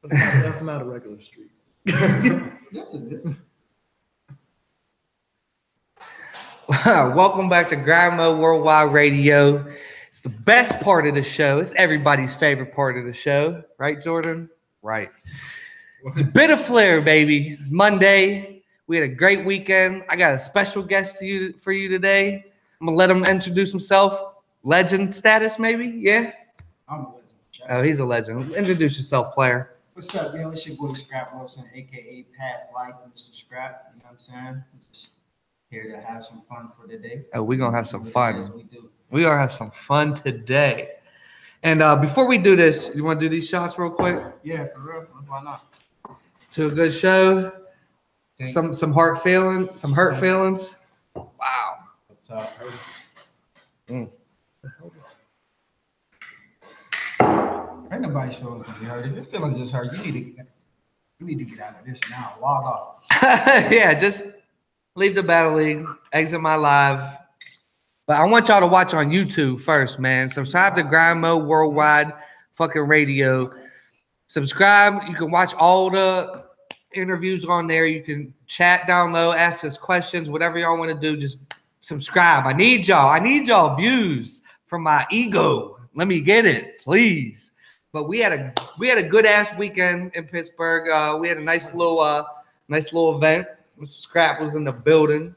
That's not a regular street. Yes, it is. Welcome back to Grind Mode Worldwide Radio. It's the best part of the show. It's everybody's favorite part of the show. Right, Jordan? Right. It's a bit of Flair, baby. It's Monday. We had a great weekend. I got a special guest for you today. I'm going to let him introduce himself. Legend status, maybe? Yeah? I'm a legend. Oh, he's a legend. Introduce yourself, player. What's up, yo? It's your boy Scrap Wilson, a.k.a. Past Life, Mr. Scrap. You know what I'm saying? Just here to have some fun for the day. Oh, we're going to have some fun. Yes, we do. We're going to have some fun today. And before we do this, you want to do these shots real quick? Yeah, for real. Why not? It's to a good show. Some hurt feelings. Wow. Ain't nobody's feelings to be hurt. If your feelings just hurt, you need to get out of this now. Log off. Yeah, just leave the battle league, exit my live. But I want y'all to watch on YouTube first, man. Subscribe to Grind Mode Worldwide fucking radio. Subscribe. You can watch all the interviews on there. You can chat down low, ask us questions, whatever y'all want to do. Just subscribe. I need y'all views from my ego. Let me get it, please. But we had a good ass weekend in Pittsburgh. We had a nice little event. Mr. Scrap was in the building.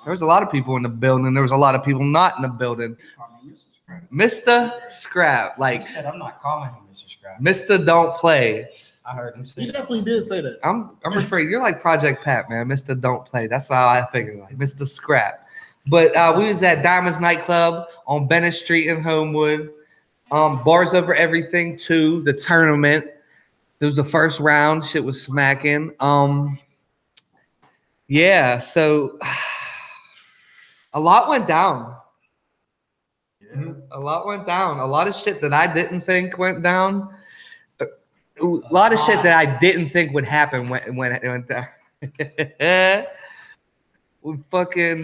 There was a lot of people in the building. There was a lot of people not in the building. Mr. Scrap, like I said, I'm not calling him Mr. Scrap. Mr. Don't Play. I heard him say He that. definitely did say that. I'm afraid you're like Project Pat, man. Mr. Don't Play. That's how I figured, like Mr. Scrap. But we was at Diamonds Nightclub on Bennett Street in Homewood. Bars Over Everything 2, the tournament. There was the first round. Shit was smacking. Yeah, so a lot went down. Yeah. A lot went down. A lot of shit that I didn't think went down. A lot of shit that I didn't think would happen when it went down.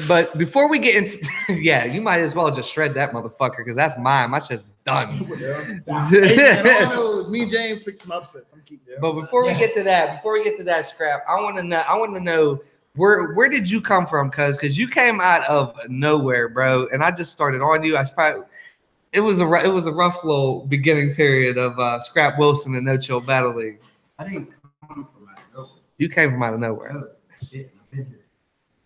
But before we get into, yeah, you might as well just shred that motherfucker because that's mine. My shit's done. Hey, man, all I know is me and James picked some upsets. I'm keeping. But before we get to that, Scrap, I want to know where did you come from, because you came out of nowhere, bro, and I just started on you. It was a rough little beginning period of Scrap Wilson and No Chill Battle League. I didn't come from out of nowhere. You came from out of nowhere. Oh, shit, I've been here.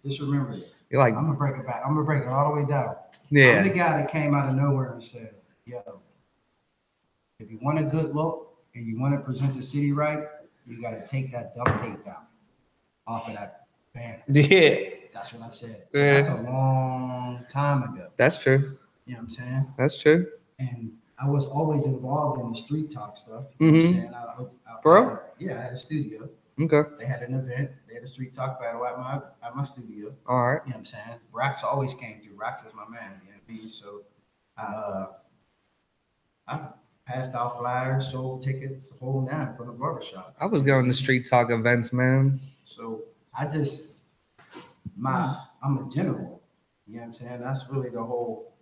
Just remember this. You're like, I'm gonna break it back. I'm gonna break it all the way down. yeah. I'm the guy that came out of nowhere and said, yo, if you want a good look and you want to present the city right, you gotta take that duct tape down off of that banner. Yeah. That's what I said. So Yeah. that's a long time ago. That's true. You know what I'm saying? That's true. And I was always involved in the street talk stuff. You know what I'm saying? Bro? Yeah, I had a studio. Okay. They had an event. They had a street talk battle at my studio. All right. You know what I'm saying? Rax always came through. Rax is my man. You know what I mean? So I passed out flyers, sold tickets, the whole nine from the barbershop. I was going to street talk events, man. So I just I'm a general. You know what I'm saying? That's really the whole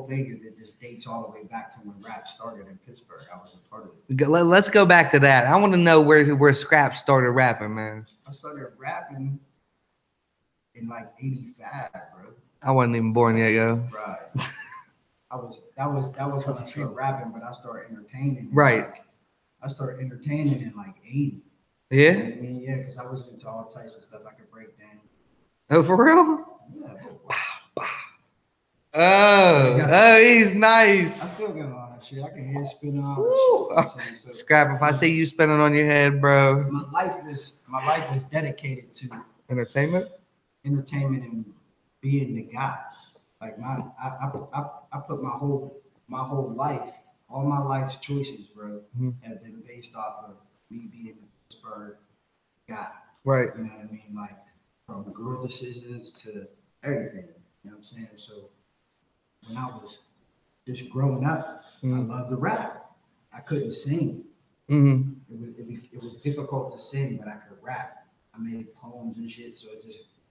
thing is it just dates all the way back to when rap started in Pittsburgh. I was a part of it. Let's go back to that. I want to know where Scrap started rapping, man. I started rapping in like '85, bro. I wasn't even born yet, yo. Right. That was when I started rapping, but I started entertaining. Right. I started entertaining in like '80. Yeah. You know what I mean? Yeah, because I was into all types of stuff. I could break down. Oh, for real? Yeah. Oh, he's I nice. still got all that shit. I can head spin on. So Scrap, if I see you spinning on your head, bro. my life was dedicated to Entertainment? entertainment and being the guy. Like I put my whole life, all my life's choices, bro, have been based off of me being the Pittsburgh guy. Right. You know what I mean? Like from girl decisions to everything. You know what I'm saying? So when I was just growing up, I loved to rap. I couldn't sing. It was difficult to sing, but I could rap. I made poems and shit, so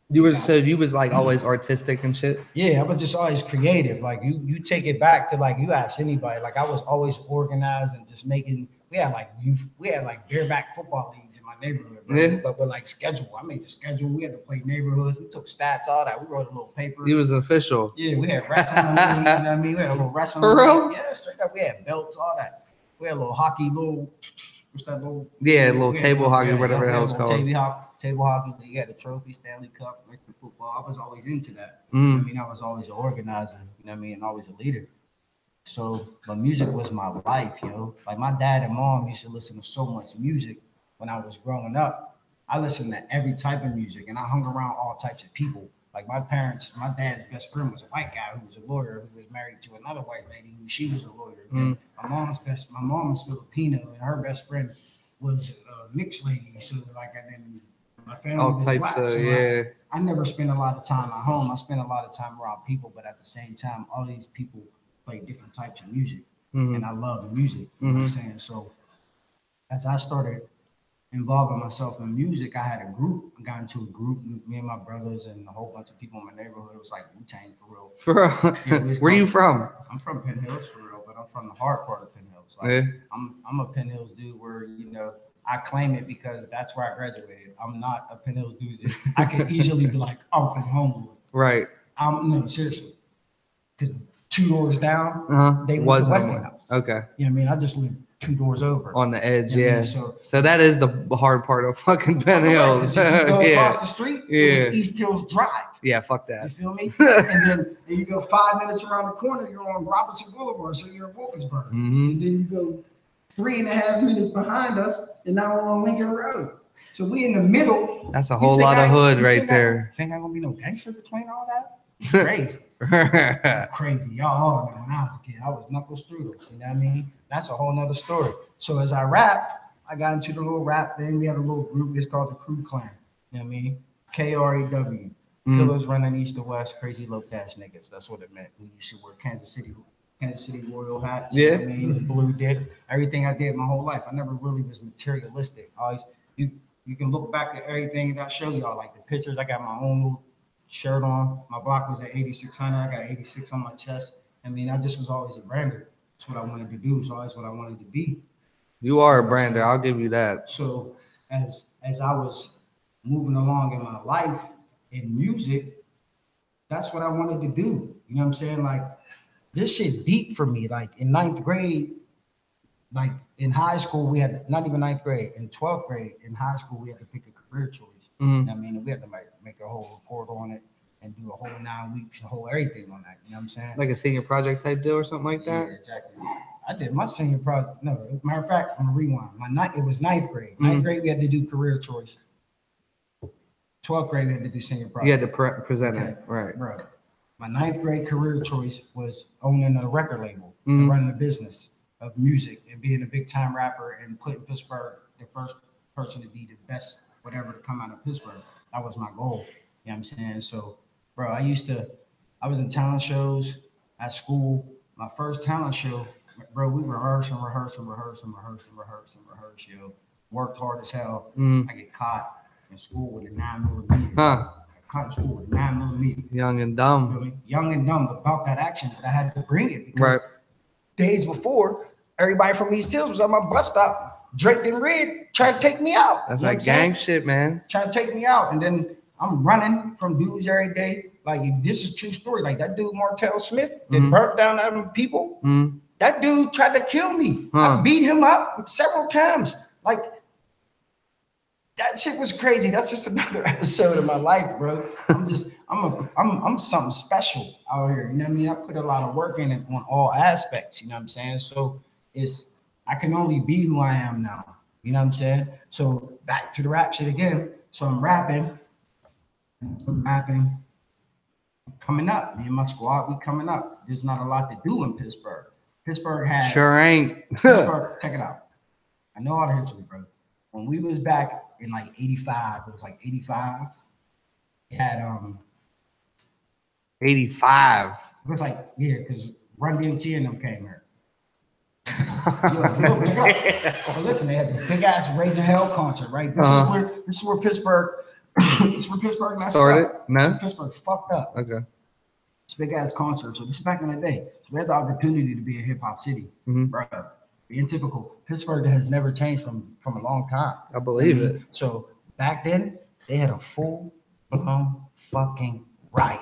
You was like always artistic and shit. Yeah, I was just always creative. Like you take it back to like you ask anybody. Like I was always organized and just making. We had like bareback football leagues in my neighborhood, bro. Yeah. But with like schedule, I made the schedule. We had to play neighborhoods. We took stats, all that. We wrote a little paper. He was official. Yeah, we had wrestling. You know what I mean? We had a little wrestling. For real? Yeah, straight up. We had belts, all that. We had a little hockey, what's that little? Yeah, little table hockey, whatever the hell's called. Table hockey. You had a trophy, Stanley Cup, American football. I was always into that. You know what I mean, I was always an organizer. You know what I mean, and always a leader. So, but music was my life, yo. Like my dad and mom used to listen to so much music when I was growing up. I listened to every type of music, and I hung around all types of people. Like my dad's best friend was a white guy who was a lawyer who was married to another white lady who she was a lawyer. My mom was Filipino, and her best friend was a mixed lady. So like, and then my family All was types black. of, So yeah. I never spent a lot of time at home. I spent a lot of time around people, but at the same time, all these people play different types of music, and I love the music. You know what I'm saying? So as I started involving myself in music, I had a group. I got into a group, me and my brothers and a whole bunch of people in my neighborhood. It was like Wu-Tang for real. Bro, where you from? I'm from Penn Hills for real, but I'm from the hard part of Penn Hills. Like, Yeah. I'm a Penn Hills dude where, you know, I claim it because that's where I graduated. I'm not a Penn Hills dude. I could easily be like, I'm from Homewood. Right. No, seriously. Because 2 doors down, they was the Westinghouse. Okay. You know what I mean? I just lived 2 doors over. On the edge, You know what I yeah. mean? So that is the hard part of fucking Penn Hills. If you go Yeah. across the street, it was East Hills Drive. Yeah, fuck You that. feel me? And then you go 5 minutes around the corner, you're on Robinson Boulevard, so you're in Wilkinsburg. And then you go 3.5 minutes behind us, and now we're on Lincoln Road. So we in the middle. That's a whole lot of hood right there. Think I'm gonna be no gangster between all that? Crazy. Crazy. Y'all all know when I was a kid, I was knuckles through those. You know what I mean? That's a whole nother story. So as I rapped, I got into the little rap thing. We had a little group. It's called the Crew Clan. You know what I mean? KREW. Killers running east to west, crazy low cash niggas. That's what it meant. We used to wear Kansas City Royal hats. You know what I mean? The blue dick. Everything I did my whole life. I never really was materialistic. I always you can look back at everything that I show y'all, like the pictures. I got my own little shirt on. My block was at 8600. I got 86 on my chest. I mean, I just was always a brander. That's what I wanted to do. It's always what I wanted to be. You are a brander. I'll give you that. So as I was moving along in my life in music, that's what I wanted to do. You know what I'm saying? Like this shit deep for me. Like in 9th grade, like in high school, we had not even 9th grade. In 12th grade, in high school, we had to pick a career choice. You know what I mean? And we had to make a whole report on it and do a whole 9 weeks, a whole everything on that. You know what I'm saying? Like a senior project type deal or something like that? Yeah, exactly. I did my senior project. No, matter of fact, I'm gonna rewind. It was 9th grade. 9th grade, we had to do career choice. 12th grade, we had to do senior project. You had to present it, right? Bro, my 9th grade career choice was owning a record label and running a business of music and being a big time rapper and putting Pittsburgh, the first person to be the best whatever to come out of Pittsburgh. That was my goal. You know what I'm saying? So, bro, I was in talent shows at school. My first talent show, bro, we rehearse, yo. Worked hard as hell. I get caught in school with a 9mm. Caught in school with a 9mm. Young and dumb. Young and dumb about that action, but I had to bring it because days before, everybody from East Hills was at my bus stop, draped in red, trying to take me out. That's like gang shit, man. Trying to take me out. And then I'm running from dudes every day. Like, this is a true story. Like, that dude, Martell Smith, that burnt down them people, that dude tried to kill me. I beat him up several times. Like, that shit was crazy. That's just another episode of my life, bro. I'm something special out here. You know what I mean? I put a lot of work in it on all aspects. You know what I'm saying? So I can only be who I am now. You know what I'm saying? So back to the rap shit again. So I'm rapping, coming up. Me and my squad, we coming up. There's not a lot to do in Pittsburgh. Pittsburgh had Sure ain't. Pittsburgh, check it out. I know all the history, bro. When we was back in like 85, it was like 85. It had 85. It was like, yeah, because Run DMT and them came here. But listen, they had this big ass Raising Hell concert, right? This is where Pittsburgh It's where Pittsburgh messed Started? up. No? It's where Pittsburgh fucked up. Okay. It's a big ass concert. So this is back in the day. So we had the opportunity to be a hip hop city, bro. Being typical, Pittsburgh has never changed from a long time. I believe it. So back then they had a full blown fucking riot.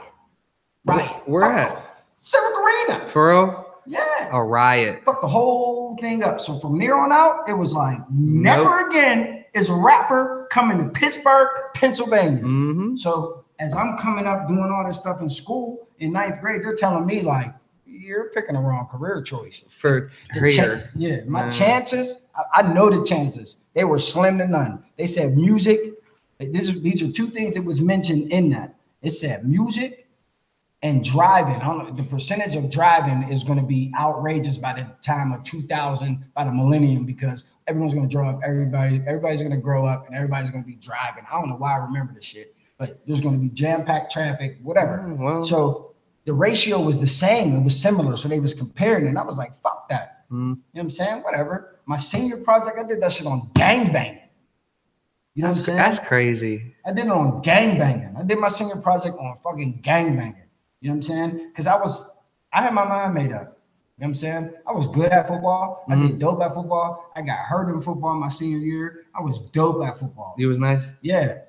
Where at? Civic Arena. For real? Yeah. A riot. Fuck the whole thing up. So from there on out, it was like never again is a rapper coming to Pittsburgh, Pennsylvania. So as I'm coming up doing all this stuff in school in 9th grade, they're telling me like, you're picking the wrong career choice. For career. My chances, I know the chances. They were slim to none. They said music. These are two things that was mentioned in that. It said music and driving. I don't know, the percentage of driving is going to be outrageous by the time of 2000, by the millennium, because everyone's going to grow up. Everybody's going to grow up, and everybody's going to be driving. I don't know why I remember this shit, but there's going to be jam-packed traffic, whatever. So the ratio was the same. It was similar. So they was comparing, and I was like, fuck that. You know what I'm saying? Whatever. My senior project, I did that shit on gangbanging. You know what I'm saying? That's crazy. I did it on gangbanging. I did my senior project on fucking gangbanging. You know what I'm saying? Because I had my mind made up. You know what I'm saying? I was good at football. I did dope at football. I got hurt in football my senior year. I was dope at football. You was nice? Yeah.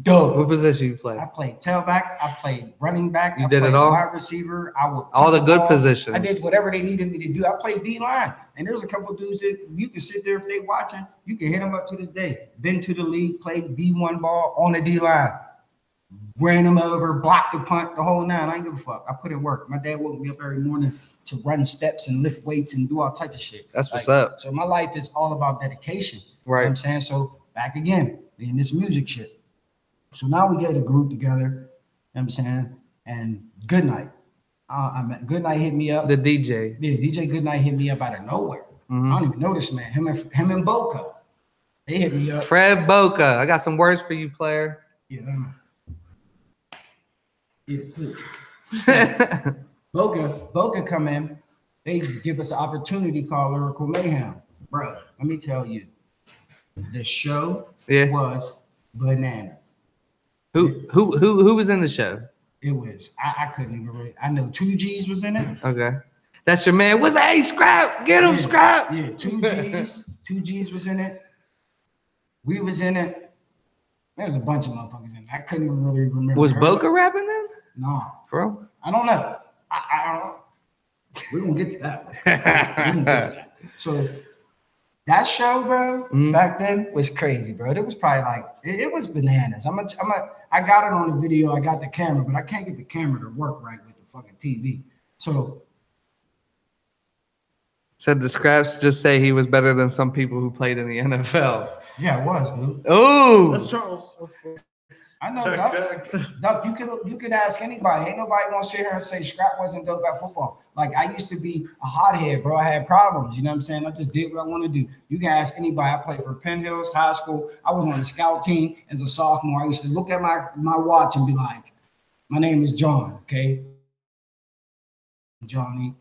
Dope. What position you played? I played tailback. I played running back. You did it all? Wide receiver. All the good positions. I did whatever they needed me to do. I played D-line. And there's a couple dudes that you can sit there if they watching. You can hit them up to this day. Been to the league, played D1 ball on the D-line. Ran them over, blocked the punt, the whole nine. I ain't give a fuck. I put in work. My dad woke me up every morning to run steps and lift weights and do all types of shit. That's what's up. So my life is all about dedication. Right. You know what I'm saying? So back again, in this music shit. So now we get a group together, you know what I'm saying? And Goodnight. Goodnight hit me up. The DJ. Yeah, DJ Goodnight hit me up out of nowhere. I don't even know this man. Him and Boca. They hit me up. Fred Boca. I got some words for you, player. Yeah. Boca come in. They give us an opportunity called Lyrical Mayhem. Bro, let me tell you. The show was bananas. Who was in the show? It was, I couldn't even really, I know 2G's was in it. Okay. That's your man. What's that? Hey, Scrap. Get him, Scrap. Yeah, 2G's was in it. We was in it. There was a bunch of motherfuckers in it. I couldn't even really remember. Was Boca rapping then? No. Bro? I don't know. I don't know. We're going to get to that. So that show, bro, back then was crazy, bro. It was probably like, it was bananas. I got it on the video. I got the camera, but I can't get the camera to work right with the fucking TV. So. Said the Scraps just say he was better than some people who played in the NFL. Yeah, it was, dude. Oh. That's Charles. I know, Duck, you could ask anybody. Ain't nobody gonna sit here and say Scrap wasn't dope at football. Like, I used to be a hothead, bro. I had problems, you know what I'm saying? I just did what I want to do. You can ask anybody. I played for Penn Hills High School. I was on the scout team as a sophomore. I used to look at my watch and be like, my name is John, okay? Johnny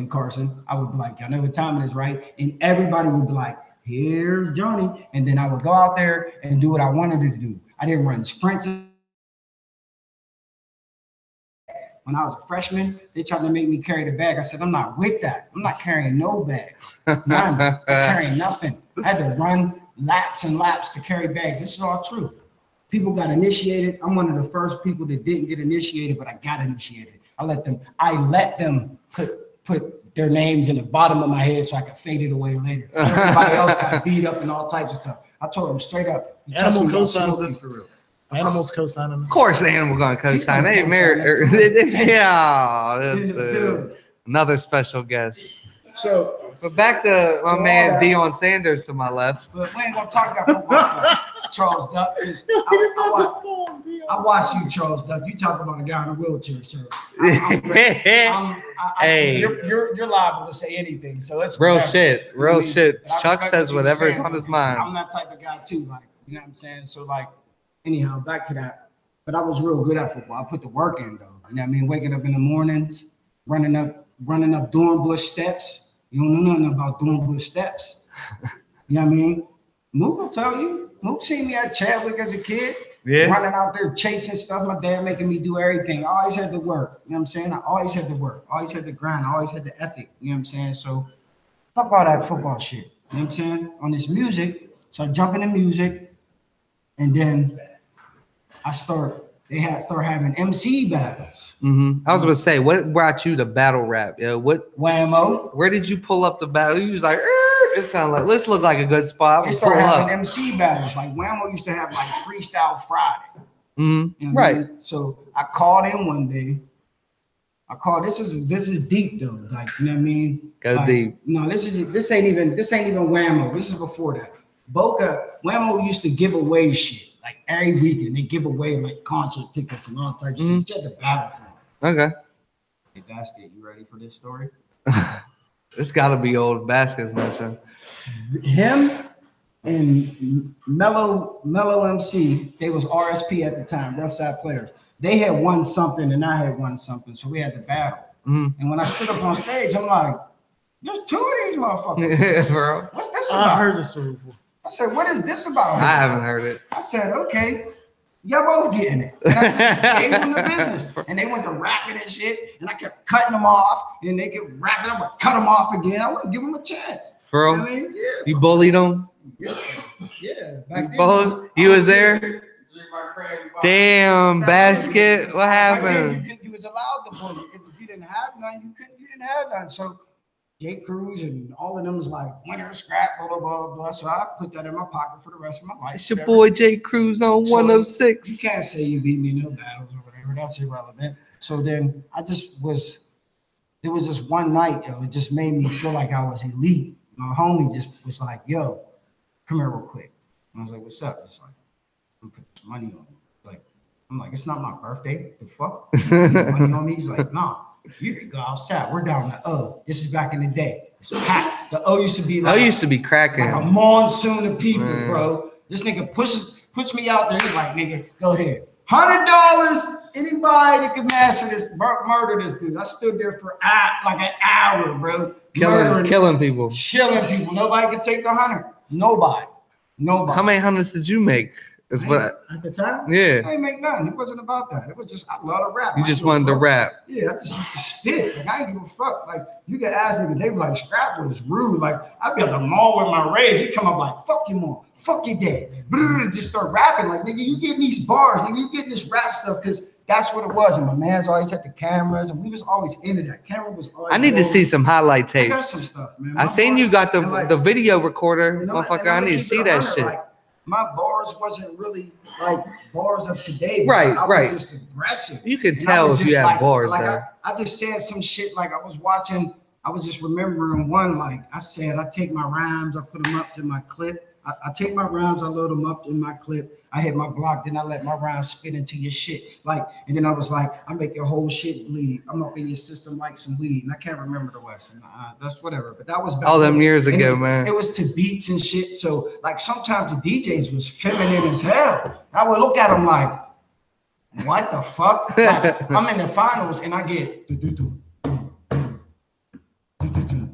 Carson. I would be like, y'all know what time it is, right? And everybody would be like, here's Johnny. And then I would go out there and do what I wanted to do. I didn't run sprints. When I was a freshman, they tried to make me carry the bag. I said, I'm not with that. I'm not carrying no bags. None. I'm carrying nothing. I had to run laps and laps to carry bags. This is all true. People got initiated. I'm one of the first people that didn't get initiated, but I got initiated. I let them put their names in the bottom of my head so I could fade it away later. Everybody else got beat up and all types of stuff. I told them straight up. Animal co-signs this for real. Animals co-signing. Of course, the animal gonna co-sign. They married. Yeah, another special guest. So, but back to my man Deion Sanders to my left. But we ain't gonna talk about football stuff. Charles Duck. I watch you, Charles Duck. You talk about a guy in a wheelchair, sir. Hey, you're liable to say anything. So it's real whatever. shit. Real shit. Chuck says whatever is on his mind. I'm that type of guy too. Like, you know what I'm saying? So like, anyhow, back to that. But I was real good at football. I put the work in though. You know what I mean? Waking up in the mornings, running up Dornbush steps. You don't know nothing about Dornbush steps. You know what I mean? Mook will tell you. Mook seen me at Chadwick as a kid. Yeah. Running out there chasing stuff. My dad making me do everything. I always had to work. You know what I'm saying? I always had to work. Always had to grind. I always had the ethic. You know what I'm saying? So fuck all that football shit. You know what I'm saying? On this music. So I jump into music. And then they start having MC battles. I was gonna say, what brought you to battle rap? Yeah, Whammo. Where did you pull up the battle? You was like, it sounded like this looks like a good spot. They Let's started pull having up. MC battles. Like Whammo used to have like Freestyle Friday. You know Right. what I mean? So I called in one day. This is deep though. Like, you know what I mean? Go like, deep. No, this ain't even Whammo. This is before that. Whammo used to give away shit. Like every weekend, they give away like concert tickets and all types of shit. You had to battle for them. Okay. Hey, Basket, you ready for this story? It's gotta be old Basket's mention. Him and Mellow MC, they was RSP at the time, rough side players. They had won something and I had won something, so we had to battle. And when I stood up on stage, I'm like, there's two of these motherfuckers. Bro. What's this about? I've heard the story before. I said, what is this about? I haven't heard it. I said, okay, y'all both getting it. And I just gave them the business. And they went to rapping and shit, and I kept cutting them off, and they kept rapping, I would cut them off again. I wouldn't give them a chance. Bro, You know what I mean? Yeah. you bullied them? Yeah. Back then, Both? You was there? Damn, Basket. What back then, happened? you was allowed to bully because if you didn't have none, you didn't have none. So J. Cruz and all of them was like winner, scrap, blah, blah, blah, blah. So I put that in my pocket for the rest of my life. It's your boy J. Cruz on So, 106. You can't say you beat me in no battles or whatever. That's irrelevant. So then there was this one night, yo, it just made me feel like I was elite. My homie just was like, yo, come here real quick. And I was like, what's up? It's like, I'm putting some money on you. I'm like, it's not my birthday. The fuck? You put money on me? He's like, nah, you can go outside. We're down the O. This is back in the day. It's packed. The O used to be like, cracking. like a monsoon of people, bro. This nigga puts me out there. He's like, nigga, go ahead. $100. Anybody that could master this, murder this dude. I stood there for like an hour, bro. Killing people. Chilling people. Nobody could take the 100. Nobody. How many hundreds did you make? At the time? Yeah. I didn't make nothing. It wasn't about that. It was just, I love to rap. You just wanted to rap. Yeah, I just used to spit. Like, I ain't give a fuck. Like, you can ask niggas, they be like, Scrap was rude. Like, I'd be at the mall with my raise. He'd come up like, fuck your mom. Fuck your dad. Just start rapping. Like, nigga, you getting these bars. Nigga, you getting this rap stuff because that's what it was. And my man's always had the cameras, and we was always into that. Camera was always. I need to see some highlight tapes. I got some stuff, man. I seen you got the video recorder, motherfucker. I need to see that shit. Like, my bars wasn't really like bars of today. Right, I was just aggressive. You could tell if you have bars, like I just said some shit. Like I was just remembering one. Like I said, I take my rhymes, I put them up to my clip. I take my rhymes, I load them up in my clip. I hit my block, then I let my rhymes spit into your shit. Like, and then I was like, I make your whole shit bleed. I'm up in your system like some weed. And I can't remember the rest. That's whatever. But that was back all them then. years ago, man. It was to beats and shit. So like sometimes the DJs was feminine as hell. I would look at them like, what the fuck? Like, I'm in the finals and I get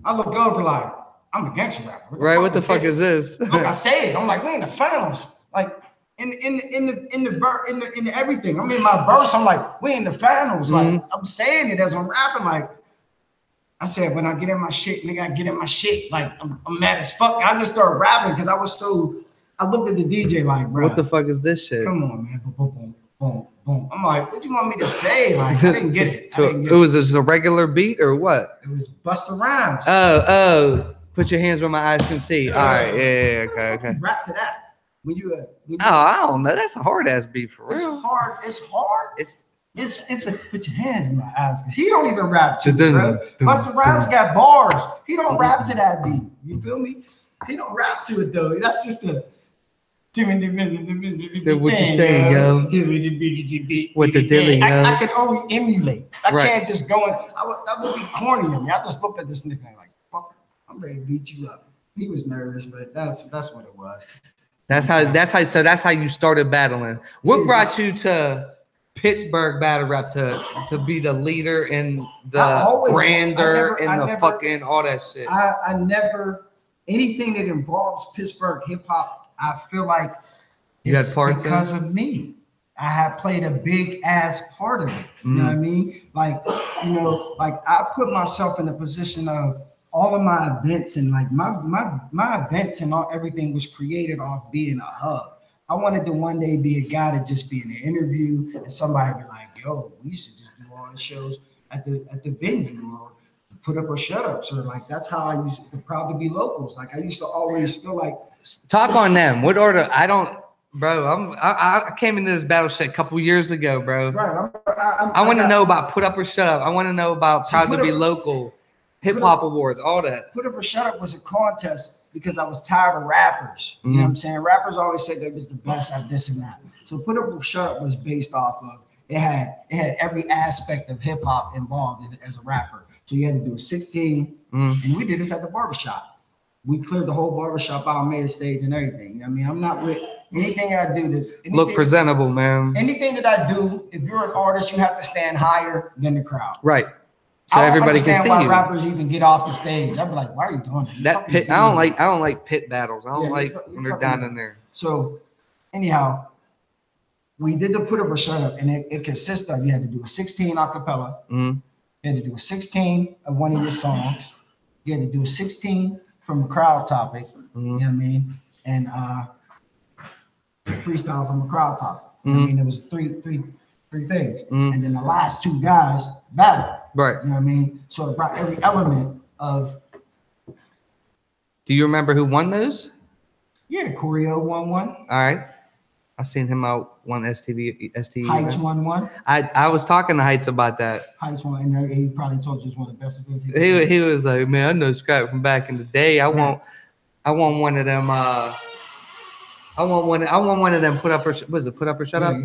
I look over like, I'm a gangster rapper. What the fuck is this? Look, I say it. I'm like, we in the finals. Like in the everything. I'm in my verse. I'm like, we in the finals. Like I'm saying it as I'm rapping. Like I said, when I get in my shit, nigga, I get in my shit. Like I'm mad as fuck. I just started rapping because I looked at the DJ like, bro, what the fuck is this shit? Come on, man. Boom, boom, boom, boom. I'm like, what you want me to say? Like I didn't get it. It was just a regular beat or what? It was Busta Rhymes. Oh. Put your hands where my eyes can see. All right, yeah, okay. Rap to that. When you I don't know. That's a hard ass beat for real. It's hard. It's a put your hands in my eyes. He don't even rap to it, bro. Busta Rhymes got bars. He don't rap to that beat. You feel me? He don't rap to it though. That's just a. So what you saying, yo? With the dilly, yo? I can only emulate. I can't just go in. That would be corny on me. I just looked at this nigga like, fuck. I'm ready to beat you up. He was nervous, but that's what it was. That's how you started battling. What brought you to Pittsburgh battle rap to be the leader and the brander and the fucking all that shit? I never anything that involves Pittsburgh hip hop. I feel like you had parts because of me. I had played a big ass part of it. You know what I mean? Like, you know, like I put myself in a position of all of my events and like my events and everything was created off being a hub. I wanted to one day be a guy to just be in an interview and somebody be like, yo, we used to just do all the shows at the venue or put up or shut ups or like that's how I used to proud to be locals. Like I used to always feel like talk on them. What order? I don't, bro. I came into this battle shit a couple years ago, bro. right. I want to know about Put Up or Shut Up. I want to know about Proud to Be Local, Hip Hop Awards, all that. Put Up or Shut Up was a contest because I was tired of rappers. You know what I'm saying? Rappers always said they was the best at this and that. So Put Up or Shut Up was based off of it had every aspect of hip hop involved in it as a rapper. So you had to do a 16, and we did this at the barbershop. We cleared the whole barbershop out, made a stage and everything. You know what I mean? I'm not with anything I do to look presentable, man. Anything that I do, if you're an artist, you have to stand higher than the crowd. Right. So everybody can see why you. Rappers even get off the stage. I'd be like, why are you doing that? I don't like pit battles. I don't like when they're down in there. So anyhow, we did the Put Up or Shut Up, and it consists of you had to do a 16 acapella. You had to do a 16 of one of your songs. You had to do a 16 from a crowd topic. You know what I mean? And freestyle from a crowd topic. I mean, it was three things. And then the last two guys battled. Right. You know what I mean? So it brought every element of. Do you remember who won those? Yeah, Choreo won one. All right. I seen him out one STV. Heights won one. I was talking to Heights about that. Heights won, and he probably told you it's one of the best events. He was like, man, I know Scrap from back in the day. I want one of them. I want one of them. Put Up or was it Put Up or Shut Up?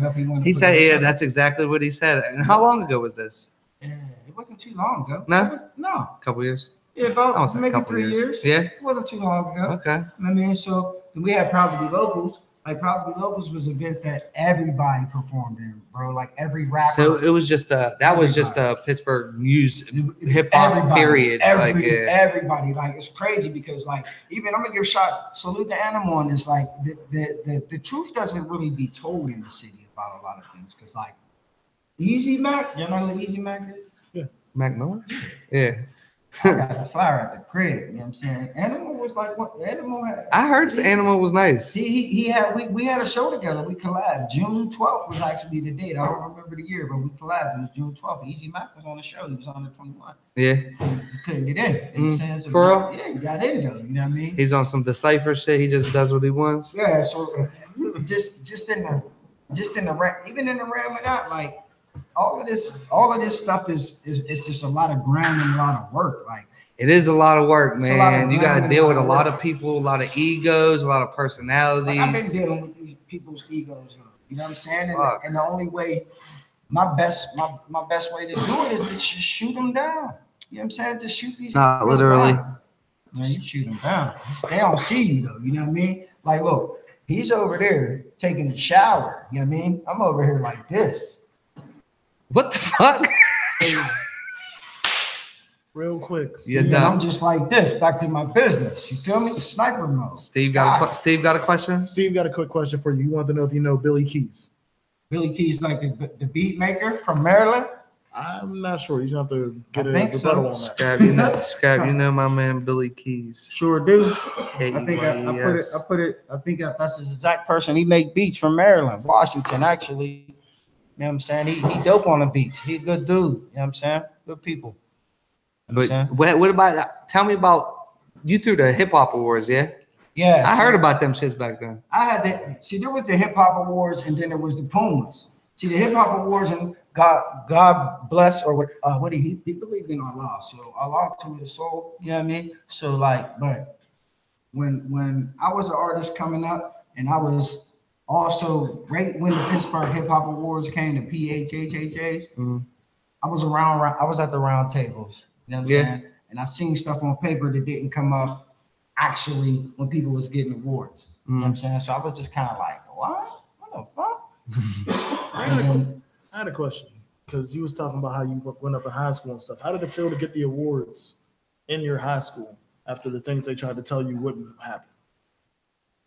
He said, yeah, that's exactly what he said. And how long ago was this? It wasn't too long ago. No. A couple years. Yeah, about maybe 3 years. Yeah. It wasn't too long ago. Okay. I mean, so we had Proud to Be Locals. Like Proud to Be Locals was events that everybody performed in, bro. Like every rapper. So it was just was just a Pittsburgh news hip hop period. Everybody. Like it's crazy because like even I'm gonna give salute to Animal on this. Like the truth doesn't really be told in the city about a lot of things. Cause like Easy Mac, you know who Easy Mac is? Yeah. Mac Miller? Yeah. I got the Flair at the crib, you know what I'm saying? Animal was like what Animal had. I heard Animal was nice. We had a show together. We collabed. June 12th was actually the date. I don't remember the year, but we collabed. It was June 12th. Easy Mac was on the show. He was on the 21. Yeah. He couldn't get in. You know what I'm saying? So for real? Yeah, he got in though. You know what I mean? He's on some Decipher shit. He just does what he wants. Yeah. So just in the even in the realm of that, like. All of this stuff is just a lot of grind and a lot of work. Like it is a lot of work, man. You got to deal with a lot of people, a lot of egos, a lot of personalities. Like I've been dealing with these people's egos. You know what I'm saying? And the only way, my best way to do it is to just shoot them down. You know what I'm saying? Just shoot these. Not literally. Down. Man, you shoot them down. They don't see you though. You know what I mean? Like, look, he's over there taking a shower. You know what I mean? I'm over here like this. What the fuck? Real quick. I'm just like this. Back to my business. You feel me? Sniper mode. Steve got a question? Steve got a quick question for you. He wanted to know if you know Billy Keys. Billy Keys, like the beat maker from Maryland? I'm not sure. You're going to have to get a rebuttal on that. Scrap, you know my man Billy Keys. Sure do. I think that's his exact person. He make beats from Maryland, Washington, actually. You know what I'm saying? He dope on the beats. He a good dude. You know what I'm saying? Good people. But what about tell me about you threw the hip hop awards, yeah? Yeah. I heard about them shits back then. I had there was the hip hop awards and then there was the Pumas. See the hip hop awards and God bless or what he believed in Allah. So Allah to his soul, you know what I mean? So like, but when I was an artist coming up and I was also, right when the Pittsburgh Hip Hop Awards came, the PHHHAs, I was at the round tables, you know what I'm saying? And I seen stuff on paper that didn't come up actually when people was getting awards. You know what I'm saying? So I was just kind of like, what? What the fuck? I had a question, because you was talking about how you went up in high school and stuff. How did it feel to get the awards in your high school after the things they tried to tell you wouldn't happen?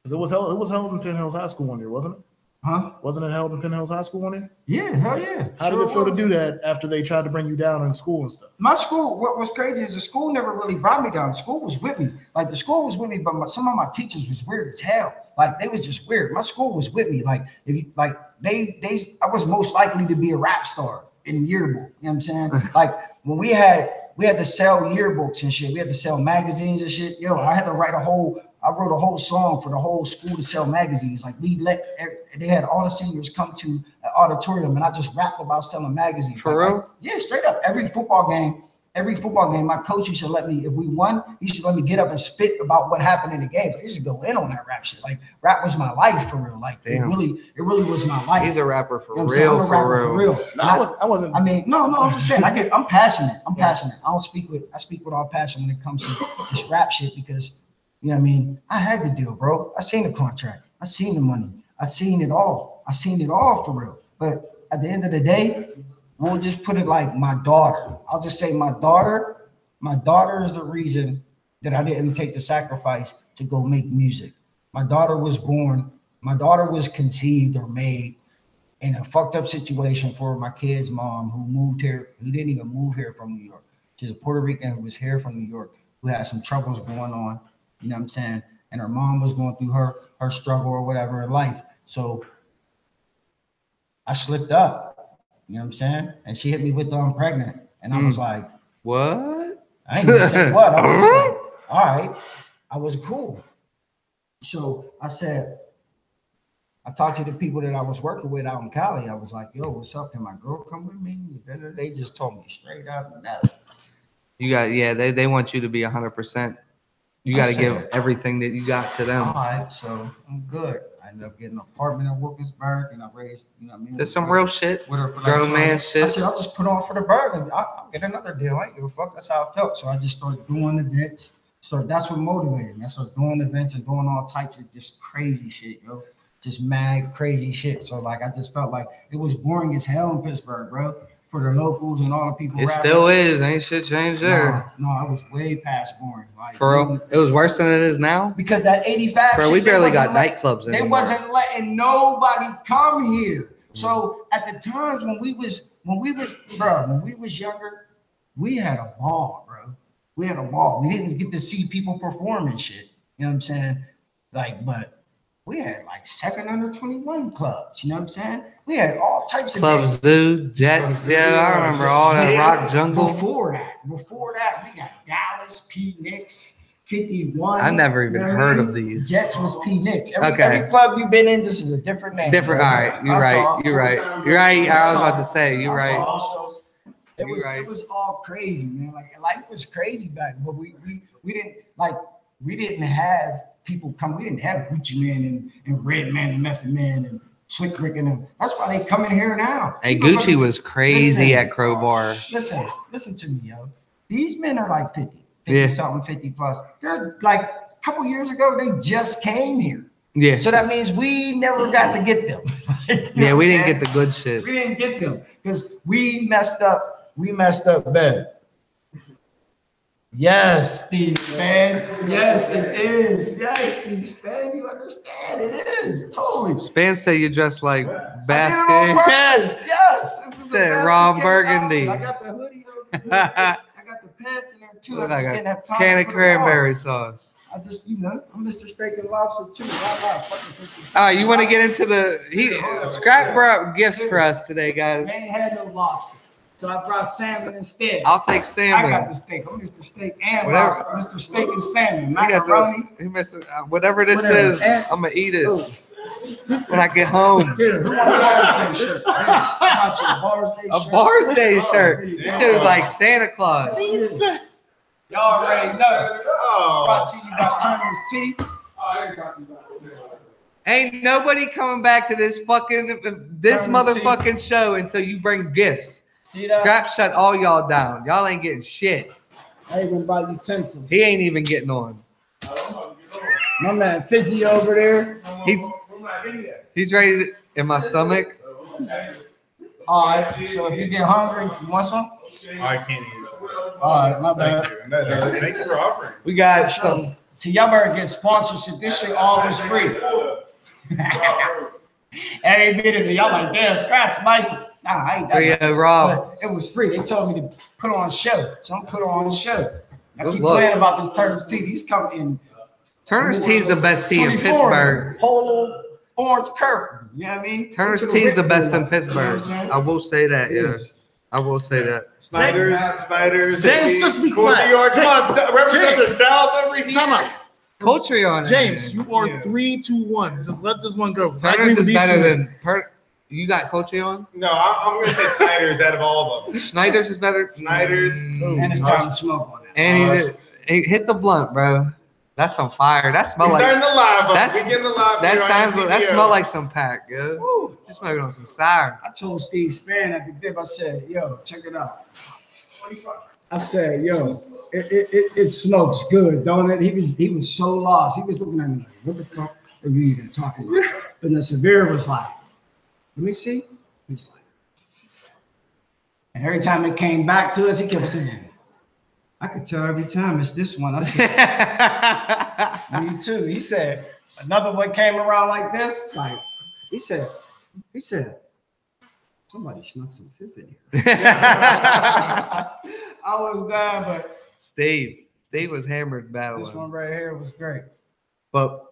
Because it was held in Penn Hills High School one year, wasn't it? Huh? Wasn't it held in Penn Hills High School one year? Yeah, hell yeah. How did it feel to do that after they tried to bring you down in school and stuff? My school, what was crazy is the school never really brought me down. The school was with me. Like the school was with me, but some of my teachers was weird as hell. Like they was just weird. My school was with me. Like if you like I was most likely to be a rap star in the yearbook. You know what I'm saying? Like when we had to sell yearbooks and shit. We had to sell magazines and shit. Yo, I wrote a whole song for the whole school to sell magazines. Like they had all the seniors come to an auditorium, and I just rapped about selling magazines. For real? Yeah, straight up. Every football game, my coach used to let me, if we won, he used to let me get up and spit about what happened in the game. I used to go in on that rap shit. Like rap was my life for real. Like it really was my life. He's a rapper for you know real, I'm a rapper for real. No, I wasn't. I mean, no, I'm just saying. I'm passionate. I speak with all passion when it comes to this rap shit because, you know what I mean? I had the deal, bro. I seen the contract. I seen the money. I seen it all. I seen it all for real. But at the end of the day, we'll just put it like my daughter. I'll just say my daughter is the reason that I didn't take the sacrifice to go make music. My daughter was conceived or made in a fucked up situation for my kid's mom who moved here, who didn't even move here from New York. She's a Puerto Rican who was here from New York, who had some troubles going on. You know what I'm saying? And her mom was going through her struggle or whatever in life. So I slipped up, you know what I'm saying? And she hit me with the I'm pregnant. And I was like, what? I ain't gonna say what. I was just like, all right. I was cool. So I talked to the people that I was working with out in Cali. I was like, yo, what's up? Can my girl come with me? They just told me straight up, no. They want you to be 100%. You got to give everything that you got to them. All right, so I'm good. I ended up getting an apartment in Wilkinsburg, and I raised, you know what I mean? There's some real shit. With her for Grown man shit. I said, I'll just put on for the burg, and I'll get another deal. I ain't give a fuck. That's how I felt. So I just started doing events. So that's what motivated me. I started doing events and doing all types of just crazy shit, yo. Just mad crazy shit. So like I just felt like it was boring as hell in Pittsburgh, bro. For the locals and all the people. It still is. Ain't shit changed there. No, it was way past boring. Like, for real? It was worse than it is now? Because that 85 bro, we barely got nightclubs anymore. They wasn't letting nobody come here. So at the times when we was younger, we had a ball, bro. We had a ball. We didn't get to see people perform and shit. You know what I'm saying? Like, but we had like second under 21 clubs. You know what I'm saying? We had all types of Club Zoo, Jets. Yeah, I remember all that rock jungle. Before that, we got Dallas, P. Nicks, 51. I never even heard of these. Jets was P. Nicks. Every club you've been in, this is a different name. Different. All right, you're right. I was about to say, you're right. Also, it was all crazy, man. Like life was crazy back, but we didn't have people come. We didn't have Gucci Man and Red Man and Method Man and Slick Rick and them. That's why they coming here now. Hey, Gucci was crazy at Crowbar. Listen to me, yo. These men are like 50 something, 50 plus. They're like a couple years ago, they just came here. Yeah. So that means we never got to get them. Yeah, we didn't get the good shit. We didn't get them because we messed up. We messed up bad. Yes, Steve Span. Yes, it is. Yes, Steve Span. You understand? It is. Totally. Span said you dressed like basket. Yes. This is said Ron Burgundy. I got the hoodie over there. I got the pants in there too. Look I just like didn't have time. Can of cranberry sauce. I just, I'm Mr. Steak and Lobster too. All right, you want to get into Scrap brought gifts for us today, guys. They ain't had no lobster. So I brought salmon instead. I'll take salmon. I got the steak. I'm Mr. Steak and lobster. Mr. Steak and salmon. Macaroni. Whatever this is, I'm going to eat it when I get home. Here, who wants Bars Day shirt? I got you a Bars Day shirt. A Bars Day shirt. This dude was like Santa Claus. Y'all already know. It's brought to you by Turner's Tea. Ain't nobody coming back to this motherfucking show until you bring gifts. Scrap shut all y'all down. Y'all ain't getting shit. I ain't gonna buy utensils. He ain't even getting on. My man Fizzy over there. He's ready in my stomach. All right. So if you get hungry, you want some? I can't eat. All right, my bad. Thank you for offering. We got some. See, y'all better get sponsorship. This shit always free. Every minute of me, I'm like, damn, Scrap's nice. Nah, I ain't that Yeah, nice. Rob. But it was free. They told me to put on a show. So I'm put on a show. I Good keep luck. playing about this Turtles tea. He's coming in. Turner's Tea is the best tea in 24, Pittsburgh. Polo, orange curtain. You know what I mean? Turner's Go to Tea is the Rick best Room. in Pittsburgh. You know what I'm saying? I will say that, It yeah. is. I will say that. Snyder's. James, just be Fourth of quiet. York. Come on, represent the James. South over here. Time out. Poultry on it. James, you are Yeah. 3-2-1. Just let this one go. I agree Turner's with is these better two than guys. you got Coachy on? No, I'm going to say Snyder's out of all of them. Schneider's is better. Snyder's. And it's time to smoke on it. And he hit the blunt, bro. That's on fire. That smell We like starting the live up. that's- We getting the live. that here on sounds that NCBO. smell like some pack, yo. Woo. Just smoking on some siren. I told Steve Spann at the dip, I said, yo, check it out. I said, yo, it smokes good, don't it? He was so lost. He was looking at me like, what the fuck are you even talking about? But the Severe was like, let me see. He's like, and every time it came back to us, he kept saying, I could tell every time it's this one. I said, me too. He said, another one came around like this. Like, he said, somebody snuck some fifth in here. I was down, but Steve was hammered this battling. one right here was great. But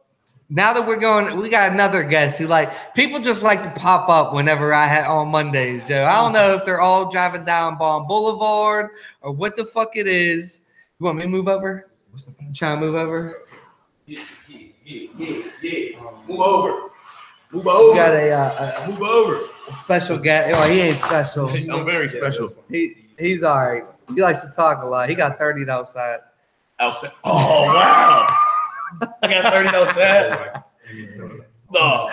now that we're going, we got another guest who people just like to pop up whenever on Mondays. Joe. I don't know if they're all driving down Bond Boulevard or what the fuck it is. You want me to move over? Try to move over? Yeah. Move over. Move We over. got a Move over. special guest. Oh, he ain't special. I'm very special. He's all right. He likes to talk a lot. He got 30 outside. Outside. Oh, wow. I got 30 outside. No.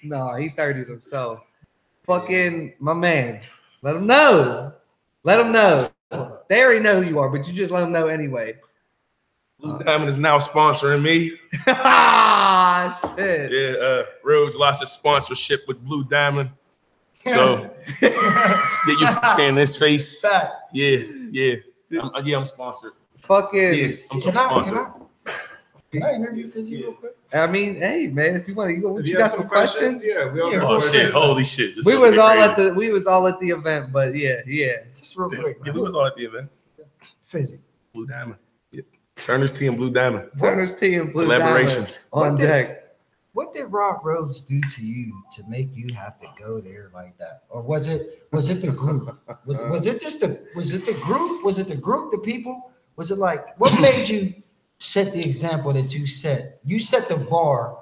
No, he 30 himself. Fucking my man. Let him know. Let him know. They already know who you are, but you just let them know anyway. Blue Diamond is now sponsoring me. Ah, shit. Yeah, Rhodes lost his sponsorship with Blue Diamond. So get used to seeing his face. Yeah. I'm sponsored. Fucking. Yeah, I'm Can sponsored. I interview Fizzy real quick? I mean, hey man, if you want to, you got some questions? Yeah, we all got questions. Holy shit! We was all at the event, but yeah. Just real quick. Yeah, we was all at the event. Fizzy. Blue Diamond. Yeah. Turner's Tea and Blue Diamond. Turner's Tea and Blue Diamond Collaborations. on deck. What did Rob Rhodes do to you to make you have to go there like that? Or was it the group? Was it the group? Was it the group, the people? Was it like, what made you set the example that you set? You set the bar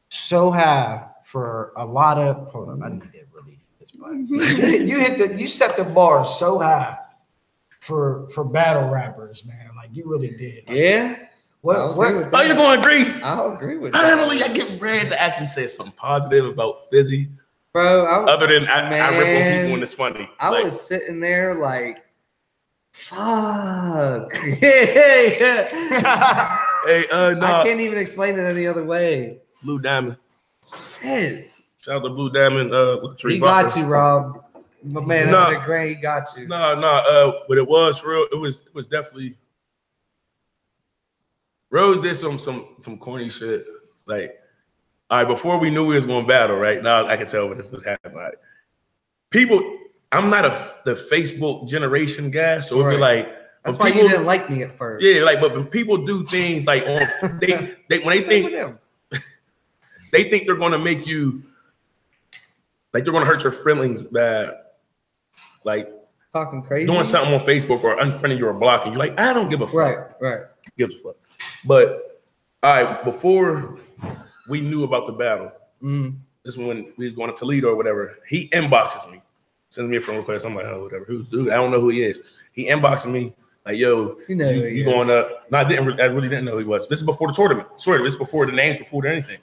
so high for a lot of, hold on, I need that really. You set the bar so high for battle rappers, man. Like you really did. Like, Yeah. what Oh, you're going to agree? I'll agree with that. Finally, I get ready to actually say something positive about Fizzy. Bro, Other than I rip on Man, people and it's funny. I Like, was sitting there like, fuck. hey, I no, can't even explain it any other way. Blue Diamond. Shit. Shout out to Blue Diamond. He got you, Rob. My man, No. under Gray, he got you. No, but it was real. It was definitely. Rose did some corny shit. Like, all right, before we knew we was going to battle, right? Now I can tell what this was happening. Right? People, I'm not the Facebook generation guy, so it'd be like. That's when why people, you didn't like me at first. Yeah, like, but when people do things like on, they when they Same with think him. they think they're going to make you, like they're going to hurt your feelings bad, like Talking crazy. doing something on Facebook or unfriending you or blocking you. Like, I don't give a fuck. Right. Gives a fuck. But all right, before we knew about the battle, this is when we was going to Toledo or whatever. He inboxes me, sends me a friend request. I'm like, oh, whatever. Who's dude? I don't know who he is. He inboxes me like, yo, You know who he you is. going up? No, I really didn't know who he was. This is before the tournament. Swear, this is before the names were pulled or anything.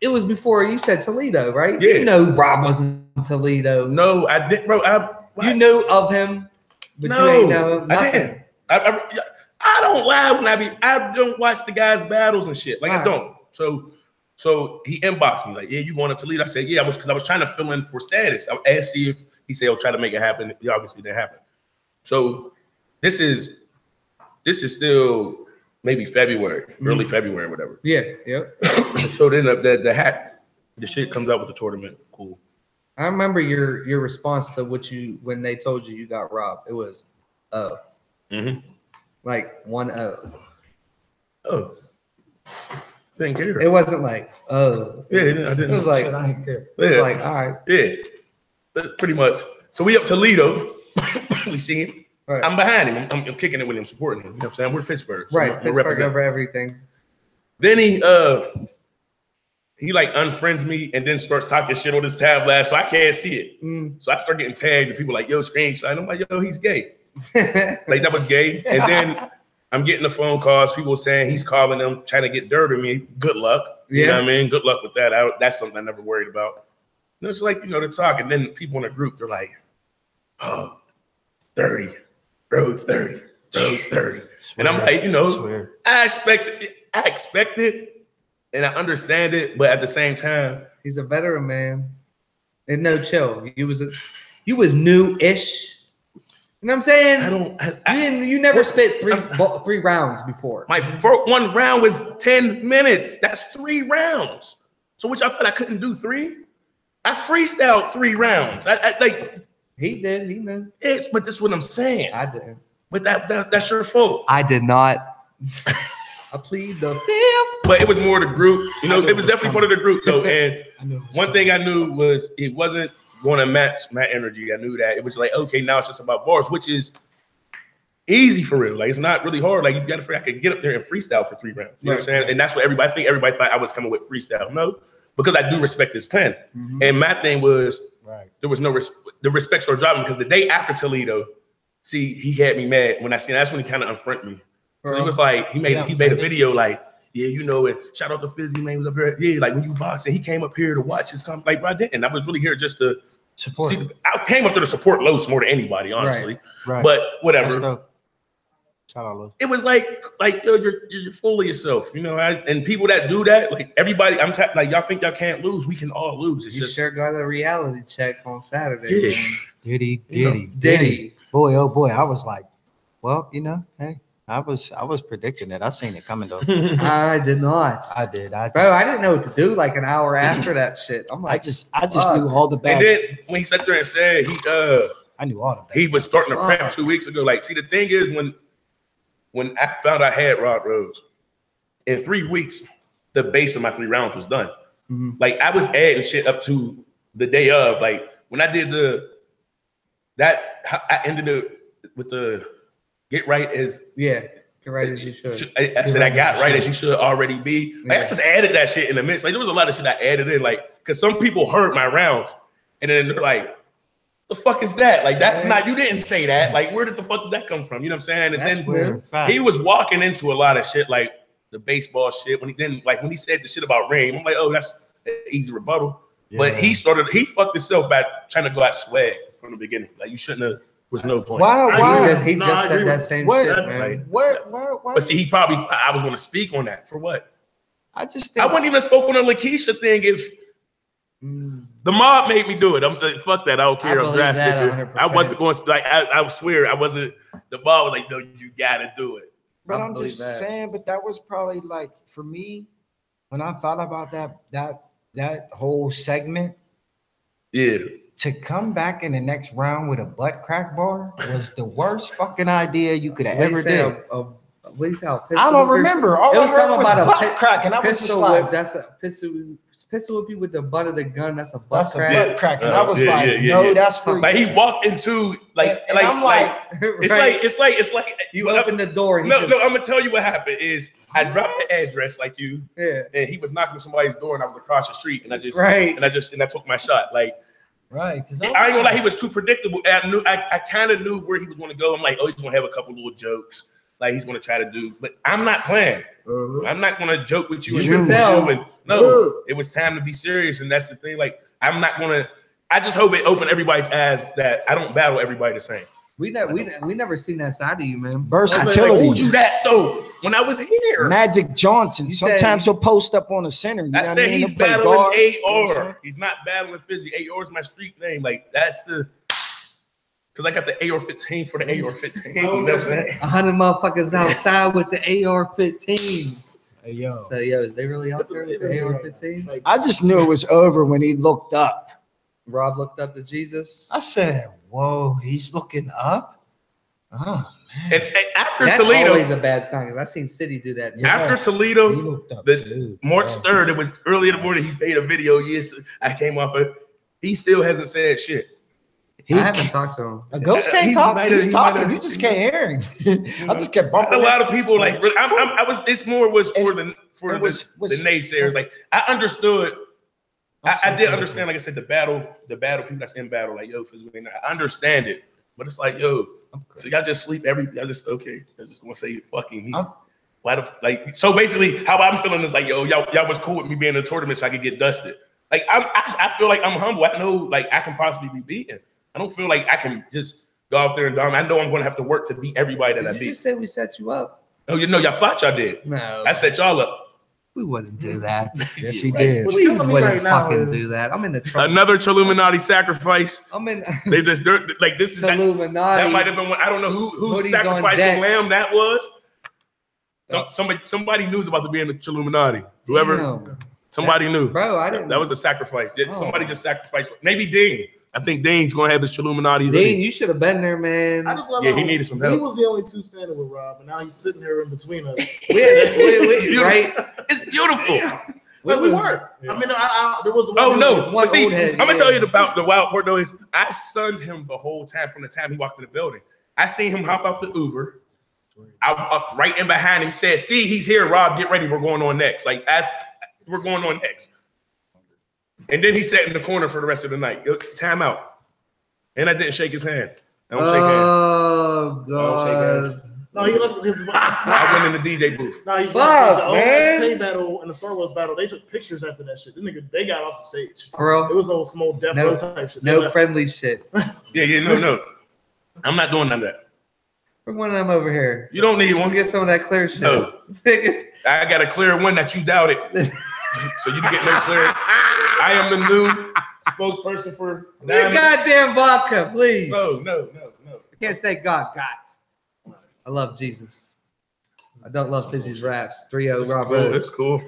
It was before you said Toledo, right? Yeah. You know Rob wasn't in Toledo. No, I didn't, bro. You knew of him, but you ain't know him. I Nothing. didn't. I don't lie when I don't watch the guys' battles and shit. Like, I don't. So he inboxed me like, yeah, you going to Toledo? I said, yeah, because I was trying to fill in for status. I asked see if he said, I'll try to make it happen. It obviously didn't happen. So this is still maybe February, early February, whatever. Yeah. Yep. So then the hat The shit comes out with the tournament. Cool. I remember your response to when they told you got robbed. It was, oh. Mm-hmm. Like 1-0. Oh. Didn't care. It wasn't like, oh. Yeah, I didn't. It was like, I didn't care. it was like, all right. Yeah. Pretty much. So we up Toledo. We see him. Right. I'm behind him. I'm kicking it with him, supporting him. You know what I'm saying? We're Pittsburgh. So Right. we're Pittsburgh representing. over everything. Then he like unfriends me and then starts talking shit on his tab blast, so I can't see it. So I start getting tagged and people like, yo, screenshot. I'm like, yo, he's gay. Like that was gay. And then I'm getting the phone calls, people saying he's calling them, trying to get dirt on me. Good luck. You know what I mean? Good luck with that. That's something I never worried about. And it's like, the talk. And then people in the group, they're like, oh, 30. Rhodes 30. Rhodes 30. And I'm like, I expect it. And I understand it, but at the same time, he's a veteran, man. And no chill. You was new-ish. You know what I'm saying? You never spit three rounds before. My one round was 10 minutes. That's 3 rounds. So which I thought I couldn't do 3. I freestyled 3 rounds. He did. He knew. But this is what I'm saying. I didn't. But that's your fault. I did not. I plead the fifth. But it was more the group. It was definitely part of the group though. And one thing I knew was it wasn't going to match my energy. I knew that. It was like, okay, now it's just about bars, which is easy for real. Like it's not really hard. Like you got to figure I could get up there and freestyle for 3 rounds. You know what I'm saying? And that's what everybody thought I was coming with freestyle. No, because I do respect this pen. And my thing was there was no the respect started dropping because the day after Toledo, see, he had me mad when I seen that's when he kind of unfriended me. So it was like he made a video like, yeah, and shout out to Fizzy, man, was up here. Yeah, like when you boxing, he came up here to watch his come like, bro, I didn't. And I was really here just to support. I came up there to support Los more than anybody, honestly. Right. But whatever. Shout out Los. It was like yo, you're full of yourself, and people that do that, like everybody, like y'all think y'all can't lose, we can all lose. It's just sure got a reality check on Saturday. Yeah. Did he? Boy, oh boy, I was like, well, hey. I was predicting it. I seen it coming though. I did not. I did. I didn't know what to do like an hour after that shit. I'm like, I just knew all the bad. And then when he sat there and said I knew all the bad. He was starting to prep 2 weeks ago. Like, see, the thing is when I found I had Rhodes, in 3 weeks, the base of my 3 rounds was done. Like I was adding shit up to the day of. Like when I did I ended it with the get right as get right as you should. I said I got right as you should already be. Like I just added that shit in the mix. Like there was a lot of shit I added in, like because some people heard my rounds and then they're like, "The fuck is that? Like that's not you didn't say that. Like where did the fuck did that come from? You know what I'm saying?" And then he was walking into a lot of shit like the baseball shit when he said the shit about Reign. I'm like, oh, that's an easy rebuttal. Yeah. But he fucked himself by trying to go out swag from the beginning. Like you shouldn't have. Was no point. Why? He just said that same shit, man. What? But see, he probably I was going to speak on that for what? I just think I wouldn't even spoke on the Lakeisha thing if the mob made me do it. I'm fuck that. I don't care. I'm drastic. I wasn't going to like. I swear I wasn't. The mob was like, no, you got to do it. But I'm just saying. But that was probably like for me when I thought about that whole segment. Yeah. To come back in the next round with a butt crack bar was the worst fucking idea you could have ever did. I don't remember. All it was something about a butt crack, and I was just like, "That's a pistol whip you with the butt of the gun. That's a butt crack." Butt crack, and I was like, "No, that's for." Like he walked into I'm like, it's like you open the door. No, I'm gonna tell you what happened. Is I dropped the address like you, and he was knocking on somebody's door, and I was across the street, and I took my shot like. Right, because I ain't gonna lie, he was too predictable. I kind of knew where he was gonna go. I'm like, oh, he's gonna have a couple little jokes, like he's gonna try to do. But I'm not playing. I'm not gonna joke with you. You can tell. No, it was time to be serious, and that's the thing. Like, I'm not gonna. I just hope it opened everybody's eyes that I don't battle everybody the same. We never seen that side of you, man. Versatility. I told you that though when I was here. Magic Johnson. Sometimes he'll post up on the center. You know I said he's battling AR. He's not battling Fizzy. AR is my street name. Like that's the because I got the AR-15 for the AR-15. You know what I'm saying? 100 motherfuckers outside with the AR-15s. Yo. So, yo, is they really out there with the AR-15s? Like, I just knew it was over when he looked up. Rob looked up to Jesus. I said, "Whoa, he's looking up." Oh And after That's Toledo, always a bad sign because I've seen City do that too. after Yes, Toledo, he looked up the too. March Oh. 3rd, it was early in the morning. He made a video. Yes, I came off of. He still hasn't said shit. I haven't talked to him. A ghost He can't talk. might have- He's he talking. might have- You just can't hear him. I just kept bumping. A lot of people like. I was. It's more was for And the naysayers. Like I understood. I did understand. Like I said, the battle. People that's in battle. Like yo, I understand it. But it's like yo. So y'all just sleep y'all just okay. I just gonna say fucking. Why the like? So basically, how I'm feeling is like yo, y'all was cool with me being in a tournament so I could get dusted. Like I feel like I'm humble. I know like I can possibly be beaten. I don't feel like I can just go out there and dominate. I know I'm gonna have to work to beat everybody that I You beat. just said we set you up. No, y'all thought y'all did. No, I set y'all up. we wouldn't do that. Yes, he Right. did. What's We killing me wouldn't right now fucking is- do that. I'm in the trouble. Another Illuminati sacrifice. I'm in They just like this is that Illuminati. might have been one. I don't know who Hoodies on sacrificing deck. lamb that was. Somebody knew about to be in the Illuminati. Whoever Damn. somebody knew. Bro, I didn't. That was a sacrifice. Yeah, Oh. Somebody just sacrificed. Maybe Dean. I think Dean's gonna have this Illuminati. Dean, you should have been there, man. I just love Yeah, how he needed some He help. was the only two standing with Rob, and now he's sitting here in between us. We- right? It's beautiful. Like we were. I mean, there was the one Oh who no! was- one But see, old head, I'm gonna yeah. tell you about the wild part though is I sunned him the whole time from the time he walked in the building. I seen him hop out the Uber. I up right in behind him. Said, "See, he's here, Rob. Get ready. We're going on next. Like we're going on next." And then he sat in the corner for the rest of the night. Time out. And I didn't shake his hand. I don't shake hands. Oh don't shake hands. god. No, he left his. I went in the DJ booth. No, he's Fuck, the man. OSK battle and the Star Wars battle. They took pictures after that shit. They got off the stage. It Bro, was old some old death No- row type shit. They no left. friendly shit. Yeah, no. I'm not doing none of that. Bring one of them over here. You don't need We'll one. get some of that clear shit. No. I got a clear one that you doubted. So you can get no clear. I am the new spokesperson for Your goddamn vodka, please. No. I can't say God got. I love Jesus. I don't love Fizzy's raps. 3-0 It's Rob cool. Rhodes. It's cool.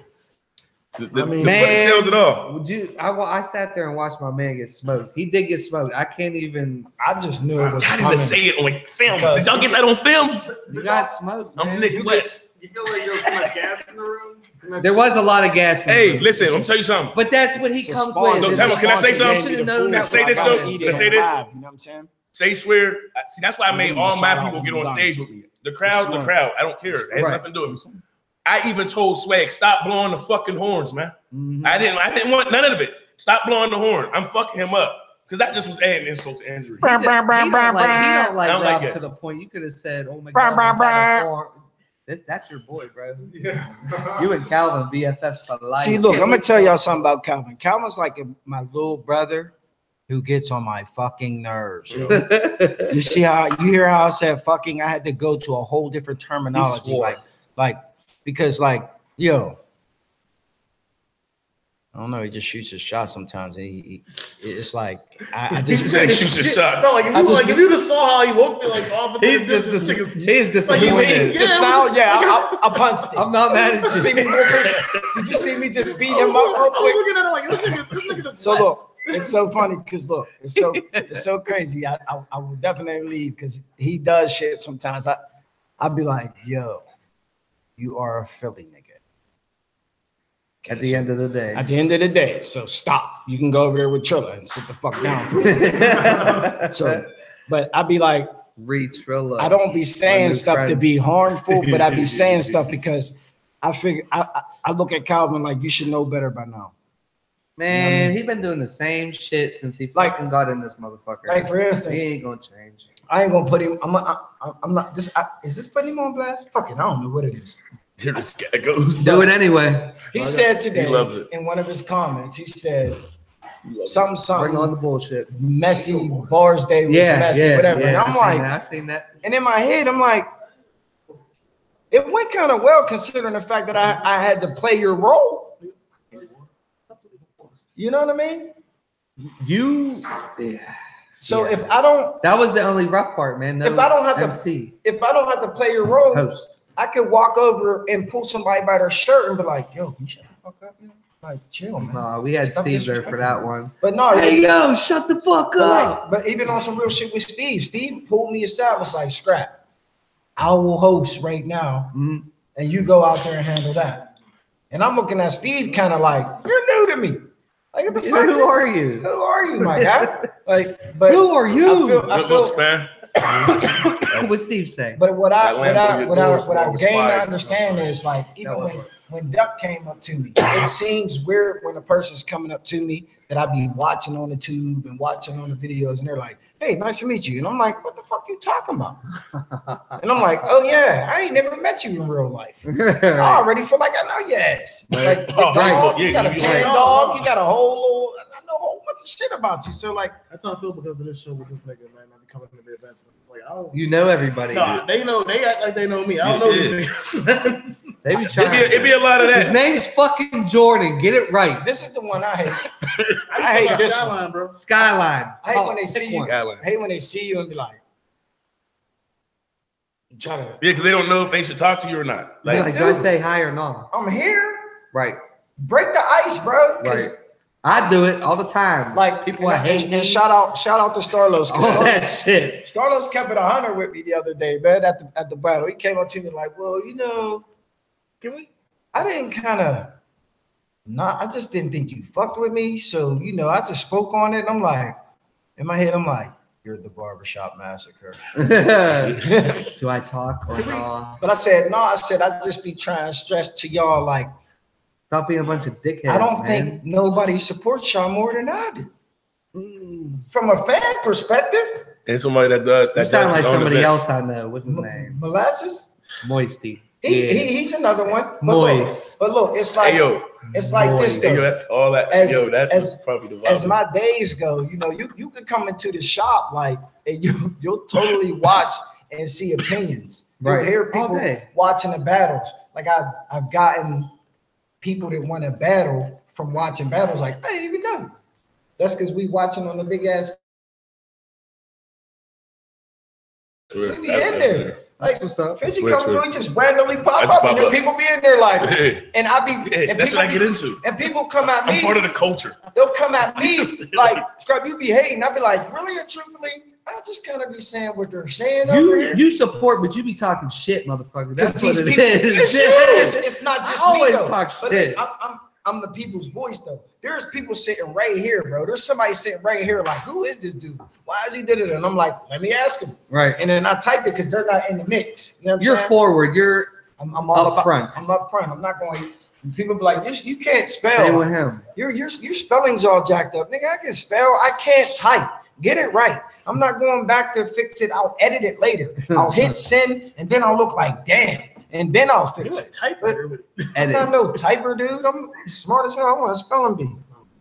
I mean, But it Man. sells it all. Would you? I sat there and watched my man get smoked. He did get smoked. I can't even. I just knew it was I didn't coming. even say it on like films. Because- Did y'all get that on films? You got smoked. I'm man. Nick West. You feel like there was too much gas in the room? There was a lot of gas. In Hey, there. listen, I'm gonna tell you something. But that's what he It's a comes sponsor. with. No, is Tamo, the can I say sponsor. something? You should've known Let's that say this, was though. coming. Let's say this. You know what I'm saying? Say swear. See, that's why I made all my Shout people out get on to stage with me. The crowd. I don't care. It has Right. nothing to do with me. I even told Swag, stop blowing the fucking horns, man. Mhm. I didn't want none of it. Stop blowing the horn. I'm fucking him up. Because that just was adding insult to injury. He don't like I don't Rob like it. to the point you could have said, "Oh my God, that's your boy, bro." You and Calvin BFFs for life. See, look, I'm gonna tell y'all something about Calvin. Calvin's like my little brother who gets on my fucking nerves. You see how you hear how I said fucking? I had to go to a whole different terminology, swore. like because yo, I don't know. He just shoots his shot sometimes. And it's like I He just said he shoots a shot. No, like if I you just- like if you just saw how he looked like off of He's just this he's like you disappointed. just now, I punched him. I'm not mad at Did you see you. me real quick? Did you see me just beat him up real I was quick? looking at him like this nigga just So left. look, it's so funny because look, it's so crazy. I will definitely leave because he does shit sometimes. I'd be like, yo, you are a Philly nigga. At the end of the day. At the end of the day, so stop. You can go over there with Trilla and sit the fuck down. So, but I'd be like, Reach Trilla. I don't be saying new stuff to friend. be harmful, but I be saying stuff because I figure I look at Calvin like you should know better by now. Man, he been doing the same shit since he Like- fucking got in this motherfucker. Like for He instance, ain't gonna change. I ain't gonna put him. I'm not. Is this putting him on blast? Fucking, I don't know what it is. Here this guy goes. Do it anyway. He said today loves it. in one of his comments, he said something Bring on the bullshit. messy bars day was Yeah, messy, yeah, whatever. yeah. And I'm like, I seen that. and in my head, I'm like, it went kind of well considering the fact that I had to play your role. You know what I mean? Yeah. So Yeah. if I don't That was the only rough part, man. No If I don't have to- MC play your role, host. I could walk over and pull somebody by their shirt and be like, yo, you shut the fuck up, yo. Like, chill, man. No, we had Stop Steve there for that disrespecting one. But no, Hey, yo, shut the fuck up. but even on some real shit with Steve pulled me aside, was like, Scrap, I will host right now, and you go out there and handle that. And I'm looking at Steve kind of like, you're new to me. Like, what the fuck? Who are you? Who are you, my guy? Like, but Who are you? I Good feel, looks, man. What's Steve saying? but what I doors gained was to fire. understand is like, even was when Duck came up to me, it seems weird when a person's coming up to me that I be watching on the tube and watching on the videos, and they're like, hey, nice to meet you. And I'm like, what the fuck you talking about? And I'm like, oh yeah, I ain't never met you in real life. I already feel like I know your ass. Like, Oh, the right. dog, Yeah, you got a you tan right. dog, you got a whole little, I know a whole bunch of shit about you. So like, That's how I feel because of this show with this nigga, man. I be coming to the events. Like, I don't. You know everybody. No, they know. They act like they know me. I don't know these niggas. They be trying. It'd be a lot of that. His name's fucking Jordan. Get it right. this is the one I hate. I hate this one. Skyline, bro. Skyline. I hate when they pick see you. one. Skyline. I hate when they see you and be like, trying to, Yeah, because they don't know if they should talk to you or not. Like, Like, do I dude. say hi or no? I'm here. Right. Break the ice, bro. 'Cause, Right. I do it all the time. like, people I hate. and shout out to Starlos. All that shit. Starlos kept it 100 with me the other day, man, at the battle. He came up to me like, well, you know, I didn't kind of, I just didn't think you fucked with me. So, you know, I just spoke on it. I'm like, in my head, I'm like, you're the barbershop massacre. Do I talk or no? But I said, no, I just be trying to stress to y'all, like, Stop being a bunch of dickheads. I don't man. think nobody supports y'all more than I do. From a fan perspective, and somebody that does You that sound does like his own somebody events. else I know. What's his name? Molasses, Moisty. he's another one. But Moist. look, it's like, Hey yo, it's like this Moist. though. hey, yo, that's all that. As- yo, that's as- probably the As vibe. my days go, you know, you could come into the shop like, and you'll totally watch and see opinions. You'll Right. hear All people day. watching the battles. Like I've gotten people that want to battle from watching battles. Like, I didn't even know. That's because we watching on the big ass. We be in there. Like, What's up? Fizzy Swear, come swear. through, he just randomly I pop just up, pop and then up. people be in there like, Yeah, and I be, and that's what I people get be, into. and people come at I'm me. part of the culture. They'll come at me like, Scrub, you be hating. I'll be like, really or truthfully, I just kind of be saying what they're saying over here. You support, but you be talking shit, motherfucker. That's what These it people- is. It's not just I me, always though. talk But shit. I'm the people's voice, though. There's people sitting right here, bro. There's somebody sitting right here like, who is this dude? Why is he did it? And I'm like, let me ask him. Right. And then I type it because they're not in the mix. You know what I'm You're saying? forward. You're I'm all up about, front. I'm up front. I'm not going. People be like, you can't same spell. with him. Your spelling's all jacked up, nigga. I can spell. I can't type. Get it right. I'm not going back to fix it. I'll edit it later. I'll hit send, and then I'll look like damn, and then I'll You're fix a it. typewriter. I'm not no typer, dude. I'm smart as hell. I want a spelling bee.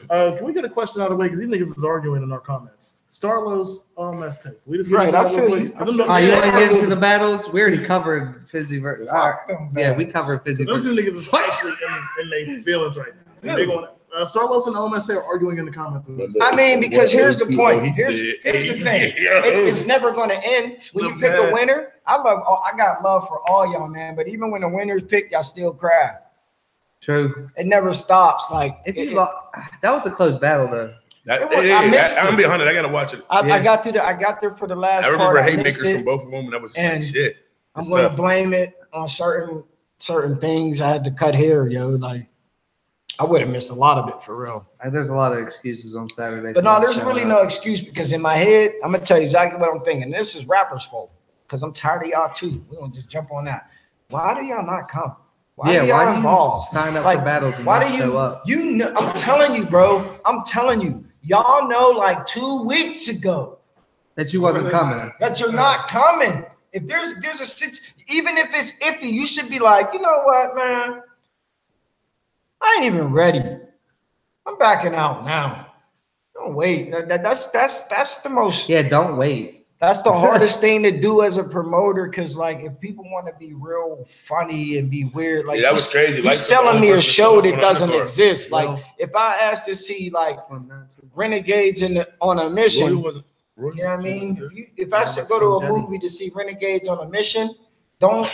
Can we get a question out of the way? Because these niggas is arguing in our comments. Starlow's OMS tape. We just get Right, into I that feel real you. quick. I Them feel Oh, you Yeah. want to get into the battles? We already covered Fizzy. Fuck them, Yeah, man. we covered Fizzy. Them two niggas is actually in their feelings right now. They going, Starlos and OMS are arguing in the comments. I mean, because here's the point. Oh, Here's the thing. It's never going to end. When you pick a winner, I got love for all y'all, man. But even when the winners pick, y'all still cry. True. It never stops. Like If you that was a close battle though. I missed I'm it. gonna be 100. I gotta watch it. I got there for the last I remember part. I haymakers missed from it. both of them, and that was just And like shit. I'm It's going to tough. blame it on certain things. I had to cut hair, yo. Like I would have missed a lot of it for real. There's a lot of excuses on Saturday. But for no, not there's showing really up. no excuse because in my head, I'm gonna tell you exactly what I'm thinking. This is rappers' fault because I'm tired of y'all too. We don't just jump on that. Why do y'all not come? Why Yeah, do y'all why do you involved? sign up Like, for battles and Why not do show you? up? You know, I'm telling you, bro. I'm telling you. Y'all know like 2 weeks ago That you wasn't coming. that you're not coming. If there's even if it's iffy, you should be like, you know what, man? I ain't even ready. I'm backing out now. Don't wait. That's the most. Yeah, don't wait. That's the hardest thing to do as a promoter, because like if people want to be real funny and be weird, like Yeah, that was crazy. you're Like, selling the me a person show went that on doesn't the tour. exist. Like Well- if I asked to see like Slim down too. Renegades on a mission, Roy wasn't- Roy you know what I was mean? good. If I should go to a movie to see Renegades on a mission, don't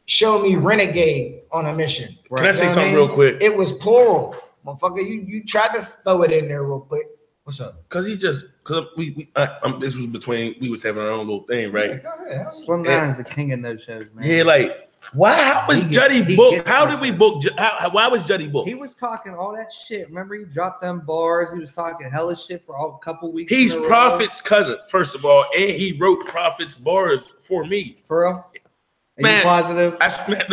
show me renegade on a mission. Can I say something real quick? It was plural. Motherfucker, you tried to throw it in there real quick. What's up? Cause this was between, we was having our own little thing, right? Yeah, go ahead. Slim Nine's the king of no shows, man. Yeah, like why? How was Juddy booked? How did we book? Why was Juddy booked? He was talking all that shit. Remember, he dropped them bars. He was talking hella shit for a couple weeks. He's Prophet's cousin, first of all, and he wrote Prophet's bars for me. For real? Are Man, you positive? I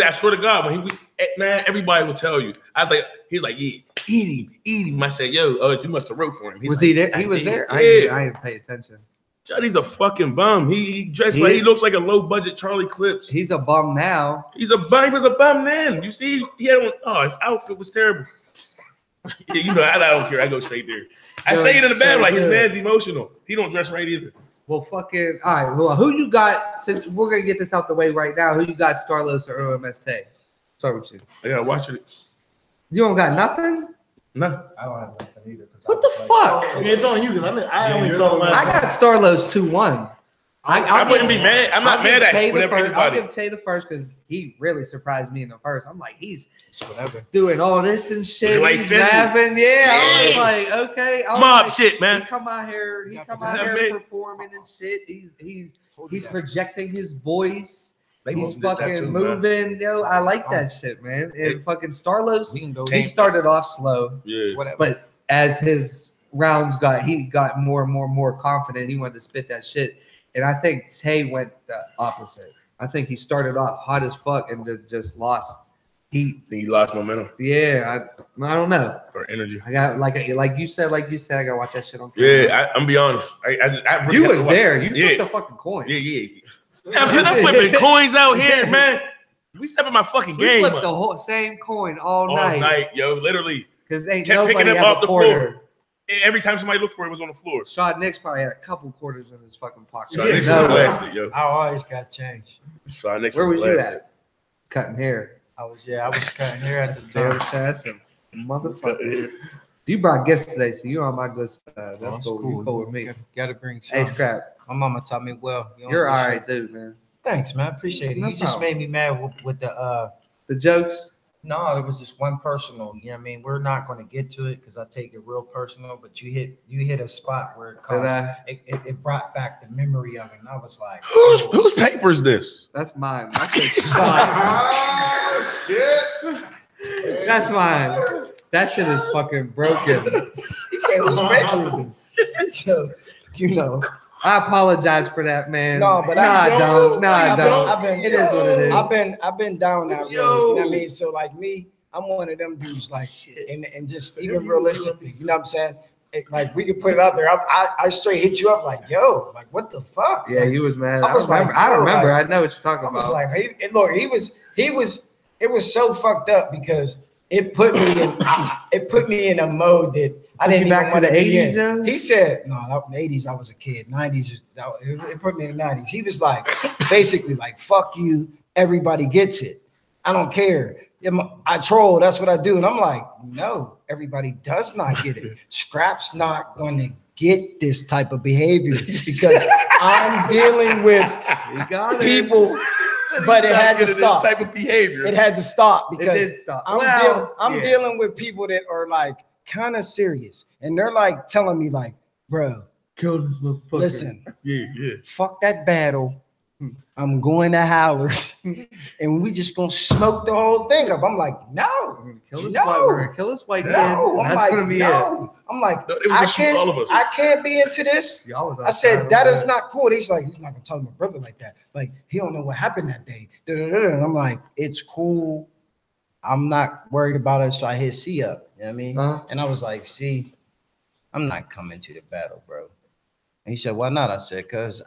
swear to God, man, everybody will tell you. I was like, he's like, yeah, eat him. I said, yo, you must have wrote for him. He's Was like, he there? He was there. Yeah. I didn't pay attention. Juddy's a fucking bum. He dressed like he looks like a low budget Charlie Clips. He's a bum now. He's a bum. He was a bum then. You see, he had his outfit was terrible. Yeah, you know, I don't care. I go straight there. I say it in the bad, like his man's emotional. He don't dress right either. Well, fucking all right. Well, who you got? Since we're gonna get this out the way right now, who you got? Starlos or OMST? Start with you. I gotta watch it. You don't got nothing. No, I don't have nothing either. What the fuck? Yeah, it's on you because I only saw the last. I got Starlos 2-1. I wouldn't be mad. I'm not mad at whatever I'll anybody. give Tay the first because he really surprised me in the first. I'm like, he's whatever. doing all this and shit. Like He's this. laughing. Yeah. I was like, okay. I was Mob like, shit, man. He come out here performing and shit. He's projecting his voice. He's fucking moving. Yo, I like that shit, man. And fucking Starlos, he started off slow. Yeah. But as his rounds he got more and more confident. He wanted to spit that shit. And I think Tay went the opposite. I think he started off hot as fuck and just lost heat. He lost momentum. Yeah, I don't know. Or energy. I got like you said, I gotta watch that shit on camera. Yeah, I'm be honest. I really You was there. You yeah. took the fucking coin. Yeah. I'm saying I'm flipping coins out here, man. We stepping my fucking We game flipped up. the whole same coin all All night, yo, literally. Because ain't Kept picking nobody them have off a the quarter. floor. Every time somebody looked for it, it was on the floor. Shot Nick's probably had a couple quarters in his fucking pocket. Shot Nick's No was way. blasted, yo. I always got change. Shot Nick's Where was you blasted. at? Cutting hair. I was cutting hair at the Taylor time. Chasson. Motherfucker. You brought gifts today, so you on my good side. That's That's cool. You cool with me. Gotta bring Hey, some. Scrap. My mama taught me well. You're all right, dude, man. Thanks, man. Appreciate it. No You just problem. made me mad with the The jokes. No, it was just one personal. You know what I mean? We're not going to get to it because I take it real personal, but you hit a spot where it caused, it brought back the memory of it. And I was like, Whose paper is this? That's mine. That's a shot. That's mine. That shit is fucking broken. he said, whose paper is this? So, you know. I apologize for that, man. No, but I don't. It is what it is. I've been down that road. You know what I mean? So like me, I'm one of them dudes like, and just even realistically, you know what I'm saying? Like we could put it out there. I straight hit you up like, yo, like what the fuck? Yeah, like, he was mad. I was like, I remember. like, I know what you're talking I was about. like, it was so fucked up because it put me in a mode that I didn't even back to want the to be 80s, in. Joe? He said, no, in the 80s I was a kid. 90s, it put me in the 90s. He was like, basically like, fuck you, everybody gets it. I don't care. I troll, that's what I do. And I'm like, no, everybody does not get it. Scrap's not going to get this type of behavior because I'm dealing with people. But it had to stop. Type of behavior. It had to stop because it did stop. I'm dealing with people that are like kind of serious, and they're like telling me like, bro, kill this motherfucker. listen, Yeah. fuck that battle. I'm going to Howler's, and we just gonna smoke the whole thing up. I'm like, no, Kill this no, white man. Kill this white no. kid. I'm That's like, gonna be no. I'm like, No, it was just all of us. I can't be into this. it. Y'all was I said outside that of is not cool. He's like, he's not gonna tell my brother like that. Like he don't know what happened that day. And I'm like, it's cool. I'm not worried about it. So I hit C up. You know what I mean? Uh-huh. And I was like, see, I'm not coming to the battle, bro. And he said, why not? I said, because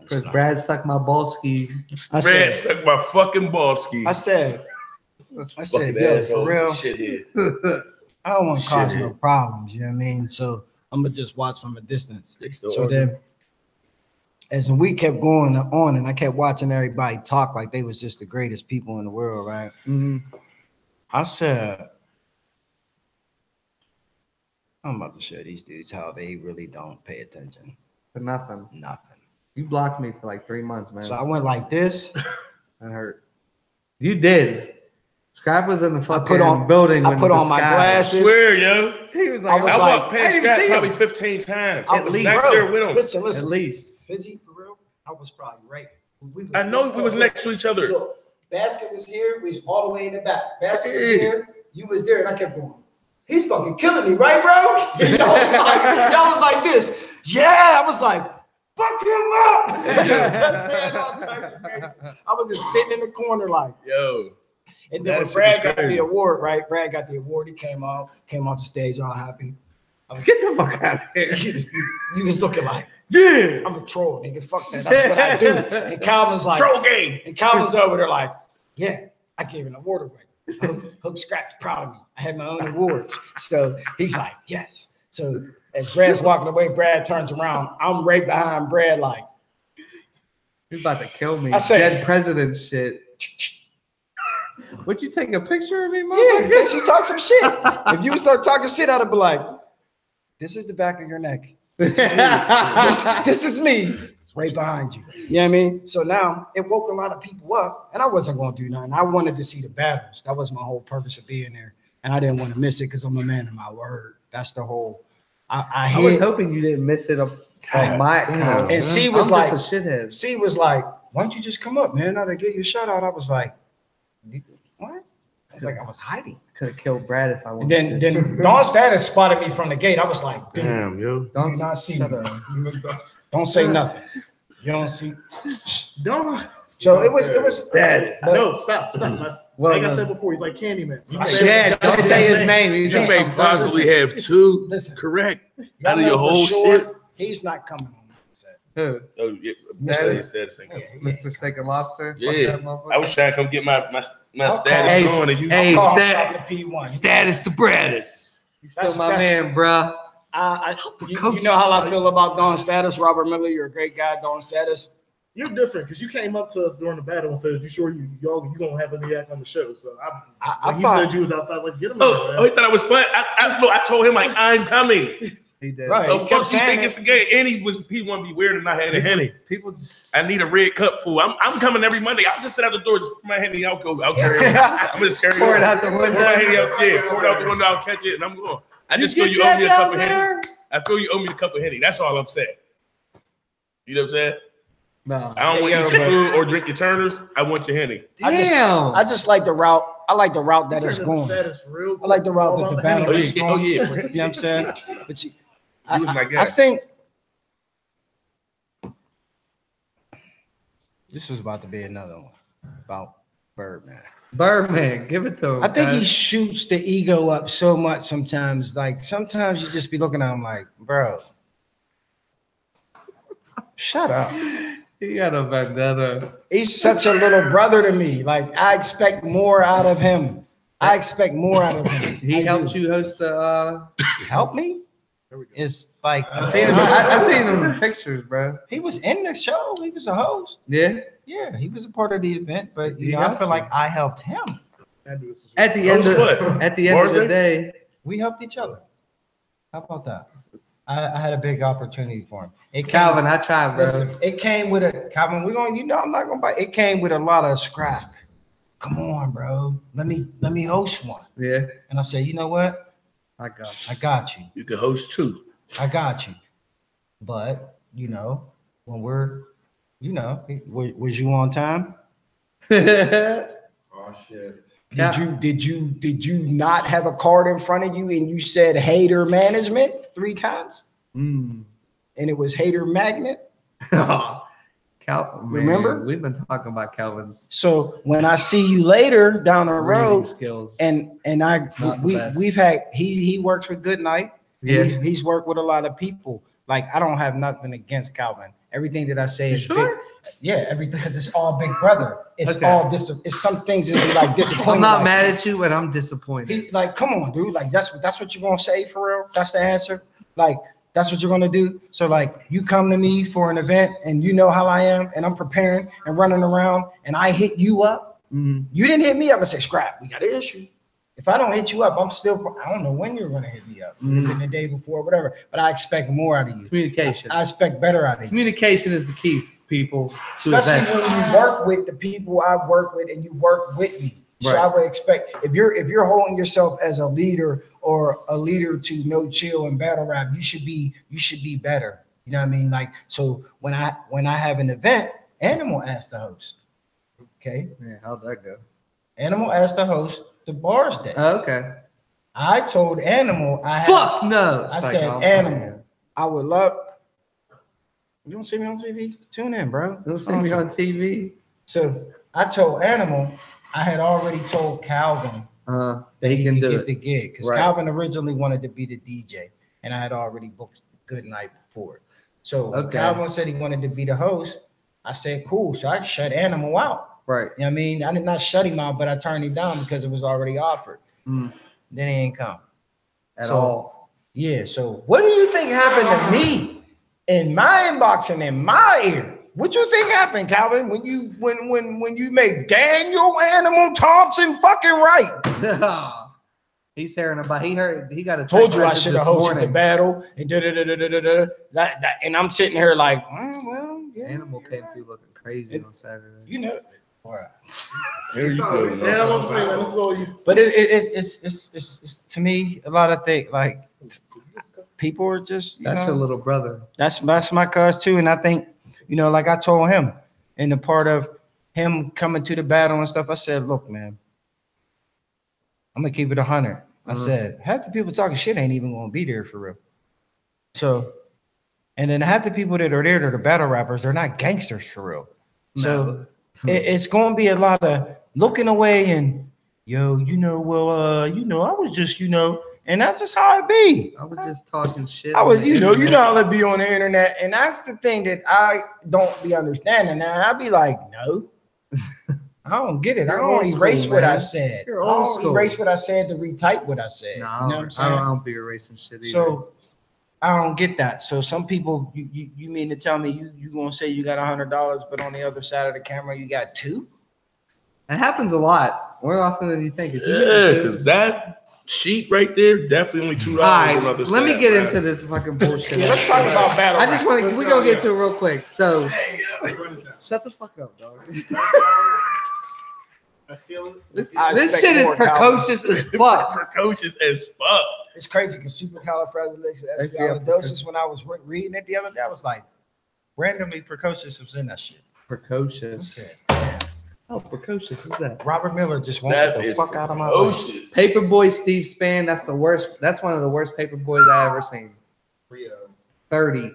Because Brad sucked my ball ski. Brad sucked my fucking ball ski. I said, yo, for real, I don't want to cause no problems. You know what I mean? So I'm gonna just watch from a distance. So then, as the week kept going on, and I kept watching everybody talk like they was just the greatest people in the world, right? Mm-hmm. I said, I'm about to show these dudes how they really don't pay attention. For nothing. Nothing. You blocked me for like 3 months, man. So I went like this. That hurt. You did. Scrap was in the fucking building. I put on my glasses. I swear, yo. He was like, I walked past Scrap probably 15 times. I was back there with him. Listen. At least. Fizzy, for real, I was probably right. I know we was next to each other. Look, basket was here. We was all the way in the back. Basket was here. You was there, and I kept going. He's fucking killing me, right, bro? Y'all was like this. Yeah, I was like, fuck him up. I was just sitting in the corner like, yo. And then when Brad got the award, right? Brad got the award. He came off the stage, all happy. Get the fuck out of here. You was looking like, yeah, I'm a troll, nigga. Fuck that. That's what I do. And Calvin's like, troll game. And Calvin's over there like, yeah, I gave an award away. Hope Scrap's proud of me. I had my own awards. So he's like, yes. So as Brad's walking away, Brad turns around. I'm right behind Brad like, he's about to kill me. I said, dead president shit. Would you take a picture of me, mom? Yeah, in case you talk some shit. If you start talking shit, I'd be like, this is the back of your neck. This is me. this is me. It's right behind you. You know what I mean? So now it woke a lot of people up, and I wasn't going to do nothing. I wanted to see the battles. That was my whole purpose of being there. And I didn't want to miss it because I'm a man of my word. That's the whole. I was hoping you didn't miss it on my account. And C I'm was like, just a shithead. C was like, why don't you just come up, man? I'll give you a shout out. I was like, what? I was like, I was hiding. Could have killed Brad if I wanted. And then Don Status spotted me from the gate. I was like, damn, yo. Don't not see me. Don't say nothing. You don't see. Don't. So it was Status. No, stop. Like I said before, he's like Candyman. Yeah, don't say his name. You may possibly have two correct out of your whole shit. He's not coming on that set. Who? Oh, yeah. Status. Mr. Steak and Lobster? Yeah. I was trying to come get my status on. And you Status the Bradis. You still my man, bro. You know how I feel about Don Status, Robert Miller. You're a great guy, Don Status. You're different because you came up to us during the battle and said, "You sure you gonna have any act on the show?" So he said you was outside. I was like, "Get him!" Oh, he thought I was fun. I told him like I'm coming. He did. Right. So fuck you think it's a game? And he want to be weird and I had a Henny. People just. I need a red cup full. I'm coming every Monday. I'll just sit out the door, just put my Henny. I'll carry it. I'm just carry it. Pour it out the window. Pour my Henny out. Yeah, pour it out the window. I'll catch it and I'm going. I just feel you owe me a cup of Henny. I feel you owe me a cup of Henny. That's all I'm saying. You know what I'm saying? No. I don't want to eat your food or drink your Turners. I want your Henny. Damn. I just like the route. I like the route that it's going. I like the route that the battle is going. Oh, yeah. You know what I'm saying? But I think this is about to be another one about Birdman. Birdman, give it to him. I think he shoots the ego up so much sometimes. Like sometimes you just be looking at him like, bro, shut up. He got a vendetta. He's such a little brother to me. Like I expect more out of him. He helped you host the. Help me? It's like I seen him in the pictures, bro. He was in the show. He was a host. Yeah. Yeah, he was a part of the event, but I feel like I helped him. At the end of the day, we helped each other. How about that? I had a big opportunity for him. Calvin, I tried, bro. Listen, it came with a Calvin. I'm not gonna buy. It came with a lot of scrap. Come on, bro. Let me host one. Yeah. And I said, you know what? I got you. You can host two. I got you. But when we're, was you on time? Oh shit. Did you not have a card in front of you and you said hater management 3 times? And it was hater magnet? Calvin, remember? We've been talking about Calvin's. So when I see you later down the road, skills and we've had he works with Goodnight. Yeah, he's worked with a lot of people. Like I don't have nothing against Calvin. Everything that I say is big. Yeah, everything because it's all big brother. It's all it's some things that be like disappointing. I'm not mad at you, but I'm disappointed. Like, come on, dude. Like that's what you're gonna say for real. That's the answer. Like that's what you're gonna do. So like you come to me for an event and you know how I am, and I'm preparing and running around, and I hit you up. You didn't hit me up and say, "Scrap, we got an issue." If I don't hit you up, I don't know when you're gonna hit me up. The day before, whatever. But I expect more out of you. Communication. I expect better out of you. Communication is the key. people to Especially events. when you work with the people I work with and you work with me. So Right. I would expect if you're holding yourself as a leader or a leader to No Chill and battle rap, you should be better. You know what I mean? Like, so when I have an event, Animal asked the host. Okay. Yeah, how'd that go? Animal asked the host the bars day. Okay. I told Animal Fuck no. I It's like, said, oh, Animal, I would love. You don't see me on TV? Tune in, bro. You'll see me on TV. So I told Animal, I had already told Calvin That that he can do get it. the gig because Right. Calvin originally wanted to be the DJ, and I had already booked good night before. So Okay. Calvin said he wanted to be the host. I said, cool. So I shut Animal out. Right. You know what I mean? I did not shut him out, but I turned him down because it was already offered. Mm. Then he ain't come. At So, all. Yeah. So what do you think happened to me in my inbox and in my ear? What you think happened, Calvin, when you made Daniel Animal Thompson fucking right? He's hearing about. He heard. He got a. Told text you I message should have this hosted the morning. battle and and I'm sitting here like, well, yeah, Animal came through looking crazy on Saturday. you know. Here you go. Yeah, I'm saying, man, this is all you. But it's to me a lot of things like people are just That's your little brother. that's my cuz too, and I think like I told him in the part of him coming to the battle and stuff. I said, look, man, I'm gonna keep it 100. I said half the people talking shit ain't even gonna be there for real. So, and then half the people that are there, they're the battle rappers. They're not gangsters for real. So it's gonna be a lot of looking away and I was just and that's just how it be. I was just talking shit. I was, on the you internet. know how to be on the internet, and that's the thing that I don't be understanding. Now I be like, no, I don't get it. I You're don't old erase school, what I man. said. You're I old don't school. erase what I said to retype what I said. No, you know what I'm I saying? don't be erasing shit either. So I don't get that. So some people, you mean to tell me you gonna say you got $100, but on the other side of the camera you got $2? it happens a lot. More often than you think. It's Yeah, because that sheet right there definitely only $2 All right, on the other let me side, get man. into this fucking bullshit. Yeah, let's talk about battle. I just want to. We gonna get to it real quick. So, shut the fuck up, dog. I feel it. This I shit expect is more, Calvin. precocious as fuck. Precocious as fuck. It's crazy because supercalifragilisticexpialidocious. When I was reading it the other day, I was like, randomly precocious was in that shit. Precocious. Okay. How precocious is that? Robert Miller just won't That get the is fuck out of my way. precocious. Paperboy Steve Spann. That's the worst. That's one of the worst Paperboys I ever seen. 30.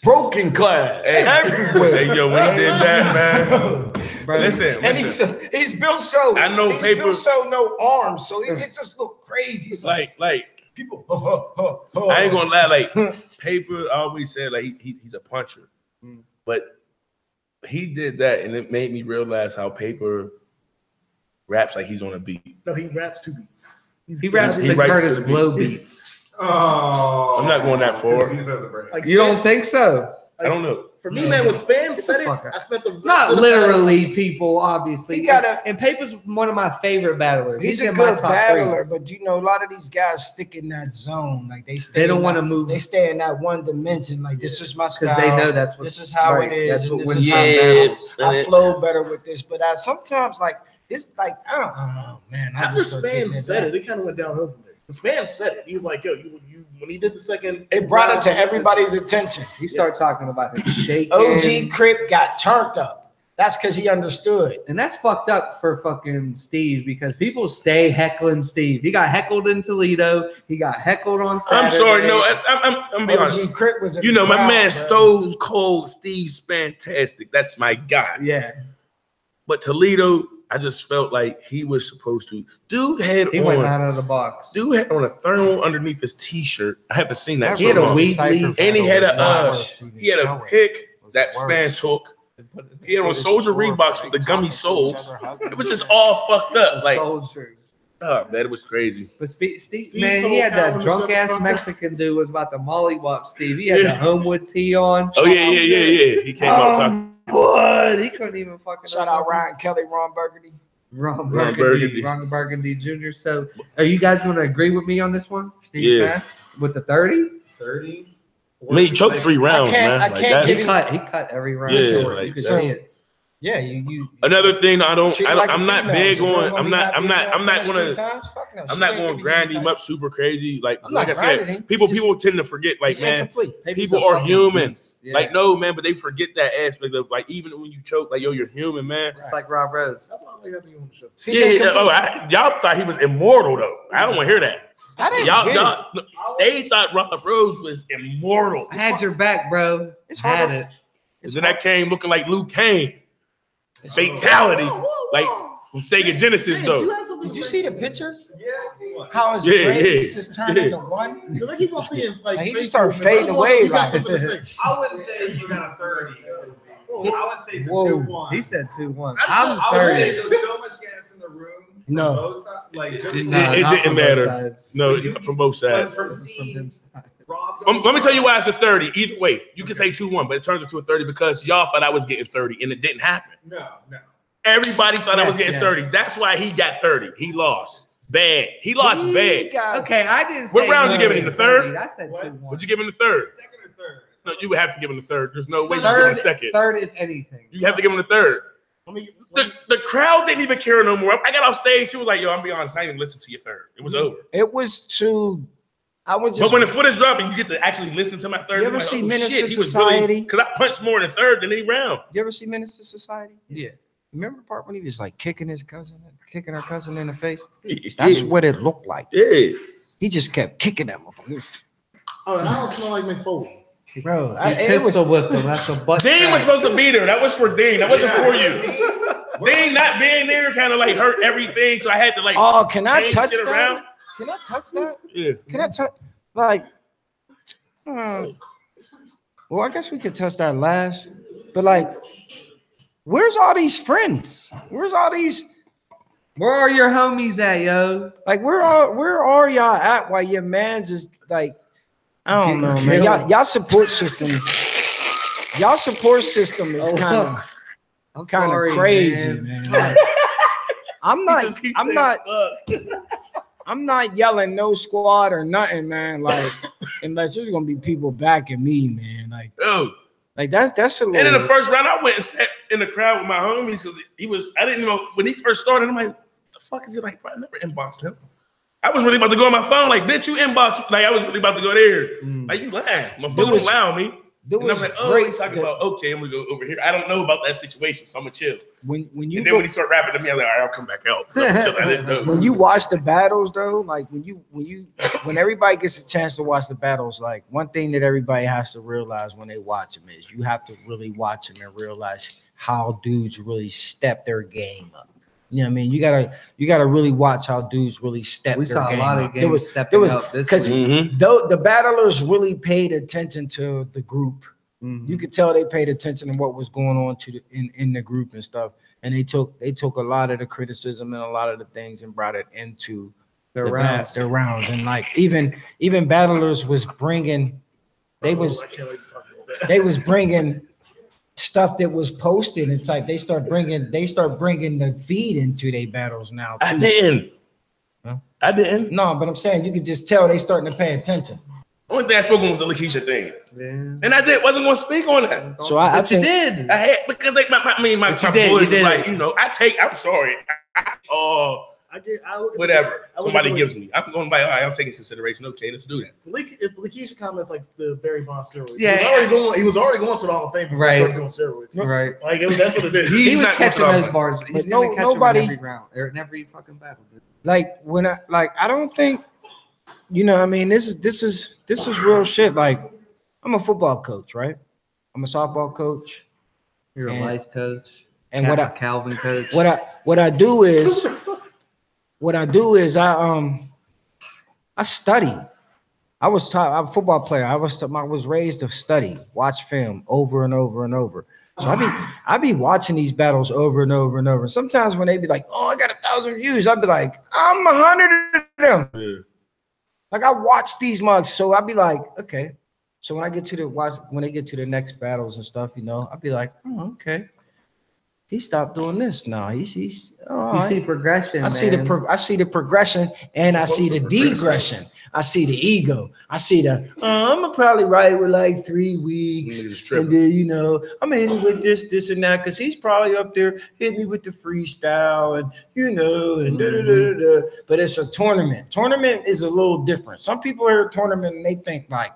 Broken glass everywhere. Hey, yo, when he did that, man. Bro, Listen, And listen. he's built so. I know he's paper- built so no arms, so it just look crazy. It's Like, people. I ain't gonna lie. Like, Paper always said, like, he's a puncher. But he did that, and it made me realize how Paper raps like he's on a beat. No, he raps 2 beats. he raps he the writes Curtis to the Blow beats. Oh, I'm not going that far. Like You don't think so? I don't know. For me, man, when Span said it, fuck out. I spent the rest Not of the literally, people. Obviously, He gotta- And Paper's one of my favorite battlers. He's a in my good top battler, but a lot of these guys stick in that zone. Like they stay. They don't in want to that- move They stay in that one dimension. Like this is my style. because they know that's what. This is how right, it is. That's And what this wins is my how battles. I flow better with this. But I sometimes like this. Like I don't know, man. I After just start Span getting said back. it kind of went downhill from there. The Span said it. He was like, "Yo, you." When he did the second, It brought it to everybody's attention. He started talking about his shaking. OG Crip got turned up. That's because he understood. And that's fucked up for fucking Steve because people stay heckling Steve. He got heckled in Toledo. He got heckled on Saturday. I'm sorry. No, I'm being honest. OG Crip was in You the know, my crowd, man bro. Stone Cold Steve Spantastic. That's my guy. Yeah. But Toledo, I just felt like he was supposed to. Dude had He went on. out of the box. Dude had on a thermal underneath his t-shirt. I haven't seen that. He had a so long. weed leaf. And he had he had a pick that Span took. He had on Soldier Reeboks with the gummy soles. It was just all fucked up. Like, soldiers. oh man, it was crazy. But Steve, Steve man, told he had that Calvin to drunk shut the ass fuck up. Mexican dude was about to mollywop Steve. He had the Homewood tee on. Oh yeah. He came out talking. What? He couldn't even fucking. Shout out Ryan Kelly, Ron Burgundy. Ron Burgundy. Burgundy Jr. So, are you guys going to agree with me on this one? Steve Yeah. Spann? With the 30? 30 I mean, he choked 3 rounds, man. I Like, can't that's- give He cut every round. Yeah, short. like, You could that's- see it. Yeah, you. Another thing I'm not female. big Is a girl on. gonna I'm be not happy if you gonna. finish 3 times? Fuck no. I'm She not ain't going to gonna grind be him up super crazy. Like I'm not I said, grinding him. people tend to forget. Like, It's man, incomplete. He's people a are fucking human. beast. Yeah. Like, no, man, but they forget that aspect of like even when you choke, like, yo, you're human, man. It's like Rob Rhodes. That's why I like having you on the show. He's Yeah. incomplete. Y'all thought he was immortal though. I don't want to hear that. I didn't get it. They thought Rob Rhodes was immortal. I had your back, bro. It's Had hard. it. And then that came looking like Luke Kane. Fatality. Like from Sega Genesis though. Did you see the picture? Yeah. How his Yeah, braids yeah, just turned yeah. into one? Because I keep on seeing like He just face started movements. fading away, You got like- something to say. I wouldn't say you got a 30. I would say it's a Whoa. 2-1. He said 2-1. I'm I'm I would say 30. there's so much gas in the room. No. Both sides, like just It not didn't from both matter. sides. No, from both sides. from From him side. Rob Let me tell you why it's a 30. Either way, you can say 2-1, but it turns into a 30 because y'all thought I was getting 30 and it didn't happen. No. Everybody thought I was Yes, getting yes. 30. That's why he got 30. He lost. Bad. He lost bad. Okay, I didn't say. What round you giving him, the third? I said What? 2-1. Would you give him the third? Second or third? No, you would have to give him the third. There's no way you give him Third, the second. third, if anything. You have to give him the third. I mean, The crowd didn't even care no more. I got off stage. She was like, yo, I'm being honest. I didn't even listen to your third. It was over. It was too. I was But just. when the footage dropped and you get to actually listen to my third, You I'm ever like, see oh, Menace shit, to he was Society? Because I punched more in the third than any round. You ever see Menace to Society? Yeah. Remember the part when he was like kicking her cousin in the face? That's what it looked like. Yeah. He just kept kicking that motherfucker. oh, and I don't smell like McFoley. Bro, He it was. pistol whipped him. That's a butt. Dean was crack. supposed to be there. That was for Dean. That wasn't for you. Dean not being there kind of like hurt everything. So I had to like Oh, can I change touch shit that? around. Can I touch that? Yeah. Can I touch? Like, well, I guess we could touch that last. But like, where's all these friends? Where's all these? Where are your homies at, yo? Like, where are y'all at? While your man's is like, I don't know, man. Y'all support system. Y'all support system is kind I'm of sorry, crazy, man. Like, I'm not yelling no squad or nothing, man. Like, unless there's gonna be people backing me, man. Like that's a little. And in the first round, I went and sat in the crowd with my homies because I didn't know when he first started. I'm like, what the fuck is he like? Bro, I never inboxed him. I was really about to go on my phone. Like, bitch, you inbox? Like, I was really about to go there. Like, you lying? My phone don't allow me. There And I'm was like, oh, great he's talking that- about, okay, I'm gonna go over here. I don't know about that situation, so I'm gonna chill. when you And then go, when he started rapping to me, I'm like, all right, I'll come back out. So I'm chill. I didn't know. when you watch the battles though, like when everybody gets a chance to watch the battles, like one thing that everybody has to realize when they watch them is you have to really watch them and realize how dudes really step their game up. You know what I mean? You gotta really watch how dudes really step We their saw a game lot up. of games stepping up this because week. though the battlers really paid attention to the group. You could tell they paid attention to what was going on in the group and stuff, and they took a lot of the criticism and a lot of the things and brought it into Their rounds. their rounds. And like even battlers was bringing, they was bringing stuff that was posted and type. They start bringing the feed into their battles now. I too. didn't. Huh? I didn't. No, but I'm saying you could just tell they starting to pay attention. Only thing I spoke on was the Lakeisha thing. Yeah. And I wasn't going to speak on that. So I But you think- did. I had, because like my But you boys did, was you did like, it. you know, I'm sorry. I look at Whatever I look at somebody the- gives me. I'm going to be like, all right, I'm taking consideration. Okay, let's do that. If Lakeisha comments like the Barry Bonds steroids, Yeah, he was already going to the Hall of Fame. Right. Right. Doing steroids. Right. Like that's what it is. He was not catching going to those bars. He's But gonna catch nobody- them in every round or in every fucking battle. Dude. Like when I don't think, you know, I mean, this is real shit. Like I'm a football coach, right? I'm a softball coach. You're a And- life coach. And what I Calvin coach. what I do is I study. I was taught. I'm a football player. I was raised to study, watch film over and over and over. So I be watching these battles over and over and over. Sometimes when they be like, "Oh, I got 1,000 views," I'd be like, "I'm 100 of them." Yeah. Like I watch these mugs, so I'd be like, "Okay." So when they get to the next battles and stuff, you know, I'd be like, "Oh, okay. He stopped doing this now. He's oh, all You right. see progression. I see the progression, and I see the degression. I see the ego. I see the I'm gonna probably write with like 3 weeks, and then I'm hitting with this and that because he's probably up there hitting me with the freestyle and and da da da da. But it's a tournament. Tournament is a little different. Some people hear a tournament and they think like,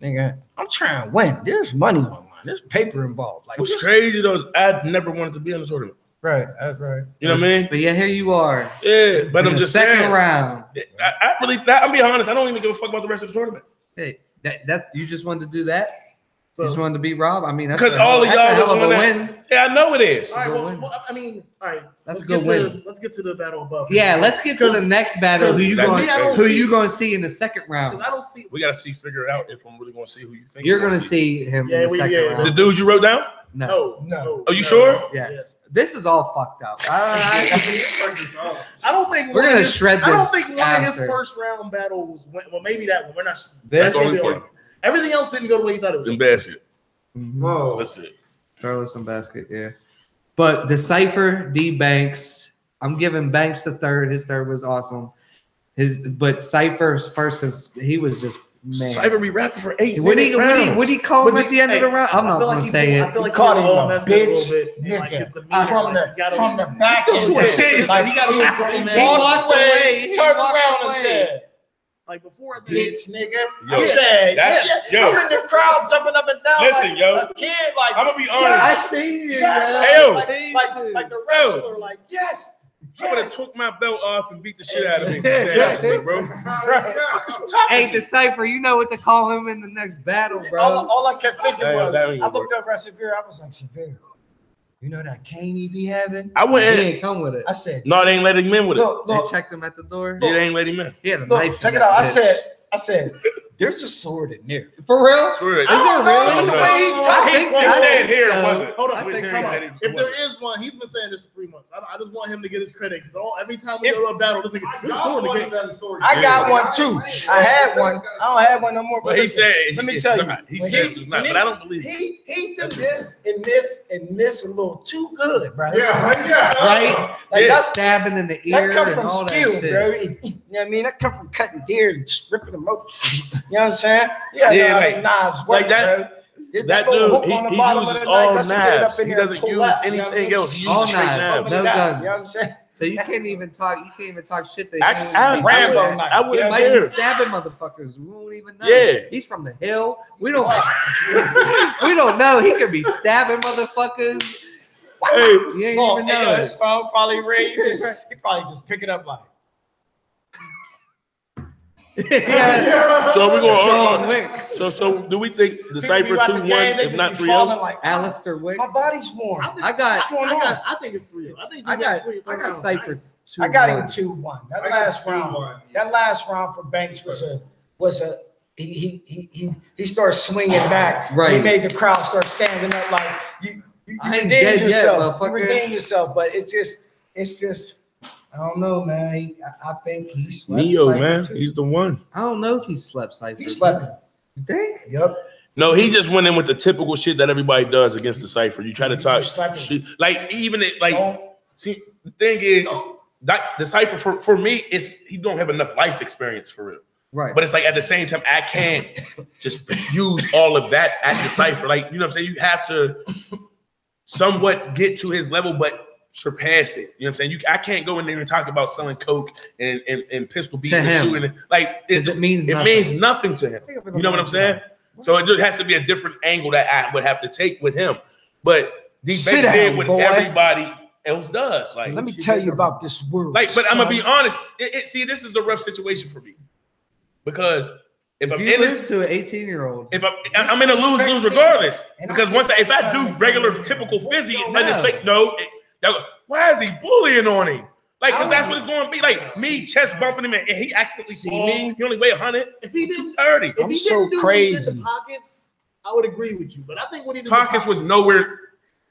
nigga, I'm trying to win. There's money on the line. There's paper involved. Like what's crazy though is I never wanted to be in the tournament. Right, that's right. You know what I mean? But yeah, here you are. Yeah, but I'm just second saying. round. I'm being honest. I don't even give a fuck about the rest of the tournament. Hey, that's you just wanted to do that. You just wanted to beat Rob. I mean, that's because all of y'all was on that. Win. Yeah, I know it is. All right, well, I mean, all right. That's a good win. Let's get to the battle above. Yeah, let's get to the next battle. Who you going to see in the second round? I don't see. We gotta figure it out if I'm really going to see who you think you're going to see him in the second round. The dude you wrote down? No. Are you sure? Yes. This is all fucked up. I don't think we're gonna shred this. I don't think one of his first round battles went. Well, maybe that one. We're not. That's the only point. Everything else didn't go the way you thought it was. In basket. Whoa. That's it. Throw some basket, yeah. But Decipher, D Banks. I'm giving Banks the third. His third was awesome. But Cypher's first he was just man. Cypher be rapping for 8 What minutes. he call him at the end of the round? I'm not gonna say it. I feel like caught him all a messed bitch, up a little bit. from the back. Like he got he walked away, turned around and said, like before, bitch, nigga. Yo, I said, yo. I'm in the crowd jumping up and down. Listen, like yo. a kid, like I'm gonna be honest. I see you, like the wrestler, like yes. I would have took my belt off and beat the shit out of him. Bro. Hey, Decipher, you know what to call him in the next battle, bro. All I kept thinking was, I looked up at Severe. I was like, Severe, you know that cane he be having? I went He in. ain't come with it. I said, No, they ain't letting him in with it. They checked him at the door. They ain't letting him in. He had a look, knife. check it out. I said, there's a sword in there. For real? Sure. Is there really? The way he I think He said here, so. wasn't it? Hold on, I think come so. on. If there is one, he's been saying this for 3 months. I just want him to get his credit because every time we go to a battle, this nigga, there's a sword in the game. I got one too. I had one. I don't have one no more. But he said, let me tell you, he said it's not, but I don't believe it. he did this and this and this a little too good, bro. Right? Like that's stabbing in the ear that come and from all skill, that shit. bro. You know what I mean? That come from cutting deer and ripping them open. You know what I'm saying? Yeah, like knives work, like that. Bro. That little hook dude, on the he bottom of uses the all knife, that's to get it up knives. in He there and doesn't pull use out, you know what I anything mean? else. He All uses straight knives. knives. No You guns. know what I'm saying? So you can't even talk. You can't even talk shit. That I Rambo knife. I He wouldn't might be dare. stabbing motherfuckers. We won't even know. Yeah. He's from the hill. We don't. We don't know. He could be stabbing motherfuckers. Hey, You ain't Well, even hey, know. his phone probably ring. He probably just pick it up like. Yeah. so we're Sean going. Wick. So do we think the Cypher 2-1, if not 3-0? Like, Alistair Wick. my body's warm. I got. I think it's 3. I got Cypher. I got him 2-1. That last round for Banks was a he started swinging back. Right. He made the crowd start standing up like you I ain't redeemed dead yet, yourself. You motherfucker. redeemed yourself, but it's just I don't know, man. I think he slept. Neo, Cypher man, too. he's the one. I don't know if he slept Cypher. He slept. You think? Yep. No, he just went in with the typical shit that everybody does against the Cypher. You try to talk Slapping. shit, like even it, like. Don't- See, the thing is, that the Cypher for me is he don't have enough life experience for real. Right. But it's like at the same time, I can't just use all of that at the Cypher. Like, you know what I'm saying? You have to somewhat get to his level, but surpass it. You know what I'm saying? I can't go in there and talk about selling coke and pistol beating and shooting. Like it means nothing to him. You know what I'm saying? So it just has to be a different angle that I would have to take with him. But these Sit Banks did down, what boy. everybody else does. Like, Let me tell you about this world. like, but I'm son. gonna be honest. See, this is the rough situation for me because if I'm you in lose this, to an 18-year-old. if I'm in a lose regardless. And Because if I do regular typical fizzy, No. let this fake why is he bullying on him? Like, because that's what it's going to be. Like me chest bumping him and he accidentally falls. me? He only weigh 100. If he didn't, 230. if I'm he so didn't do what he did crazy. to Pockets, I would agree with you. But I think what he did Pockets was nowhere.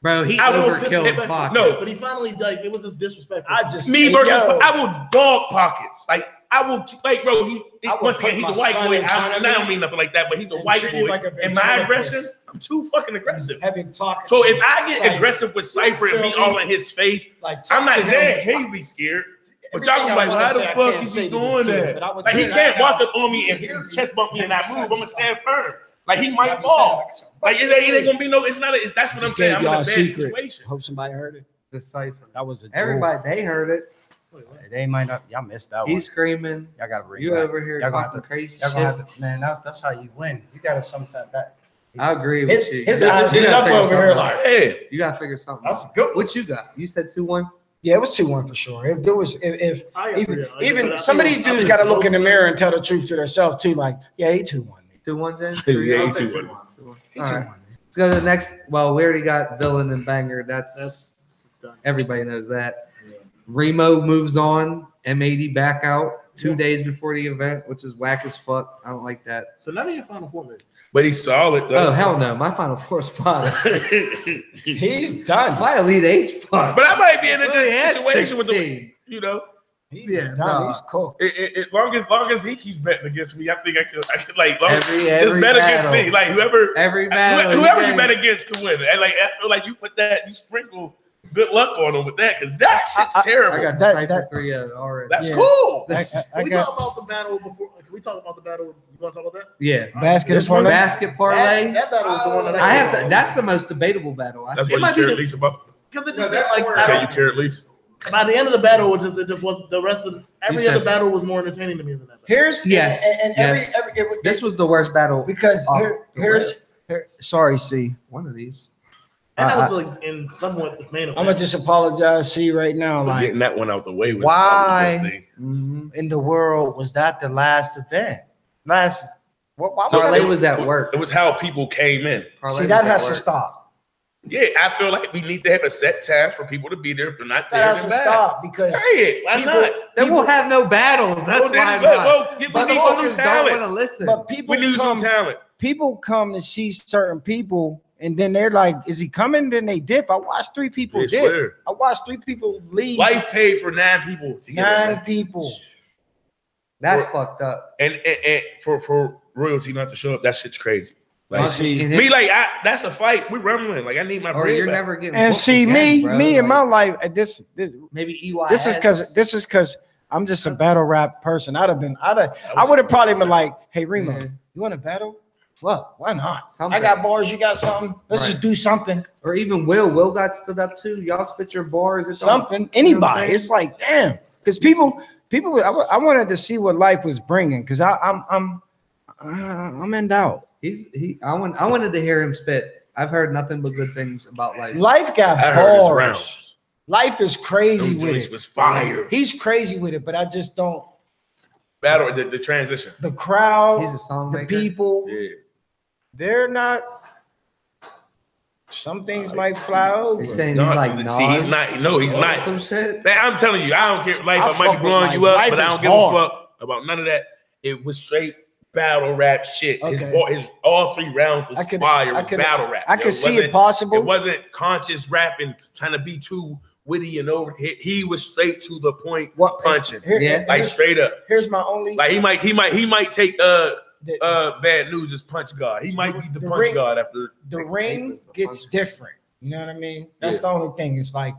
Bro, he I was overkilled disrespectful. Pockets. No. But he finally, like, it was just disrespectful. Me versus I will dog Pockets. Like I will like, bro. He once put again, he's my a white son boy. in front of I me don't mean nothing like that, but he's a and white treat boy. you like a And my ventriloquist. aggression, I'm too fucking aggressive. Have him talking. So to if him. I get It's like, aggressive with Cypher and be feel me? all in his face, like, talk I'm not to him. saying hey, be scared. But y'all Everything gonna I be like, wanna why the say, I fuck can't is say he to be doing scared, that? but I would Like he tell can't you, walk up on me and hear me. chest bump me in that move. I'm gonna Something. stand firm. Like he I might be fall. saying, Like it ain't gonna be no. It's not. That's what I'm saying. I'm in a bad situation. Hope somebody heard it. The cipher. That was a joke. Everybody, they heard it. They might not. Y'all missed that one. He's screaming. Y'all gotta read. You over here Y'all gonna talking crazy Y'all shit. gonna have to, man. That's how you win. You gotta sometimes that. I agree with His, you. his You eyes gotta lit up figure over here something like, out. Hey, You gotta figure something that's out. a good. What you got? You said 2-1. Yeah, it was 2-1 for sure. If there was, if I agree. even some of these dudes got to look in the mirror and tell the truth to themselves too. Like, yeah, he 2-1 me. 2-1, James. Yeah, I'll he say 2-1. 2-1. He All 2-1 right. me. Let's go to the next. Well, we already got Villain and Banger. That's done. Everybody knows that. Remo moves on. M80 back out 2 days before the event, which is whack as fuck. I don't like that. So none of your final four, man. but he's solid though. Oh hell no! My final four spot. He's done. My elite eight spot. But I might be in a We only had situation with the, 16. you know, He's Yeah, done. nah. He's cool. as long as he keeps betting against me, I think I could like Every just bet against battle. me. Like whoever Battle. whoever you you bet against can win. And like I feel like you put that, you sprinkle good luck on him with that because that shit's I terrible. got the That- Cypher that- 3-0 already. That's Yeah. cool. I Can we got talk about the battle before? Can we talk about the battle? You want to talk about that? Yeah. basket This is one. Basket parlay. That battle was the one that I have to, that's the most debatable battle. That's It what might you be care the- at least about. because it just No, that like part- You I say don't- you care at least. by the end of the battle, it just was the rest of every said- other battle was more entertaining to me than that. Battle. Here's Yes, and yes. every This was the worst battle. because Oh, here's sorry, C. One of these. And that was like in somewhat the main event. I'm gonna just apologize, C, right now. But Like, getting that one out the way was Why? probably the best thing. Mm-hmm. in the world was that the last event? Why Parlay was was at work. It was how people came in. Parlay See, was that at has to work. stop. Yeah, I feel like we need to have a set time for people to be there. If they're not there, That has to then bad. stop because Period. Why people- not? Then we'll have no battles. That's Well, then, why well, not. well, we But need some new motherfuckers don't want talent. to listen. but people We need come new talent. to see certain people and then they're like, is he coming? Then they dip. I watched 3 people I dip. swear. I watched 3 people leave. Life paid for 9 people to get 9 it. people. That's fucked up. And for royalty not to show up, that shit's crazy. Like Well, see, and me, like that's a fight. We're rumbling. Like I need my or bread you're back. never getting. And booked see, again, bro. me in my Like, life, this maybe EY. this is because I'm just a battle rap person. I would have probably been like, hey Remo, Yeah. you want to battle? Fuck, why not? Something. I got bars, you got something. Let's Right. just do something. Or even Will. Will got stood up too. Y'all spit your bars. It's Something. You know what I'm Anybody. saying? It's like, damn. Because people, I wanted to see what life was bringing. Because I'm in doubt. I wanted to hear him spit. I've heard nothing but good things about life. Life got I heard his bars. rounds. Life is crazy Them with joints it. was fire. He's crazy with it, but I just don't. Battle the transition. The crowd, He's a the songmaker. people, Yeah. they're not. Some things might fly over. You're saying No, he's like see, Nas he's not. No, he's or not. some shit. Man, I'm telling you, I don't care. Life, I I might fuck be with blowing life. you up, Life but I is don't give hard. a fuck about none of that. It was straight battle rap shit. Okay. His all 3 rounds was fire. It was battle rap. I could see it wasn't- possible. It wasn't conscious rapping, trying to be too witty and over. He was straight to the point, What- punching, Yeah. like straight up. Here's my only. Like he might take the, Bad News as punch guard. He might be the The punch ring- guard after. the Like, ring papers, the gets punch. different. You know what I mean? That's Yeah. the only thing. It's like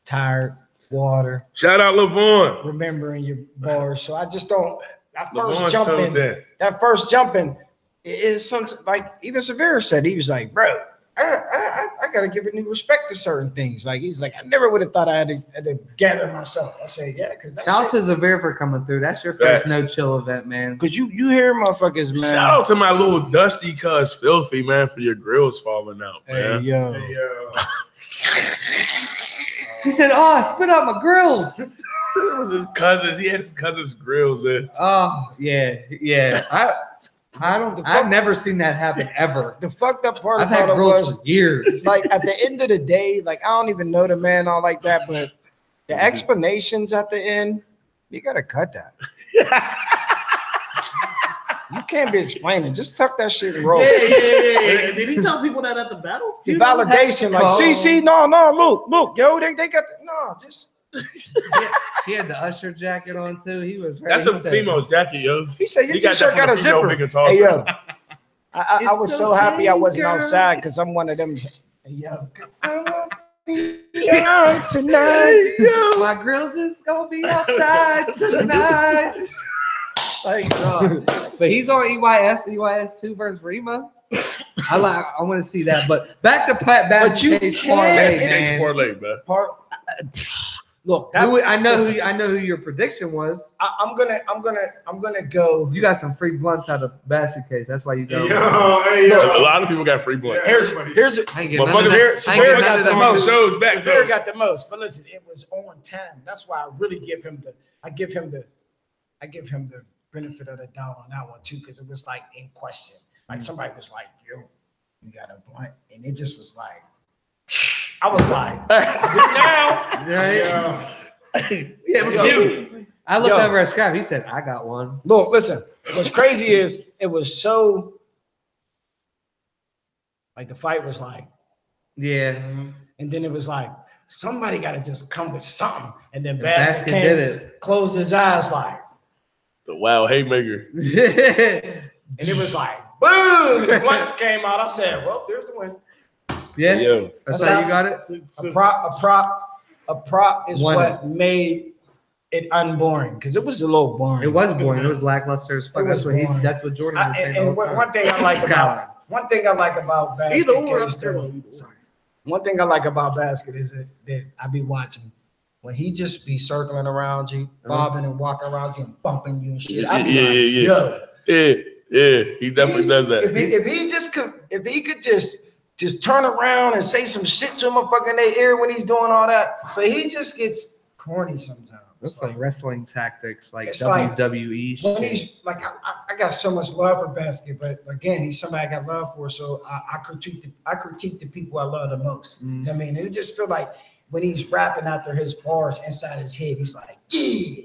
tired, water, Shout out LaVon. remembering your bars. So I just don't. That LaVon's first jump toned in. down. That first jumping is something like even Severe said. He was like, bro, I gotta give it new respect to certain things. Like he's like, I never would have thought I had to gather myself. I say, yeah, because that's Shout out to Zavir for coming through. That's your first Facts. no chill event, man. because you hear motherfuckers, man. Shout out to my little Dusty cuz Filthy, man, for your grills falling out, Hey man. yo, He said, "Oh, spit out my grills." It was his cousins. He had his cousin's grills in. Oh yeah. I've never seen that happen ever. the fucked up part I've had about it grills was for years. like at the end of the day, like I don't even know the man all like that, but the explanations at the end, you gotta cut that. You can't be explaining. Just tuck that shit and roll. Yeah. Did he tell people that at the battle? The validation, like, call. see, no, look, yo, they got no, just He had the Usher jacket on too. He was. That's a female's jacket, yo. He said your He got t-shirt that got a from the female zipper. big guitar Hey, player. yo. I was It's so happy I okay, wasn't girl. outside because I'm one of them. Yo, tonight. My grills is gonna be outside tonight. Like, but he's on EYS 2 versus Remo. I want to see that. But back to Pat you Case can't- parlay, It's man. parlay, man. Look, that, I know listen, who your prediction was. I'm gonna go. You got some free blunts out of basket case. That's why you go. A lot of people got free blood. Here's I ain't getting But none of Severe- that. Severe I ain't got getting the none of most. that. Shows back Severe though. got the most, but listen, it was on time. That's why I really give him the benefit of the doubt on that one too, because it was like in question. Like somebody was like, "Yo, you got a blunt," and it just was like, I was like, "I Right? Yeah, I looked Yo. over at Scrap. He said, "I got one." Look, listen. What's crazy is it was so like the fight was like, Yeah, and then it was like somebody got to just come with something, and then Basket Basket did came, it. closed his eyes like, the wild haymaker. and it was like, boom, and the blunts came out. I said, well, there's the win. Yeah, Yo, that's That's how how- you got it. A prop is Won what made it unboring because it was a little boring. It was boring. It was lackluster as fuck. It was That's what he's. boring. That's what Jordan was saying. And the whole time. one thing I like Skyline. about Basket Either or, I'm Case, still though, on either or. one thing I like about Basket is that I be watching when he just be circling around you, bobbing and walking around you and bumping you and shit. I be Yeah. yo, Yeah, he definitely does that. if he could just turn around and say some shit to a motherfucker in their ear when he's doing all that, but he just gets corny sometimes. That's like wrestling tactics, like It's like WWE when shit. he's like, I got so much love for Basket, but again, he's somebody I got love for, so I critique the people I love the most. You know what I mean? And it just feel like when he's rapping after his bars inside his head, he's like, yeah,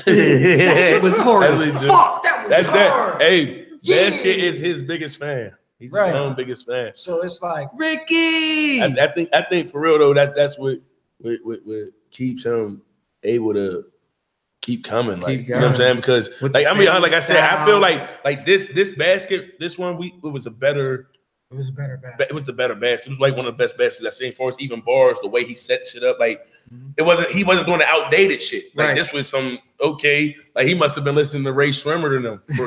That shit was horrible. That's what he do. fuck, that was That's hard. that. Hey, Yeah. Basket is his biggest fan. He's Right. his own biggest fan. So it's like, Ricky. I think for real though, that's what keeps him able to keep coming. Like Keep you know what I'm going. saying? Because With like the I mean, same like I said, I style. feel like this basket, this one it was a better. it was a better Basket. It was the better basket. It was like one of the best baskets I've seen. For us, even bars, the way he set shit up, like he wasn't doing the outdated shit. Like Right. this was some okay. Like he must have been listening to Ray Schwimmer to them for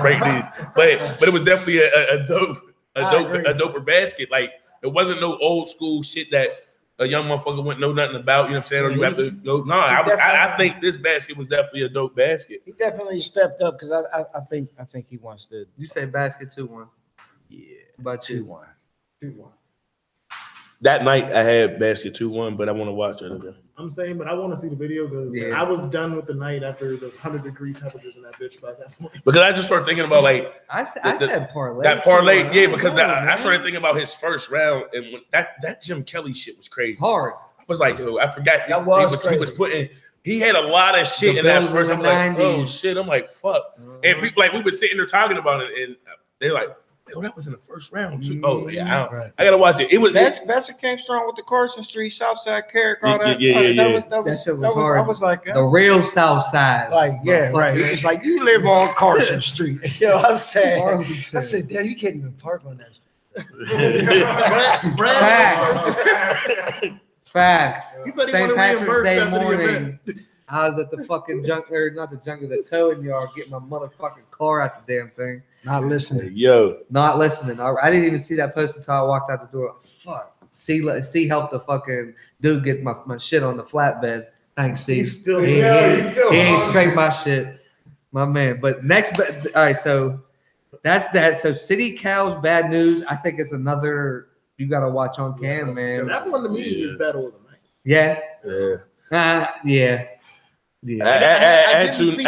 break these. But it was definitely a doper basket. Like it wasn't no old school shit that a young motherfucker wouldn't know nothing about. You know what I'm saying? Or you have to go. No, I think this basket was definitely a dope basket. He definitely stepped up because I think he wants to. You say basket 2-1. Yeah, About you. 2-1. That night I had basket 2-1, but I want to watch it again. I'm saying, but I want to see the video because Yeah. I was done with the night after the 100-degree temperatures in that bitch by that point. Because I just started thinking about like I said parlay. that parlay, 2-1. yeah, because don't know, I man. started thinking about his first round and when that Jim Kelly shit was crazy. hard. I was like, yo, I forgot That was he was crazy. putting. He had a lot of shit The in that Bills first. in I'm the like, oh 90s. shit. I'm like, fuck. And people like we were sitting there talking about it, and they're like, yo, that was in the first round too. Oh yeah, I gotta watch it. It was Basket came strong with the Carson Street, Southside Carrick, all that. Yeah. That shit was hard. I was like, The real South Side. yeah, right. It's like you live on Carson Street. You know what I'm saying? Arlington. I said, damn, you can't even park on that. Facts. He said he St. wanted Patrick's reimbursed Day after the morning. event. I was at the fucking the towing yard, getting my motherfucking car out the damn thing. Not listening. yo. Not listening. I didn't even see that post until I walked out the door. Fuck. C helped the fucking dude get my shit on the flatbed. Thanks, C. He's still he still ain't hungry. straight my shit. My man. But next, all right, so that's that. So City Cows bad news. I think it's another you gotta watch on cam, man. That one to me is battle of the night. Yeah. Yeah. Yeah. I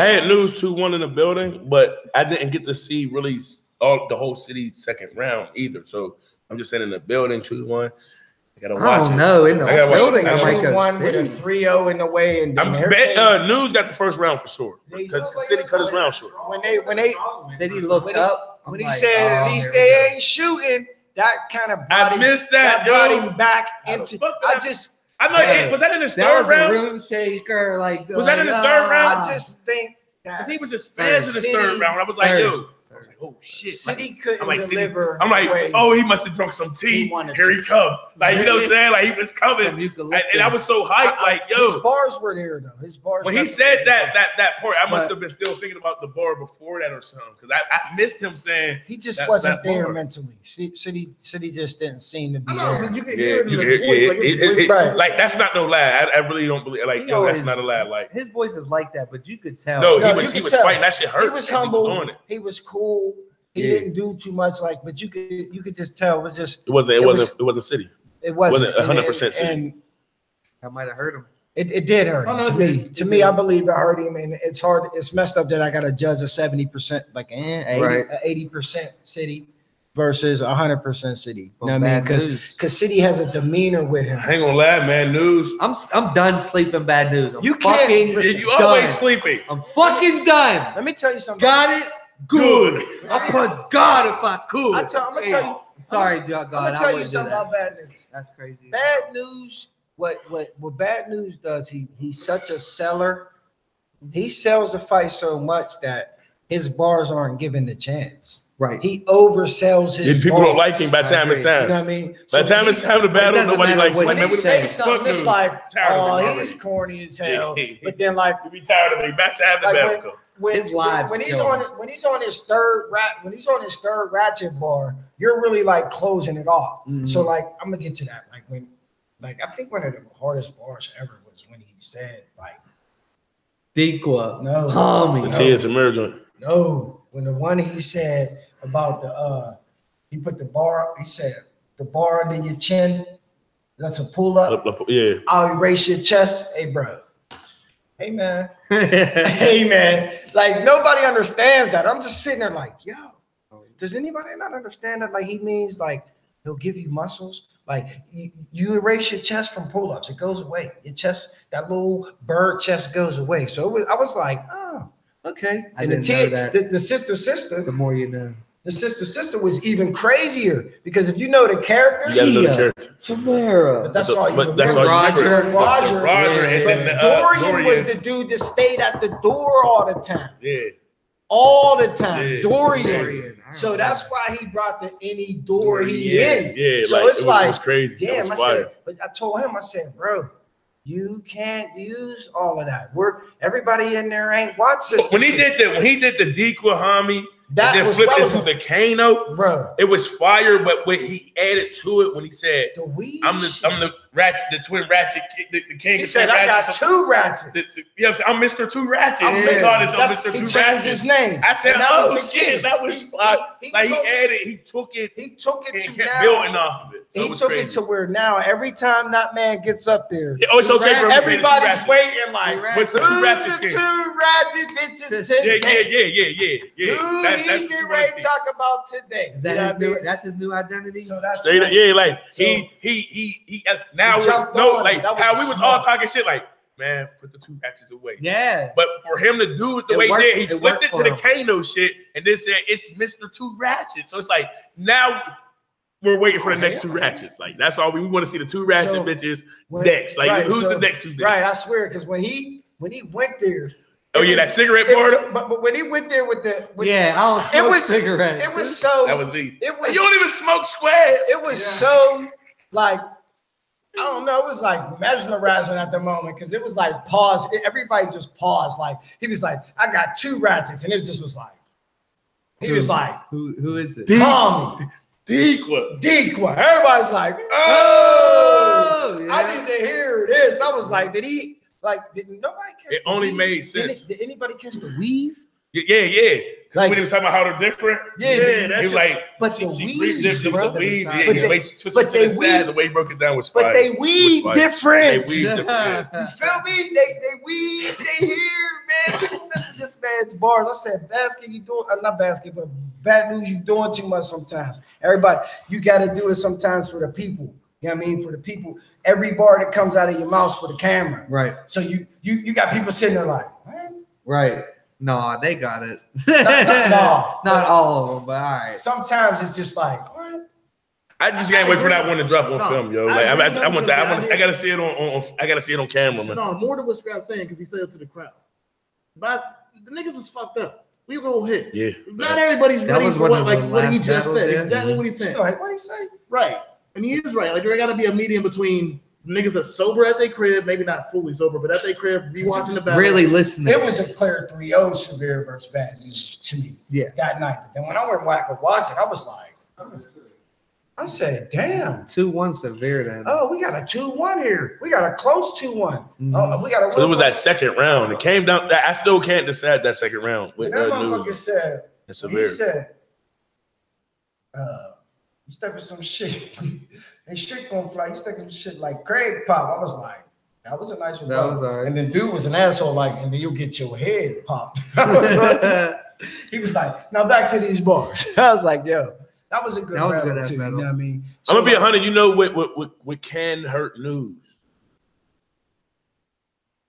had news 2-1 in the building, but I didn't get to see really the whole city second round either. So I'm just saying in the building 2-1. I gotta I watch don't it. know. In the I gotta watch building, it. I might go 2-1 with a City. 3-0 in the way, and then News got the first round for sure because the city cut his round short. when they City looked up. I'm when he like, said at oh, least here they we ain't shooting, that kind of I missed that, brought yo. him back How the into. fuck did I I- just I know. Was that in his That third was a round? room shaker. Like, Was that in his third round? I just think Because that he was just fast in his City- third round. I was like, Third. yo. I was like, oh shit. City Like, couldn't I'm like, deliver. I'm like, the way oh, he must have drunk some tea. He wanted Here to. he come. Like, you know what I'm saying? Like, he was coming. Some eucalyptus. And I was so hyped. Like, his yo. bars were there though. His bars. When he definitely said were there. that part, I must But- have been still thinking about the bar before that or something. Because I missed him saying, He just that- wasn't that there bar. mentally. City just didn't seem to be I know, there. but you can yeah, hear it in you his hear, voice. yeah, Like, his voice- Right. like that's not no lie. I really don't believe. Like, He yo, that's always- not a lie. Like, His voice is like that, but you could tell. no, No, he you could was tell. fighting. That shit hurt. He was as humble. He was on it. He was cool. He Yeah. didn't do too much. Like, but you could just tell. It was just. It wasn't City. It wasn't. Wasn't 100% City. And That might have hurt him. it did hurt Oh, him no, to it me. did. To me, I believe it hurt him, and it's hard. It's messed up that I got to judge a 70%, like 80% City versus 100% City. You know what I mean? Because City has a demeanor with him. I ain't gonna lie, man. News. I'm done sleeping bad news. I'm You can't fucking listen. You always done. sleeping. I'm fucking done. Let me tell you something. Got it? Good. I punch God if I could. I'm gonna tell you. Sorry, God. I'm gonna I tell you wouldn't do something that. about bad news. That's crazy. Bad news. What bad news does? He's such a seller. He sells the fight so much that his bars aren't given the chance. Right. He oversells his. If people don't bars. like him by the time it's You know time. what I mean? By the time it's time to battle, doesn't nobody matter likes what him. when Remember he the say saying, something, fuck it's news. like, Tired of him oh, already. he's corny as hell. Yeah. But then, like, You be tired of me. By the time the Like battle comes. His lives when he's kill on him. when he's on his third ratchet bar, you're really like closing it off. Mhm. So like I'm gonna get to that. Like I think one of the hardest bars ever was when he said like Dequa. No. Homie. The tears emerge on. no, when the one he said about the he put the bar, he said the bar under your chin, that's a pull up. Yeah. I'll erase your chest. Hey bro. Hey man. Hey man. Like nobody understands that. I'm just sitting there like, yo, does anybody not understand that? Like he means like he'll give you muscles. Like you erase your chest from pull-ups, it goes away. Your chest, that little bird chest goes away. So I was like, oh, okay. I And didn't know that. the sister, The more you know. the sister was even crazier because if you know the character, You gotta know the Gia. character. Tamara. but that's all you But that's remember. all you remember. Roger. Roger, and But then Dorian was the dude that stayed at the door all the time. Yeah. All the time. Yeah. Dorian. I So remember that's that. why he brought the any door he Yeah. in. Yeah. So like, it's it was crazy. That Damn, was I fire. said, but I told him, I said, bro, you can't use all of that. Everybody in there ain't watch this. When he did the Dequa homie, That and then was flipped relevant. into the Kano, Bro, it was fire. But what he added to it when he said, the weed. I'm the ratchet, the twin ratchet, the king. He of said, twin I got ratchets." two ratchets. You know what I'm saying? I'm Mr. Two Ratchet. I'm They called this That's- Mr. he Two changed Ratchet. his name. I said, And that oh was the shit, kid. that was He fire. took- Like he added, he took it He took it and to kept now. building off of it. So He it was took crazy. it to where now every time that man gets up there, Yeah, oh, it's okay, bro. everybody's Two Ratchets. waiting like, What's the who's Two Ratchets the king? two ratchet bitches Yeah, today? yeah. Who That's he what get you ready want to to see. talk about today? Is You know that what I mean? that's his new identity? So that's Yeah, like So- he now He jumped no, on it. like That was how we was all smart. talking shit like, man, put the two ratchets away. Yeah. But for him to do it the It way he worked- did, he it flipped worked it to for the him. Kano shit and then said it's Mr. Two Ratchets. So it's like now we're waiting for the next two ratchets. Like that's all we want to see the two ratchet So, bitches when- next. Like right, who's so- the next two bitches? Right, I swear, because when he went there, Oh yeah, that cigarette part. but when he went there with the Yeah, I don't smoke was- cigarettes. it was so That was me. it was You don't even smoke squares. it was so like I don't know, it was like mesmerizing at the moment because it was like pause. Everybody just paused. Like he was like, I got two ratchets, and it just was like he was like, who is it? Tommy, Dequa. Dequa. Everybody's like, oh, yeah. I need to hear this. I was like, did nobody catch It the only weave? made sense. Did anybody catch the weave? Yeah. Like- When he was talking about how they're different. Yeah, he was like, but she the breathed weave, different. It was bro. the weave. But Yeah, they- the way she twisted but to they the side, weave- the way he broke it down was fire. But they weave fire. different. They weave different. Yeah. You feel me? They weave. They hear, man. People miss this man's bars. I said, basket, you doing? Not basket, but bad news. You doing too much sometimes. Everybody, you got to do it sometimes for the people. You know what I mean? For the people. Every bar that comes out of your mouth for the camera. Right. So you got people sitting there like, what? Right. No, they got it. No. Not all of them, but all right. Sometimes it's just like, what? I just can't wait for that one to drop on film, yo. Like I want that. I gotta see it on. I gotta see it on camera, man. No, more than what Scrap's saying because he said it to the crowd. But the niggas is fucked up. We a little hit. Yeah. Not everybody's ready for what he just said. Yeah. Exactly what he said. What did he say? Right. And he is right. Like there gotta be a medium between niggas that's sober at their crib, maybe not fully sober, but at their crib, rewatching the battle. Really listening. It was a clear 3-0 Severe versus Bad News to me. Yeah. That night. But then when I went back and watched it, I was like, I said, damn. 2-1 Severe then. Oh, we got a 2-1 here. We got a close 2-1. Oh, we got a. So it was that second round. It came down. I still can't decide that second round. With that motherfucker said, Severe. he said, you stepping some shit. And shit gonna fly. You stepping shit like Craig Pop. I was like, that was a nice one. That was all right. And then dude was an asshole, like, and then you'll get your head popped. He was like, now back to these bars. I was like, yo, that was a good battle too. You know what I mean? I'm gonna be 100. You know what can hurt news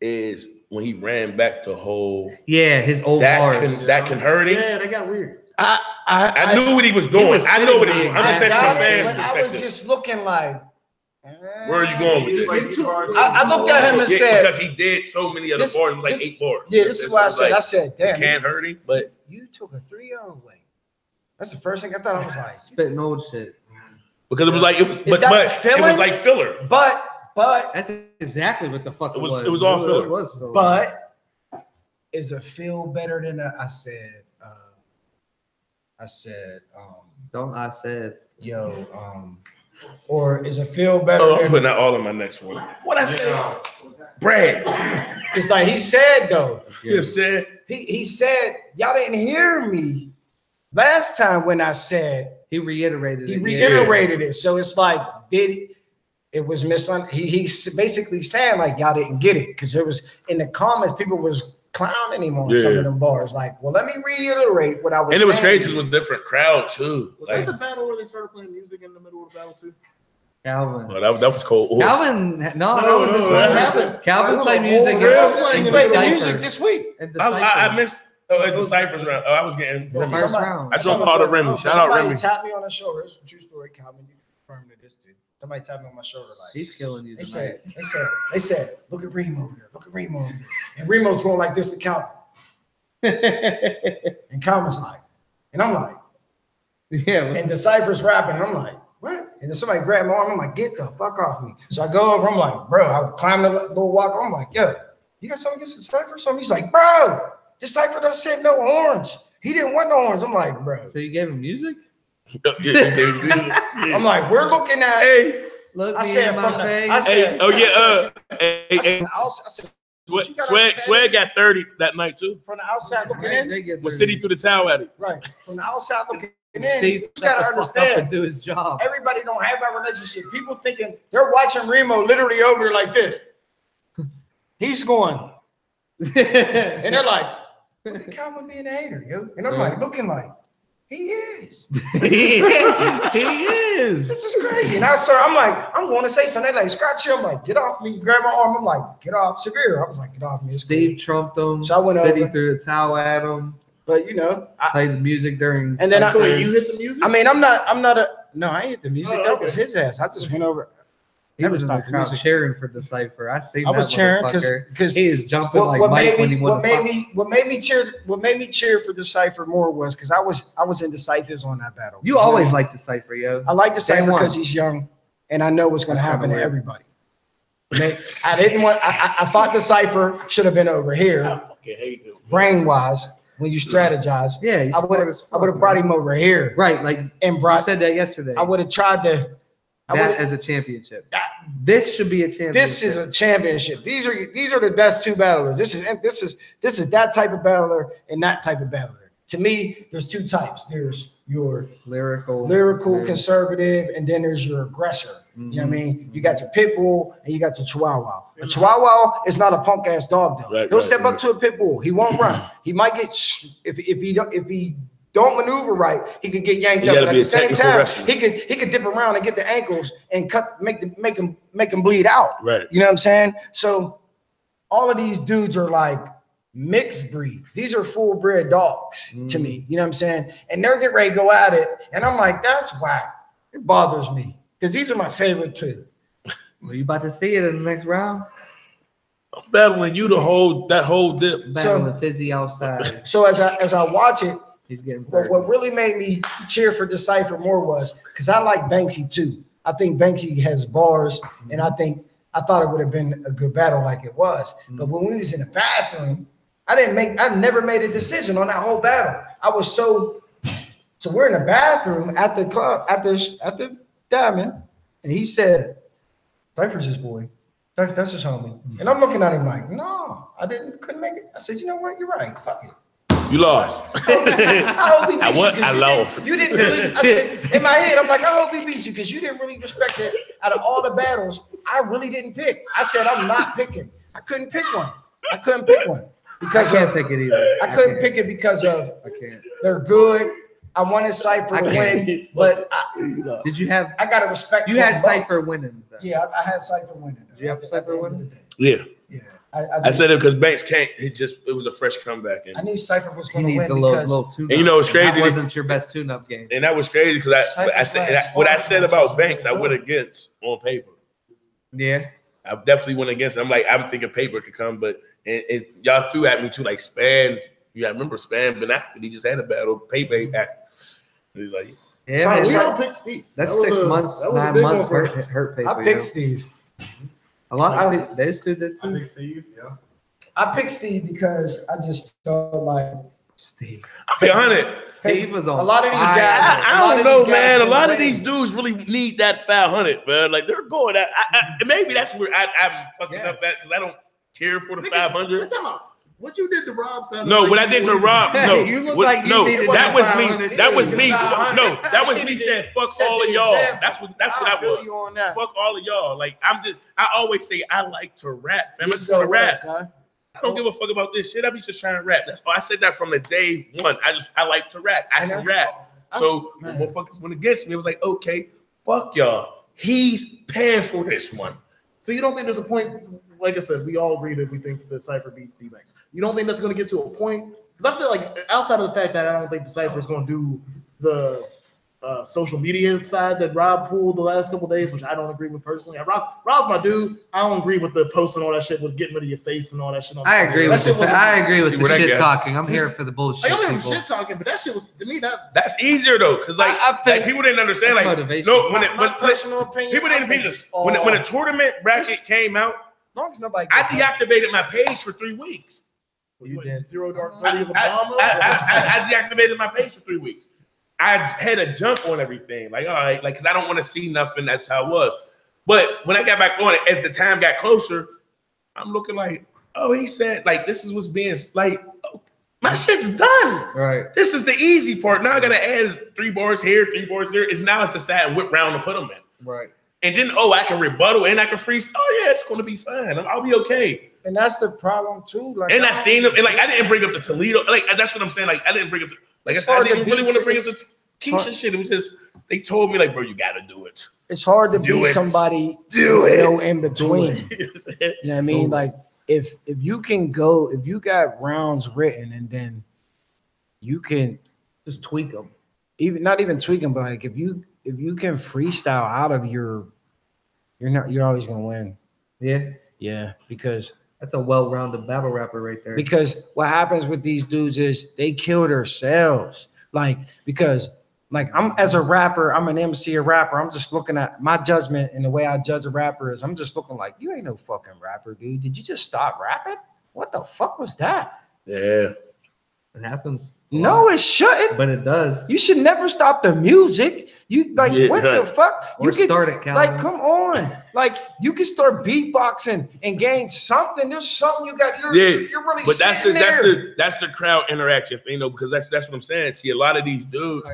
is when he ran back the whole. Yeah, his old bars. That can hurt him. Yeah, that got weird. I knew what he was doing. I know what he was. I'm just saying from a fan's I was perspective. just looking like, Where are you going with this? I looked at him and said, because he did so many other bars, like 8 bars. Yeah, this is what I said. I said, damn, it can't hurt him, but you took a 3-0 away. That's the first thing I thought. I was like, spitting old shit. Because it was like it was, but it was like filler. But that's exactly what the fuck it was. It was all filler. It was filler. But is it feel better than I said? Don't I said, yo, or is it feel better? Oh, I'm putting that all in my next one. What I said, Brad. It's like he said though. You said he said y'all didn't hear me last time when I said. He reiterated it. So it's like it was he's basically saying like y'all didn't get it because it was in the comments people was clowning him on some of them bars. Like, well, let me reiterate what I was saying. And it was crazy. It was a different crowd too. Was that the battle where they started playing music in the middle of the battle too? Calvin. Oh, that was cold. Calvin, that happened. Calvin played music. He played the music this week. I missed the Cyphers round. Oh, I was getting the first round. I drunk part of Remy. Shout out Remy. Somebody tapped me on the shoulder. It's a true story, Calvin. You confirmed this dude. Somebody tapped me on my shoulder like he's killing you. They said, look at Remo over there. Look at Remo over there. And Remo's going like this to Calvin. And Calvin's like, and I'm like, yeah. And the Cypher's rapping, and I'm like, what? And then somebody grabbed my arm. I'm like, get the fuck off me. So I go over. I'm like, bro, I climb the little walk. I'm like, yo, you got something against the Cypher or something? He's like, bro, the Cypher done said no horns. He didn't want no horns. I'm like, bro. So you gave him music? I'm like, we're looking at. Hey, look I me said in my from face. I said, oh yeah. I said, Swag got 30 that night too. from the outside looking in. With City threw the towel at it. Right. From the outside looking in, Steve, you gotta understand. and do his job. Everybody don't have that relationship. People thinking they're watching Remo literally over there like this. He's going. And they're like, look at Calvin being a hater, yo. And I'm like, looking like, he is. he is. This is crazy. And I'm like, I'm going to say something. They're like, scratch you. I'm like, get off me. Grab my arm. I'm like, get off. Severe. I was like, get off me. It's Steve cool. trumped him. So I went City over. threw the towel at him. But you know, Played the music during. And then So you hit the music? I mean, I'm not no, I ain't hit the music. Oh, That okay. was his ass. I just went over. he never was in the stopped the crowd music. cheering for the Cypher. I seen I was that cheering motherfucker. because He is jumping like Mike when he won. what made me cheer for the Cypher more was because I was in the Cyphers on that battle. You always like the Cypher, yo. I like the Same Cypher one. because he's young and I know what's going to That's happen to kinda weird. everybody. I didn't want. I thought the Cypher should have been over here, fucking hate him. brain wise. When you strategize, Yeah, he's I would have brought him over here, right. Like and you brought. said that yesterday. I would have tried to. that as a championship. This should be a championship. This is a championship. These are the best two battlers. This is that type of battler and that type of battler. To me, there's two types. There's your lyrical, conservative, and then there's your aggressor. Mm-hmm. You know what I mean? You got your pit bull and you got your chihuahua. A chihuahua is not a punk ass dog though. He'll step up to a pit bull. He won't run. He might get if he don't maneuver right, he could get yanked up. But at the same time, he could dip around and get the ankles and make him bleed out. Right. You know what I'm saying? So all of these dudes are like mixed breeds. These are full bred dogs to me. You know what I'm saying? And they're getting ready to go at it. And I'm like, that's whack. It bothers me because these are my favorite too. Well, you about to see it in the next round? I'm battling you the whole dip. Battling Fizzy outside. So as I watch it, He's getting what really made me cheer for Decipher more was because I like Banksy too. I think Banksy has bars, and I thought it would have been a good battle like it was. But when we was in the bathroom, I never made a decision on that whole battle. I was so we're in the bathroom at the club, at the Diamond, and he said, Cypher's his boy. That's his homie. And I'm looking at him like, no, couldn't make it. I said, you know what? You're right. Fuck it. You lost. I lost. You didn't really. I said, in my head, I'm like, I hope he beats you because you didn't really respect it. Out of all the battles, I really didn't pick. I said, I'm not picking. I couldn't pick one. Because I can't pick it either. I couldn't pick it because of they're good. I wanted Cypher to win, but did you have? I got to respect. You had Cypher winning. Yeah, I had Cypher winning. Did you have Cypher winning? Yeah. Yeah. I said it because Banks can't. It was a fresh comeback. I knew Cypher was He going to win needs a little tune-up. And you know what's crazy? That wasn't your best tune-up game. And that was crazy because I said what I said about Banks, I went against on paper. Yeah. I definitely went against it. I'm thinking paper could come, but and y'all threw at me too, like Span. I remember Span, but he just had a battle. Paper act. He's like, yeah, we all picked Steve. That's 6 months, 9 months hurt paper. I picked Steve. A lot of those two did too. I picked Steve, yeah. I picked Steve because I just felt like Steve. I'll be honest. Steve was on. A lot of these fire. guys. I don't know, man. A lot of these dudes really need that 500, man. Like they're going. Maybe that's where I'm fucking up at because I don't care for the 500. What you did to Rob sounded No, like what I did to Rob, no. You look like you needed that was that me. That was me. 500. No, that was me saying fuck all of y'all. That's what I feel was. you on that. Fuck all of y'all. Like I always say I like to rap. Fam. I just want to rap. I don't give a fuck about this shit. I be just trying to rap. That's why I said that from the day one. I like to rap. I can rap. So when motherfuckers went against me, it was like, okay, fuck y'all. He's paying for this one. So you don't think there's a point? Like I said, we all agree that we think the Cypher beat D-Banks. You don't think that's going to get to a point? Because I feel like outside of the fact that I don't think the Cypher is going to do the social media side that Rob pulled the last couple of days, which I don't agree with personally. Rob's my dude. I don't agree with the posting all that shit with getting rid of your face and all that shit. I agree with the shit talking. I'm here for the bullshit. I'm here for shit talking, but that shit was to me that's easier though, because like people didn't understand. Like motivation. no, My personal opinion. people didn't read this. When a tournament bracket came out, As long as nobody I gets deactivated my page for 3 weeks. You did Zero Dark 30 I, of the Bahamas. I deactivated my page for 3 weeks. I had a jump on everything, like all right, like because I don't want to see nothing. That's how it was. But when I got back on it, as the time got closer, I'm looking like, oh, he said like this is what's being like. Oh, my shit's done. Right. This is the easy part. Now I gotta add 3 bars here, 3 bars there. It's now it's the sad whip round to put them in. Right. And then I can rebuttal and I can freeze. Oh yeah, it's gonna be fine. I'll be okay. And that's the problem too. Like, And I seen them, and like I didn't bring up the Toledo. Like that's what I'm saying. Like I didn't bring up. I didn't really want to bring up the Keisha shit. It was just they told me like, bro, you gotta do it. It's hard to Do be it. somebody in between. You know what I mean? Like if you can go, if you got rounds written, and then you can Just tweak them. not even tweak them, but like if you can freestyle out of you're always gonna win. Yeah. Yeah, because That's a well-rounded battle rapper right there. Because what happens with these dudes is they kill themselves. Because I'm as a rapper, I'm an MC, a rapper. I'm just looking at my judgment, and the way I judge a rapper is I'm just looking like, you ain't no fucking rapper, dude. Did you just stop rapping? What the fuck was that? Yeah. It happens. No, it shouldn't. But it does. You should never stop the music. You what the fuck? Or start it, Calvin. Like, come on. Like, you can start beatboxing and gain something. There's something you got. You're really but sitting there. that's the crowd interaction thing, though, because that's what I'm saying. See, a lot of these dudes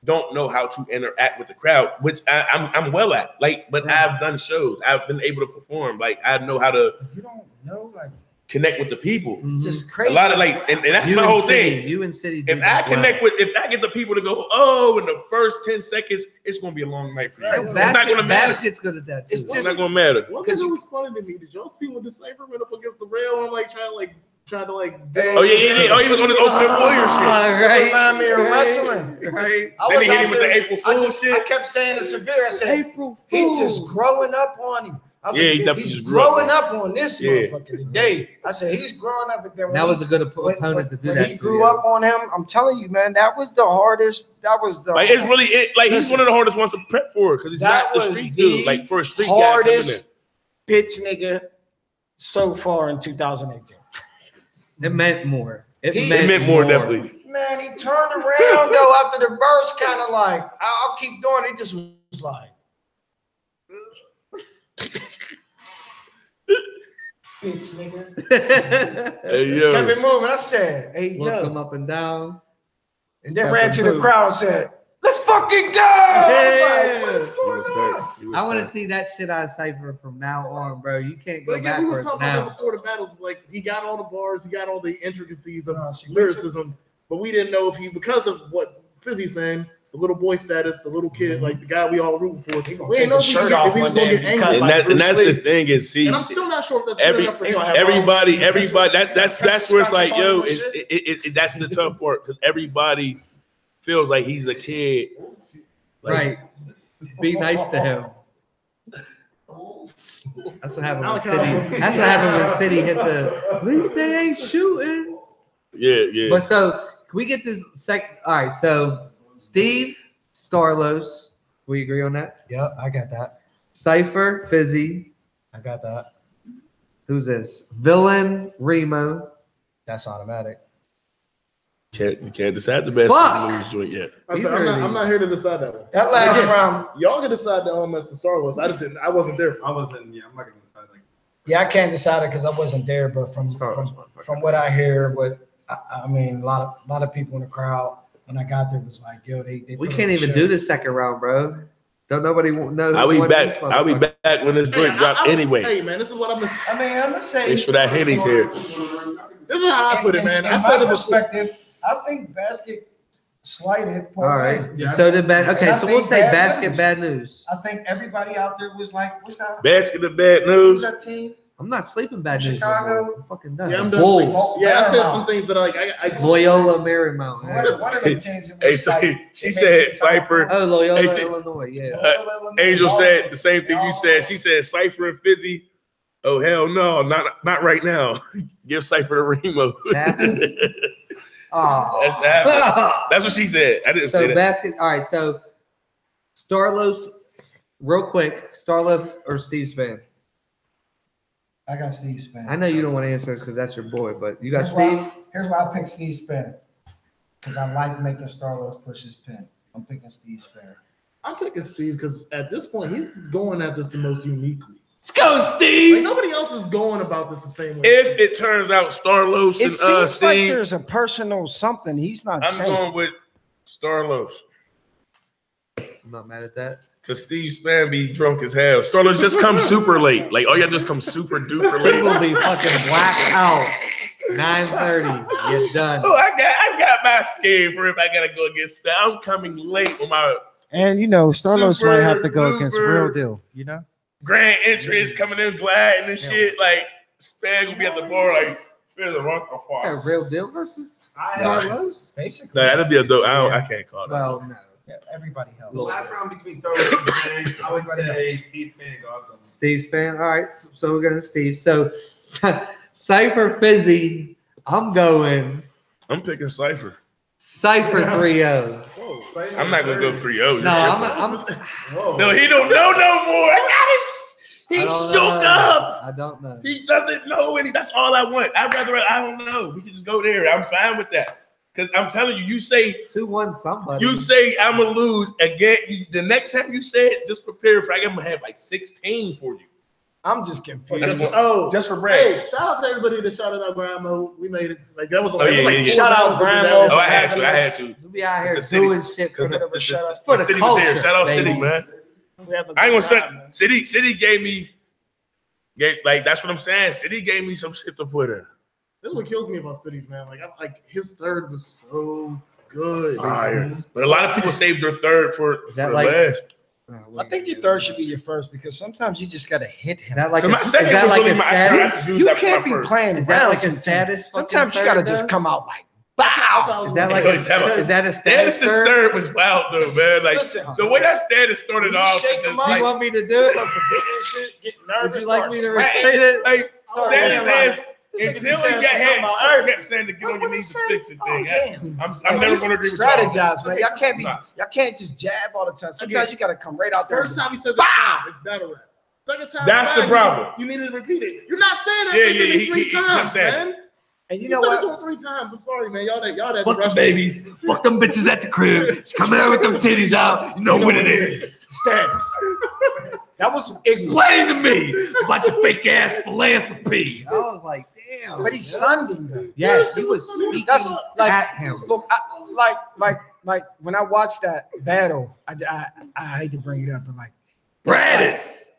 don't know how to interact with the crowd, which I'm well at. Like, but I've done shows. I've been able to perform. Like, I know how to. You don't know, like. Connect with the people. It's just crazy. A lot of and that's my whole thing. You and City. If I get the people to go, oh, in the first 10 seconds, it's gonna be a long night for you. It's not gonna matter. Basket's good at that too. It's not gonna matter. One thing that was funny to me, did y'all see when the Cypher went up against the rail and like trying to like tried to like. Oh yeah. Oh, he was on his Ultimate Warrior shit. Right. Remind me of wrestling. Right. I Then was he hit out him with there, the April Fool's I shit. kept saying to Severe, I said, April he's just Fool. growing up on him. I was Yeah, like, he definitely he's just grew up growing on up on this Yeah. motherfucker today. I said, he's growing up. And then when That was a good when opponent to do when that. he to, grew yeah. up on him, I'm telling you, man, that was the hardest. That was the Like it's really like he's Listen, one of the hardest ones to prep for because he's that not the was street the dude. Like for a street guy coming in. hardest pitch nigga so far in 2018. It meant more. It He- It meant more definitely. Man, he turned around though after the verse, kind of like, I'll keep doing it. He just was like, bitch, nigga. Hey yo. Kept it moving. I said, hey, Look him yo. up and down. And then kept ran it to the moving. crowd and said, let's fucking go. I was like, what is He going was on? tight. He was I want to tight. see that shit out of Cypher from now on, bro. You can't go But again, we was backwards talking about that now. before the battles. Like he got all the bars, he got all the intricacies of No, see, lyricism, but we didn't know if he, because of what Fizzy's saying, the little boy status, the little kid, like the guy we all rooting for. He gonna We take didn't know his if we shirt could get, off if he was one gonna day get and angry. And that's the thing is, see, And I'm still not sure if that's good enough for him. everybody, that's where it's like, yo, Scotches on him and that's the tough part because everybody feels like he's a kid. Like, Right. Be nice to him. That's what happened when City. That's what happened when City hit the. At least they ain't shooting. Yeah. But so can we get this second? All right. So Steve Starlos, we agree on that. Yep, I got that. Cypher Fizzy. I got that. Who's this? Villain Remo. That's automatic. You can't decide the best Fuck! news joint yet. I said, I'm not here to decide that one. That last Again, round, Y'all can decide the LMS and Star Wars. I wasn't there for. I wasn't. Yeah, I'm not gonna decide. Like, yeah, I can't decide it because I wasn't there. But from what I hear, I mean, a lot of people in the crowd when I got there was like, yo, they We put can't on a even show. do the second round, bro. Don't nobody know. I'll be who won this back. I'll be motherfucker. back when this joint drop anyway. Hey man, this is what I'm. I mean, I'm gonna say. Make sure that Henny's here. This is how I put it, man. In I my said it before. perspective, I think Basket slighted. All right. Yeah, So did bad. Okay, And I so we'll think say bad basket news. bad news. I think everybody out there was like, what's that? Basket of bad Who's news. that team? I'm not sleeping bad news. Chicago? No more. I'm fucking done. Yeah, I'm done. Bulls. sleeping. Yeah, I said some things that I Loyola Marymount. One of the teams. that Hey, was so like, she it said made it Cypher. Oh, Loyola, Hey, see- Illinois. Yeah. Angel said the same thing you said. She said Cypher and Fizzy. Oh hell no, not right now. Give Cypher the Remo. Happened? Oh. That's what she said. I didn't say So that. basket. All right. So Starlos, real quick. Starlos or Steve Span? I got Steve Span. I know you don't want to answer this because that's your boy, but you got Here's Steve. Here's why I picked Steve Span. Because I like making Starlos push his pin. I'm picking Steve Span. I'm picking Steve because at this point he's going at this the most uniquely. Let's go, Steve. Like nobody else is going about this the same way. If it turns out Starlos It and seems like Steve, there's a personal something he's not I'm saying. going with Starlos. I'm not mad at that. Cause Steve Span be drunk as hell. Starlos just come super late. Like, oh yeah, just come super duper Steve will late. be fucking blacked out. 9:30. You're done. Oh, I got my scheme for if I gotta go against Span. I'm coming late with my And you know, Starlos Super might have to go against duper- Real Deal. You know, grand entrance coming in gliding and shit. Like Span gonna be at the bar like there's a rock or Is fall. that Real Deal versus I- Starlos? basically. No, that'd be a dope. I can't call that. Well, no. Yeah, everybody helps. Little- last round between Star Wars and Span, I would say Steve Span goes on. Steve Span. All right. So we're going to Steve. So Cypher Fizzy. I'm going I'm picking Cypher. Cypher 3-0. I'm not gonna go 3-0. No, I'm Whoa. No, he don't know no more. I got him. I He's don't shook know. up. I don't know. He doesn't know any. That's all I want. I don't know. We can just go there. I'm fine with that. Because I'm telling you, you say 2-1 somebody. I'm gonna lose again. The next time you say it, just prepare for. I'm gonna have like 16 for you. I'm just getting That's fucked. what- just for Brad. Hey, shout out to everybody that shouted out Grandma. We made it. Like that was Oh, like, it was yeah, like yeah, 4 Shout out battles to do Grandma. that. Oh, I had to. We'll be out here The city- doing shit for Because the, the for the city was here. culture, Shout out baby. City, man. We have a I ain't good gonna time, man. say City gave me like that's what I'm saying. City gave me some shit to put in. This is what kills me about cities, man. Like his third was so good. Fire. But a lot of people saved their third for Is that for like- last. I think your third should be your first because sometimes you just gotta hit him. Is that like My is second that was like really a my status? You can't be playing Is that around like a sometimes. status? Sometimes you fucking gotta third, just though? come out like, bow. Is that like Is that a status? Status' third was wild though, man. Like Listen, the way that status started you off. shake it's him just up, Do like, you want me to do Start it? forgetting shit, get nervous, Would you like me to start recite sweating. it? like Start Status being has like, until saying he got something had, about I Earth. kept saying to get on your knees to fix it thing. Damn. I'm never gonna agree with y'all. Strategize, man. Y'all can't be, Nah. y'all can't just jab all the time. Sometimes you gotta come right out there. First time he says it's battle rap. Second time, That's the problem. You need to repeat it. You're not saying Yeah, that yeah, three he times, kept saying man. And you You know said it to what? him 3 times. I'm sorry, man. Y'all that Fuck rush them babies. Fuck them bitches at the crib. She coming out with them titties out. You know what it is. Status. That was ignorant. Explain to me about your fake ass philanthropy. I was like, damn. But he sunned him though. Yes, he was speaking That's like, at him. look, like when I watched that battle, I hate to bring it up, but like,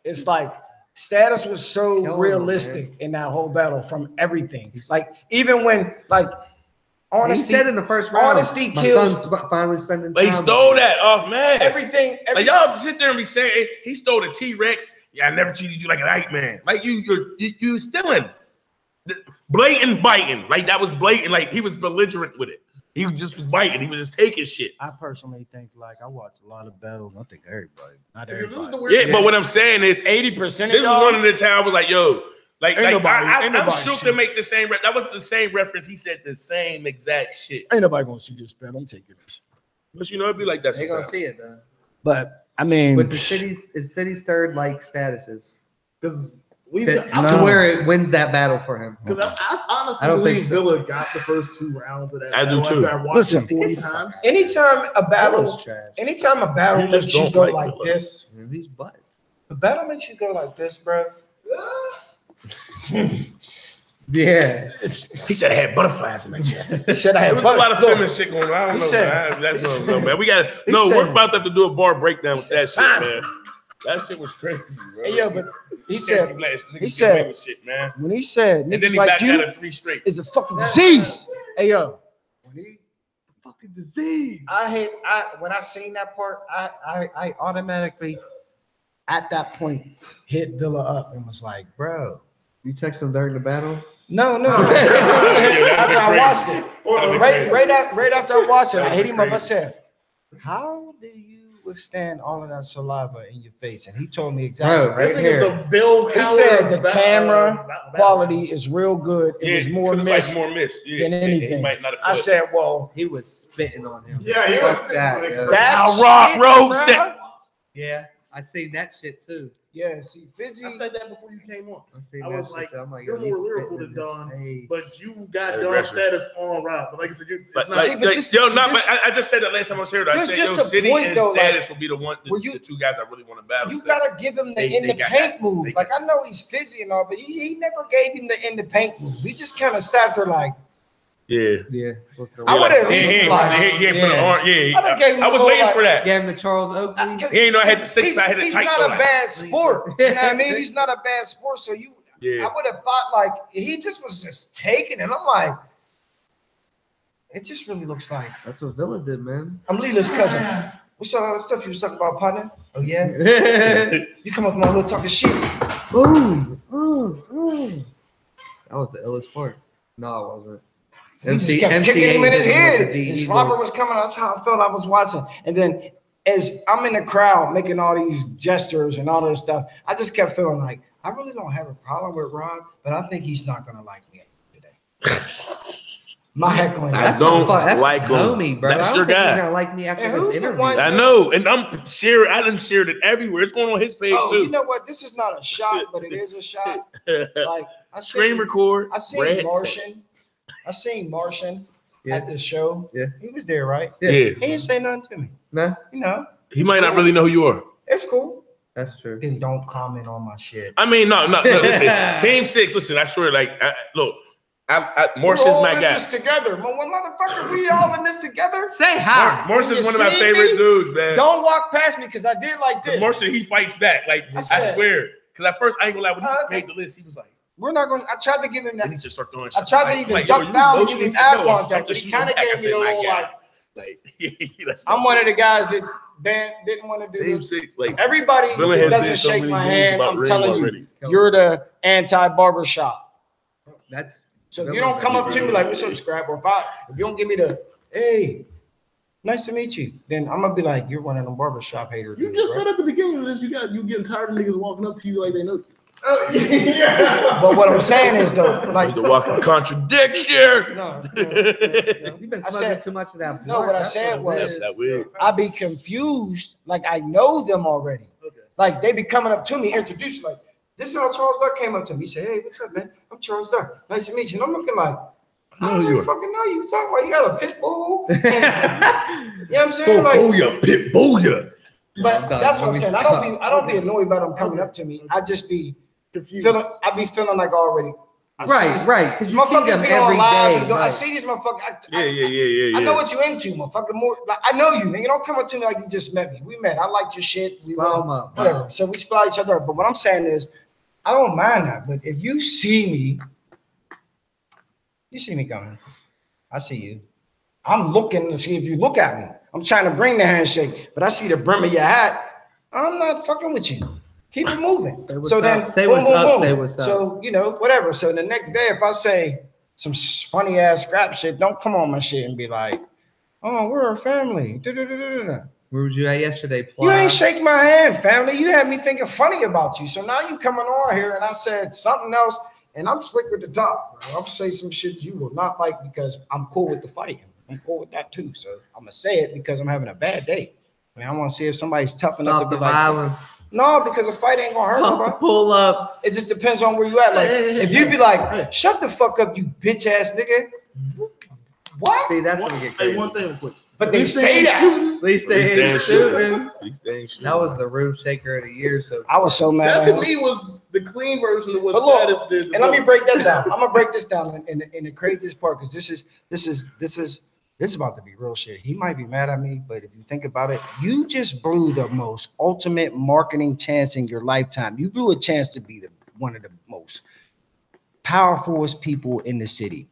it's like Status was so Killing him, realistic in that whole battle from everything. Like even when like honesty, He said in the first round, honesty my kills- son's finally spending But time. he stole that off, man. everything. Like y'all sit there and be saying he stole the T-Rex. Yeah, I never treated you like a hype man. Like you stealing, blatant biting. Like that was blatant. Like he was belligerent with it. He just was biting. He was just taking shit. I personally think like I watch a lot of battles. I think everybody, not This is the everybody. weird Yeah, but what I'm saying is 80% this is one of the times I was like, yo, like, Ain't nobody- I ain't was nobody shook see. to make the same. That wasn't the same reference. He said the same exact shit. Ain't nobody gonna see this battle. I'm taking this. But you know, it'd be like that. They gonna sometimes. see it though. But I mean, But the city's third like statuses because we. to No. where it wins that battle for him. Because I honestly I don't think believe so. Villa got the first 2 rounds of that. I do battle too. after I watched Listen. it 40 times. anytime a That battle, was trash. anytime a battle You just makes you don't go like like Villa. this, Man, he's butt. a battle makes you go like this, bro. Yeah. He said I had butterflies in my chest. He said I There had was a lot of look, feminist shit going on. I don't He know, said- man. That's he no, said- no, man. We got he no. We're said- about to have to do a bar breakdown with that shit, said, man. That shit was crazy, bro. Hey, yo, but he Can't said be letting niggas he get said- away with shit, man. when he said And then niggas he like backed out you of 3 straight. is a fucking disease. Hey yo, Fucking disease. when I seen that part, I automatically at that point hit Villa up and was like, bro. You text him during the battle? No. that'd After been I crazy. watched it, That'd been right after I watched it, I That'd hit been him up. I crazy. said, "How do you withstand all of that saliva in your face?" And he told me exactly. Bro, right This nigga's here. the Bill He Cowher said the of battle- camera battle- quality is real good. It Yeah, was more 'cause it's like missed more missed. Yeah, than and he anything. might not have I felt it. said, "Well, He was spitting on him. Yeah, he was Fuck that, yo. that I'll rock shit, Rhodes bruh." that- Yeah, I seen that shit too. Yeah, see, Fizzy. I said that before you came on. I seen I that was shit like, too. I'm like, you're yo, he's more lyrical spitting than in Don, his face. but you got Very Don aggressive. status on route. But like I said, it's But not. like, See, but like, just- yo, no, just- but I just said that last time I was here. I There's said, just yo, a City point, and though, like, Status will be the where you- 2 guys I really want to battle. You gotta give him the They in the got paint that. move. They Like I know he's Fizzy and all, but he never gave him the in the paint move. He just kind of sat there like, Yeah. Yeah. I would at He least ain't like, he ain't put an arm. Yeah, I done gave him I was the waiting whole, for that. Gave him the Charles Oakley. 'cause He ain't know I had the 6 he's, I had the he's tight not though, a like, bad sport. You know what I mean? He's not a bad sport. So Yeah. I would have thought like he just was just taking it. I'm like, it just really looks like That's what Villa did, man. I'm Leela's cousin. What's all that stuff you was talking about, partner? Oh yeah, you come up with my little talking shit. Boom. That was the illest part. No, it wasn't. He just kept kicking him in his head. And Slobber was. was coming. That's how I felt. I was watching, and then as I'm in the crowd making all these gestures and all this stuff, I just kept feeling like I really don't have a problem with Ron, but I think he's not gonna like me today. My heckling. I don't that's like my him. homie, bro. That's I don't your think guy. He's gonna like me after And this who's the interview. one- I know, and I'm sharing. I done shared it everywhere. It's going on his page Oh, too. you know what? This is not a shot, but it is a shot. Like I Screen seen, record. I seen Red Martian. I seen Martian Yeah. at the show. Yeah. He was there, right? Yeah. He didn't say nothing to me. Nah, You know, He might not really know who you are. it's cool. that's true. Then don't comment on my shit. I mean, no. Listen, Team 6. Listen, I swear, like, look, Martian's We're all my in guy. this together. Well, motherfucker, we all in this together. Say hi. Martian's You one of my see favorite me? dudes, man. Don't walk past me because I did like this. Martian, he fights back. Like, I I said- swear. Because at first, I ain't gonna lie, when he Okay. made the list, he was like, We're not going. I tried to give him then he that. just start throwing I shit. tried to Like, even like, duck yo, you down and emotional? give him He said, eye no, contact, I'm but just he kind of shooting back. I gave me said, a my little guy. like. Like, that's I'm one of the guys that didn't want to do Team this. 6, like Everybody Villain that has doesn't did so shake many my games hand, about I'm Ring telling you, already. you're the anti-barbershop. That's So if you don't come up to me like, what's up, Scrap? Or if you don't give me the, hey, nice to meet you, then I'm gonna be like, you're one of them barbershop haters. You just said at the beginning of this, you getting tired of niggas walking up to you like they know you. But what I'm saying is though, like, the walking contradiction. no, you've been I smoking said- too much of that. No, blunt. what I That's said it was- is. That weird. I be confused, like I know them already. Okay. Like they be coming up to me, introduced like, this is how Charles Duck came up to me. He said, hey, what's up, man? I'm Charles Duck. Nice to meet you. And I'm looking like, I don't even fucking know you. Talking about you got a pit bull. You know what I'm saying? Like, Booyah, pit booyah. but God, that's what I'm let me saying. stop. I don't be annoyed by them coming up to me. I just be Confused. feeling like already. I see Right, these right. Because you see motherfuckers them be every on live. day. And I Right. see these motherfuckers. Yeah. I know what you into, motherfucker. More like I know you, nigga. Don't come up to me like you just met me. We met. I liked your shit. We Swell 'em up. whatever. So we supply each other. But what I'm saying is, I don't mind that. But if you see me coming. I see you. I'm looking to see if you look at me. I'm trying to bring the handshake, but I see the brim of your hat. I'm not fucking with you. Keep it moving. Say what's so up. then, Say boom, what's boom, up. boom. Say what's up. So whatever. So the next day, if I say some funny ass scrap shit, don't come on my shit and be like, "Oh, we're a family." Da-da-da-da-da. Where was you at yesterday? You ain't shake my hand, family. You had me thinking funny about you. So now you coming on here and I said something else, and I'm slick with the top, bro. I'm say some shit you will not like because I'm cool with the fighting. I'm cool with that too. So I'm gonna say it because I'm having a bad day. I mean, I want to see if somebody's tough enough Stop to the be like, violence. no, because a fight ain't gonna hurt Stop the nobody. pull-ups. It just depends on where you at. Like, if you be like, shut the fuck up, you bitch ass nigga. What? See, that's when we get crazy. Hey, one thing real quick. But they say that. At least they ain't shooting. Shooting. That was the room shaker of the year. So I was so mad. That at to him. me was the clean version of what But look, Status did. And let me break that down. I'm gonna break this down in the craziest part because this is about to be real shit. He might be mad at me, but if you think about it, you just blew the most ultimate marketing chance in your lifetime. You blew a chance to be one of the most powerfulest people in the city.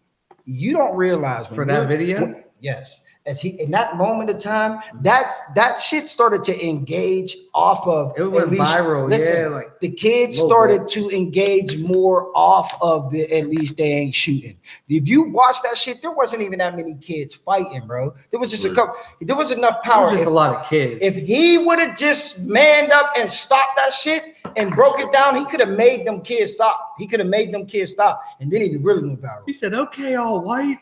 You don't realize when for that video. yes. As he in that moment of time, that shit started to engage off of It went viral, yeah, like the kids little started to engage more off of the at least they ain't shooting. If you watch that shit, there wasn't even that many kids fighting, bro. There was just a couple, there was enough There power. was just a lot of kids. If he would have just manned up and stopped that shit and broke it down, he could have made them kids stop. He could have made them kids stop, and then he really went viral. He said, "Okay, all white."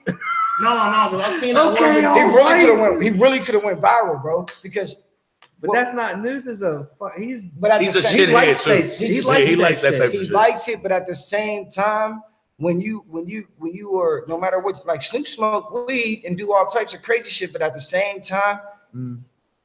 No, because I've seen that Okay, one. He really could have went viral, bro. Because, But that's not news. Is a he's but at He's the a same, shithead likes too. fake- he He likes likes that that type of he shit. likes it, but at the same time, when you are no matter what, like Snoop smoke weed and do all types of crazy shit, but at the same time,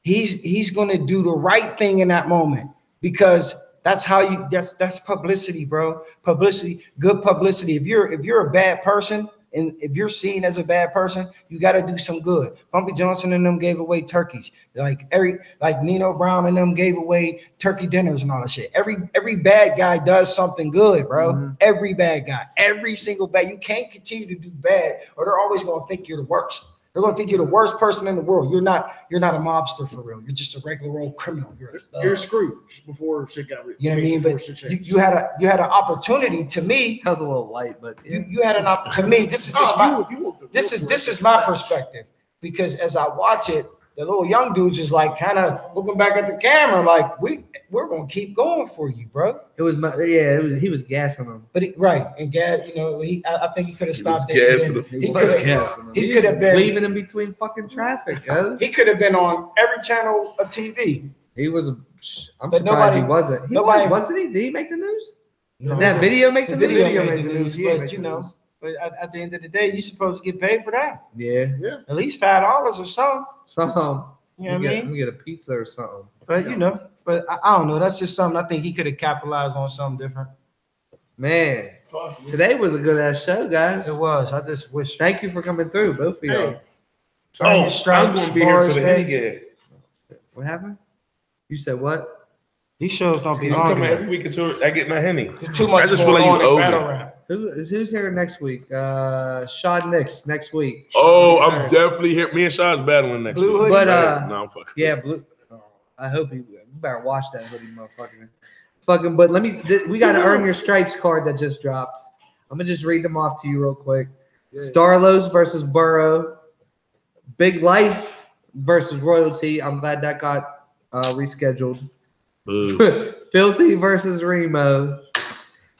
he's gonna do the right thing in that moment because that's how you that's publicity, bro. Publicity, good publicity. If you're a bad person and if you're seen as a bad person, you got to do some good. Bumpy Johnson and them gave away turkeys. Like Nino Brown and them gave away turkey dinners and all that shit. Every bad guy does something good, bro. Every bad guy, every single bad. You can't continue to do bad, or they're always gonna think you're the worst. They're gonna think you're the worst person in the world. You're not a mobster for real. You're just a regular old criminal. You're Scrooge before shit got real. You know what I mean? But you had an opportunity. To me, that was a little light, but yeah. you had an opportunity. To me, this is just this is my perspective because as I watch it, the little young dudes is like kind of looking back at the camera, like we're gonna keep going for you, bro. He was gassing him. But and Gad, I think he could have stopped was it. gassing him. He could have been leaving in between fucking traffic. Yo. He could have been on every channel of TV. He was. I'm But surprised nobody- he wasn't. Wasn't he? Did he make the news? No. Did that video make the, The news? video made the news, He didn't but make you the know, news. but at the end of the day, you're supposed to get paid for that. Yeah. At least $5 or something. So You know what I mean? Let me get a pizza or something. But I don't know. That's just something I think he could have capitalized on something different. Man, today was a good ass show, guys. It was. I just wish. Thank you for coming through, both of y'all. I'm going to be here till the end again. What happened? You said what? These shows don't be I'm long. coming every week until I get my Henny. There's too much I just feel going like on you in owe battle me. rap. Who's here next week? Sean Nix next week. Oh, I'm definitely here. Me and Sean's battling next Blue week. hoodie. But No, I'm fucking. yeah, blue. I hope he. You better watch that hoodie, motherfucker. Fucking, but we got to earn your stripes card that just dropped. I'm gonna just read them off to you real quick. Yeah. Starlos versus Burrow. Big Life versus Royalty. I'm glad that got rescheduled. Filthy versus Remo.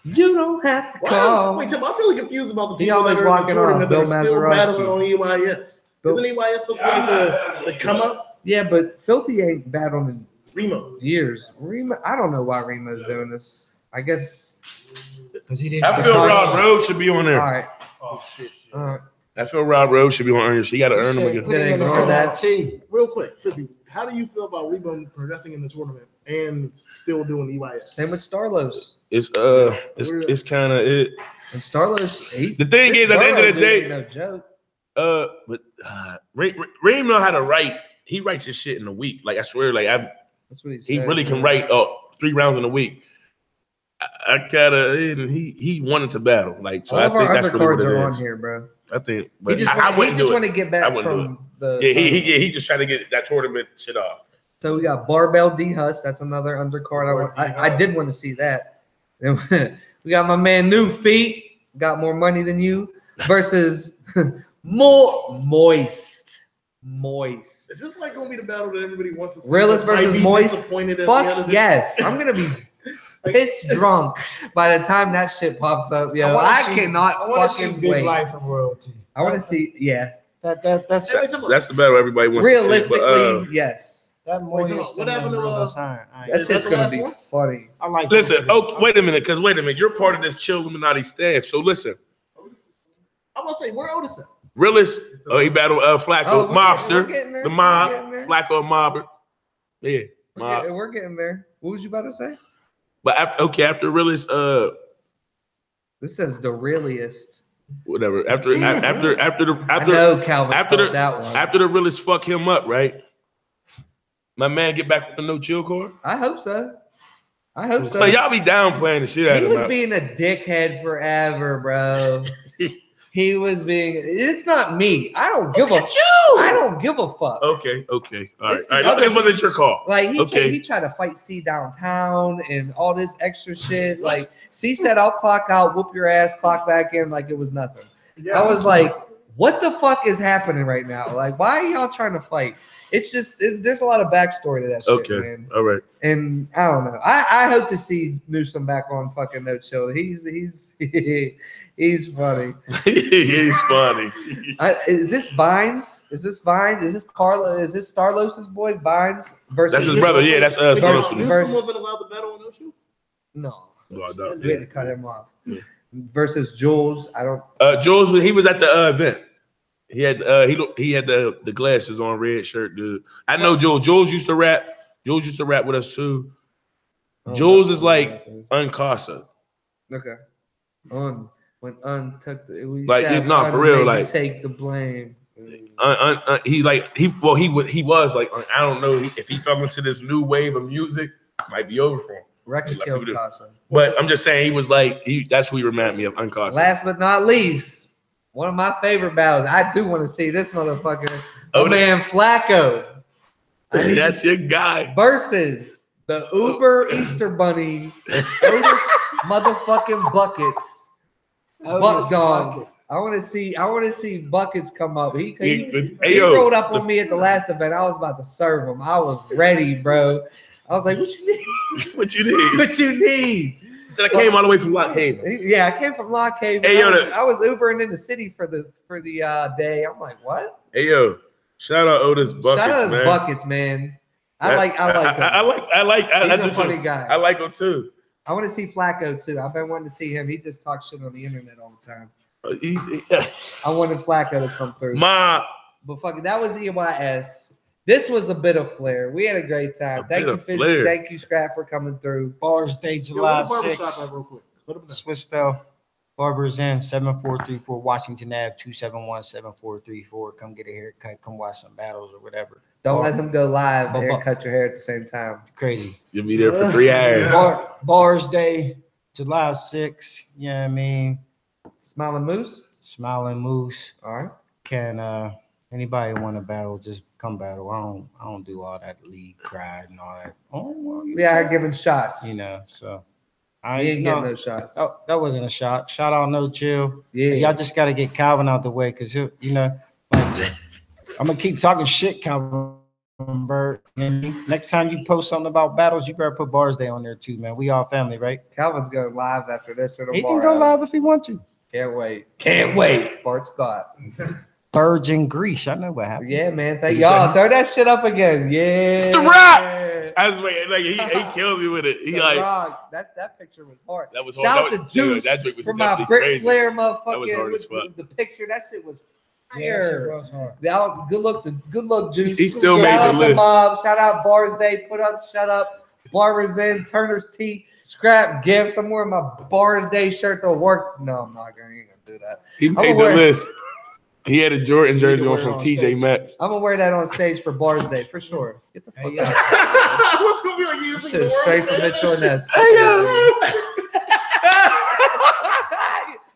You don't have to call. Wait, Tim, I'm really confused about the He people always that are walking in the off. tournament that Bill are still battling Mazeroski. on EYS. Isn't EYS supposed to be like the come up? Yeah, but Filthy ain't battled in Remo. years. Remo, I don't know why Remo's doing this. I guess because he didn't. I feel Rob Rhodes should be on there. all right. Oh shit. All right. I feel Rob Rhodes should be on Earners. He got to earn them again. Did ignore that. Real quick, Fizzy, how do you feel about Remo progressing in the tournament and still doing EYS? Same with Starlos. It's kind of it. And Starlos, The thing is, at the end of the day, no joke. but Reem know how to write. He writes his shit in a week. Like I swear, like That's what he said. he really can write 3 rounds in a week. I gotta. He wanted to battle. Like so, all I of think our that's really what undercards are it on is. here, bro. I think, He but just I wouldn't do want to it. get I back wouldn't from the. Yeah, he just trying to get that tournament shit off. So we got Barbell D Hus. That's another undercard. I did want to see that. Then we got my man New Feet. Got more money than you versus more Moist. Is this like gonna be the battle that everybody wants to see? Realist versus Moist. Disappointed at the Fuck end of yes. I'm gonna be pissed drunk by the time that shit pops up. Yo, I cannot fucking Big wait. Life and Royalty. I want to see. Yeah. That's That's the battle everybody wants Realistically, to see. But, yes. that Moist. what happened to That's just gonna be funny. I like. listen, wait a minute, you're part of this Chill Illuminati staff. So listen, I'm gonna say where Otis at? Realist, he battled Flacco, Mobster, we're getting there. the mob, We're getting there. Flacco, Mobber. Yeah, mob. We're getting there. What was you about to say? But after Realist, This says the realist. whatever. After I know Calvin spelled that one. after the Realist fuck him up, right? My man get back with the no chill core. I hope so. I hope so. But y'all be downplaying the shit out He of was him. being a dickhead forever, bro. He was being. It's not me. I don't give a. I don't give a fuck. Okay. All right. It's the All right. other It wasn't your call. Like he Okay. tried to fight C downtown and all this extra shit. Like C said, "I'll clock out, whoop your ass, clock back in like it was nothing." Yeah. I was like, "What the fuck is happening right now? Like, why are y'all trying to fight?" It's just there's a lot of backstory to that shit, Okay. man. All right. And I don't know. I hope to see Newsom back on fucking No Chill. He's funny. He's funny. Is this Vines? Is this Carlo? Is this Starlos's boy Vines versus? That's his brother. Yeah, that's Newsom Newsom. wasn't allowed to battle on no shoe? No, Oh, no. we had to cut him off. Yeah. Versus Jules. I don't. Jules, he was at the event. He had the glasses on, red shirt, dude. I know Jules. Jules used to rap. Jules used to rap with us too. Jules is like Uncasa. Okay. When took the for real, like take the blame. he was like, I don't know if he fell into this new wave of music, might be over for him. Rex Like, killed Casa. But I'm just saying he was like that's who he reminded me of, Uncasa. Last but not least, one of my favorite battles. I do want to see this motherfucker. Man Flacco. That's your guy. Versus the Uber Easter Bunny, Otis motherfucking Buckets. Buck dog. I want to see Buckets come up. He rolled up on me at the last event. I was about to serve him. I was ready, bro. I was like, "What you need? What you need? What you need?" He said I came all the way from Lock Haven. Yeah, I came from Lock Haven. Hey, I was Ubering in the city for the day. I'm like, what? Hey yo, shout out Otis Buckets, Shout out man. Buckets, man. I like him. He's a funny guy. I like him too. I want to see Flacco too. I've been wanting to see him. He just talks shit on the internet all the time. I wanted Flacco to come through. But fucking, that was EYS. This was a bit of Flair. We had a great time. Thank you, Fishy. Thank you, Scrap, for coming through. Bars Day, July 6th. Swissville. Barbers Inn, 7434 Washington Ave, 271-7434. Come get a haircut. Come watch some battles or whatever. Don't let him go live and cut your hair at the same time. Crazy. You'll be there for 3 hours. Bars Day, July 6th. Yeah, I mean. Smiling Moose? Smiling Moose. All right. Can Anybody want to battle, just come battle. I don't do all that league pride and all that. Oh, well, We are giving shots. you know, so I I ain't no, getting no shots. oh, that wasn't a shot. Shout out, no chill. Yeah. Y'all just got to get Calvin out the way because you know, like, I'm gonna keep talking shit, Calvin Bird. Next time you post something about battles, you better put Bars Day on there too, man. We all family, right? Calvin's going live after this or He tomorrow. can go live if he wants to. Can't wait. Can't wait. Bart Scott. Birds in Greece. I know what happened. Yeah, man. Thank What'd you y'all. say? Throw that shit up again. Yeah. It's the Rock. I was waiting, like he kills me with it. He The like Rock. That picture was hard. that was Shout hard. out to Juice That joke was for my definitely Brick crazy. Flair That was motherfucking hard as with fuck. the picture. That shit was Yeah, that shit fire. was hard. Good look, Juice. He still Shout made out the to list. Mob. Shout out Bars Day. Put up, shut up. Barbers in, Turner's Tea, Scrap Gifts. I'm wearing my Bars Day shirt to work. No, I'm not gonna do that. He gonna made the wear- list. He had a Jordan jersey wear on it from on TJ stage. Maxx. I'm gonna wear that on stage for Bars Day for sure. Get the fuck Hey, out. What's gonna be like? You This shit is straight from Mitchell and Ness.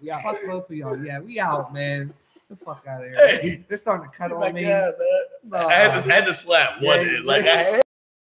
Yeah. Fuck both of y'all. Yeah, we out, man. Get the fuck out of here. Hey. They're starting to cut Oh on my me. God, man. No. I had to slap one. Yeah, Like I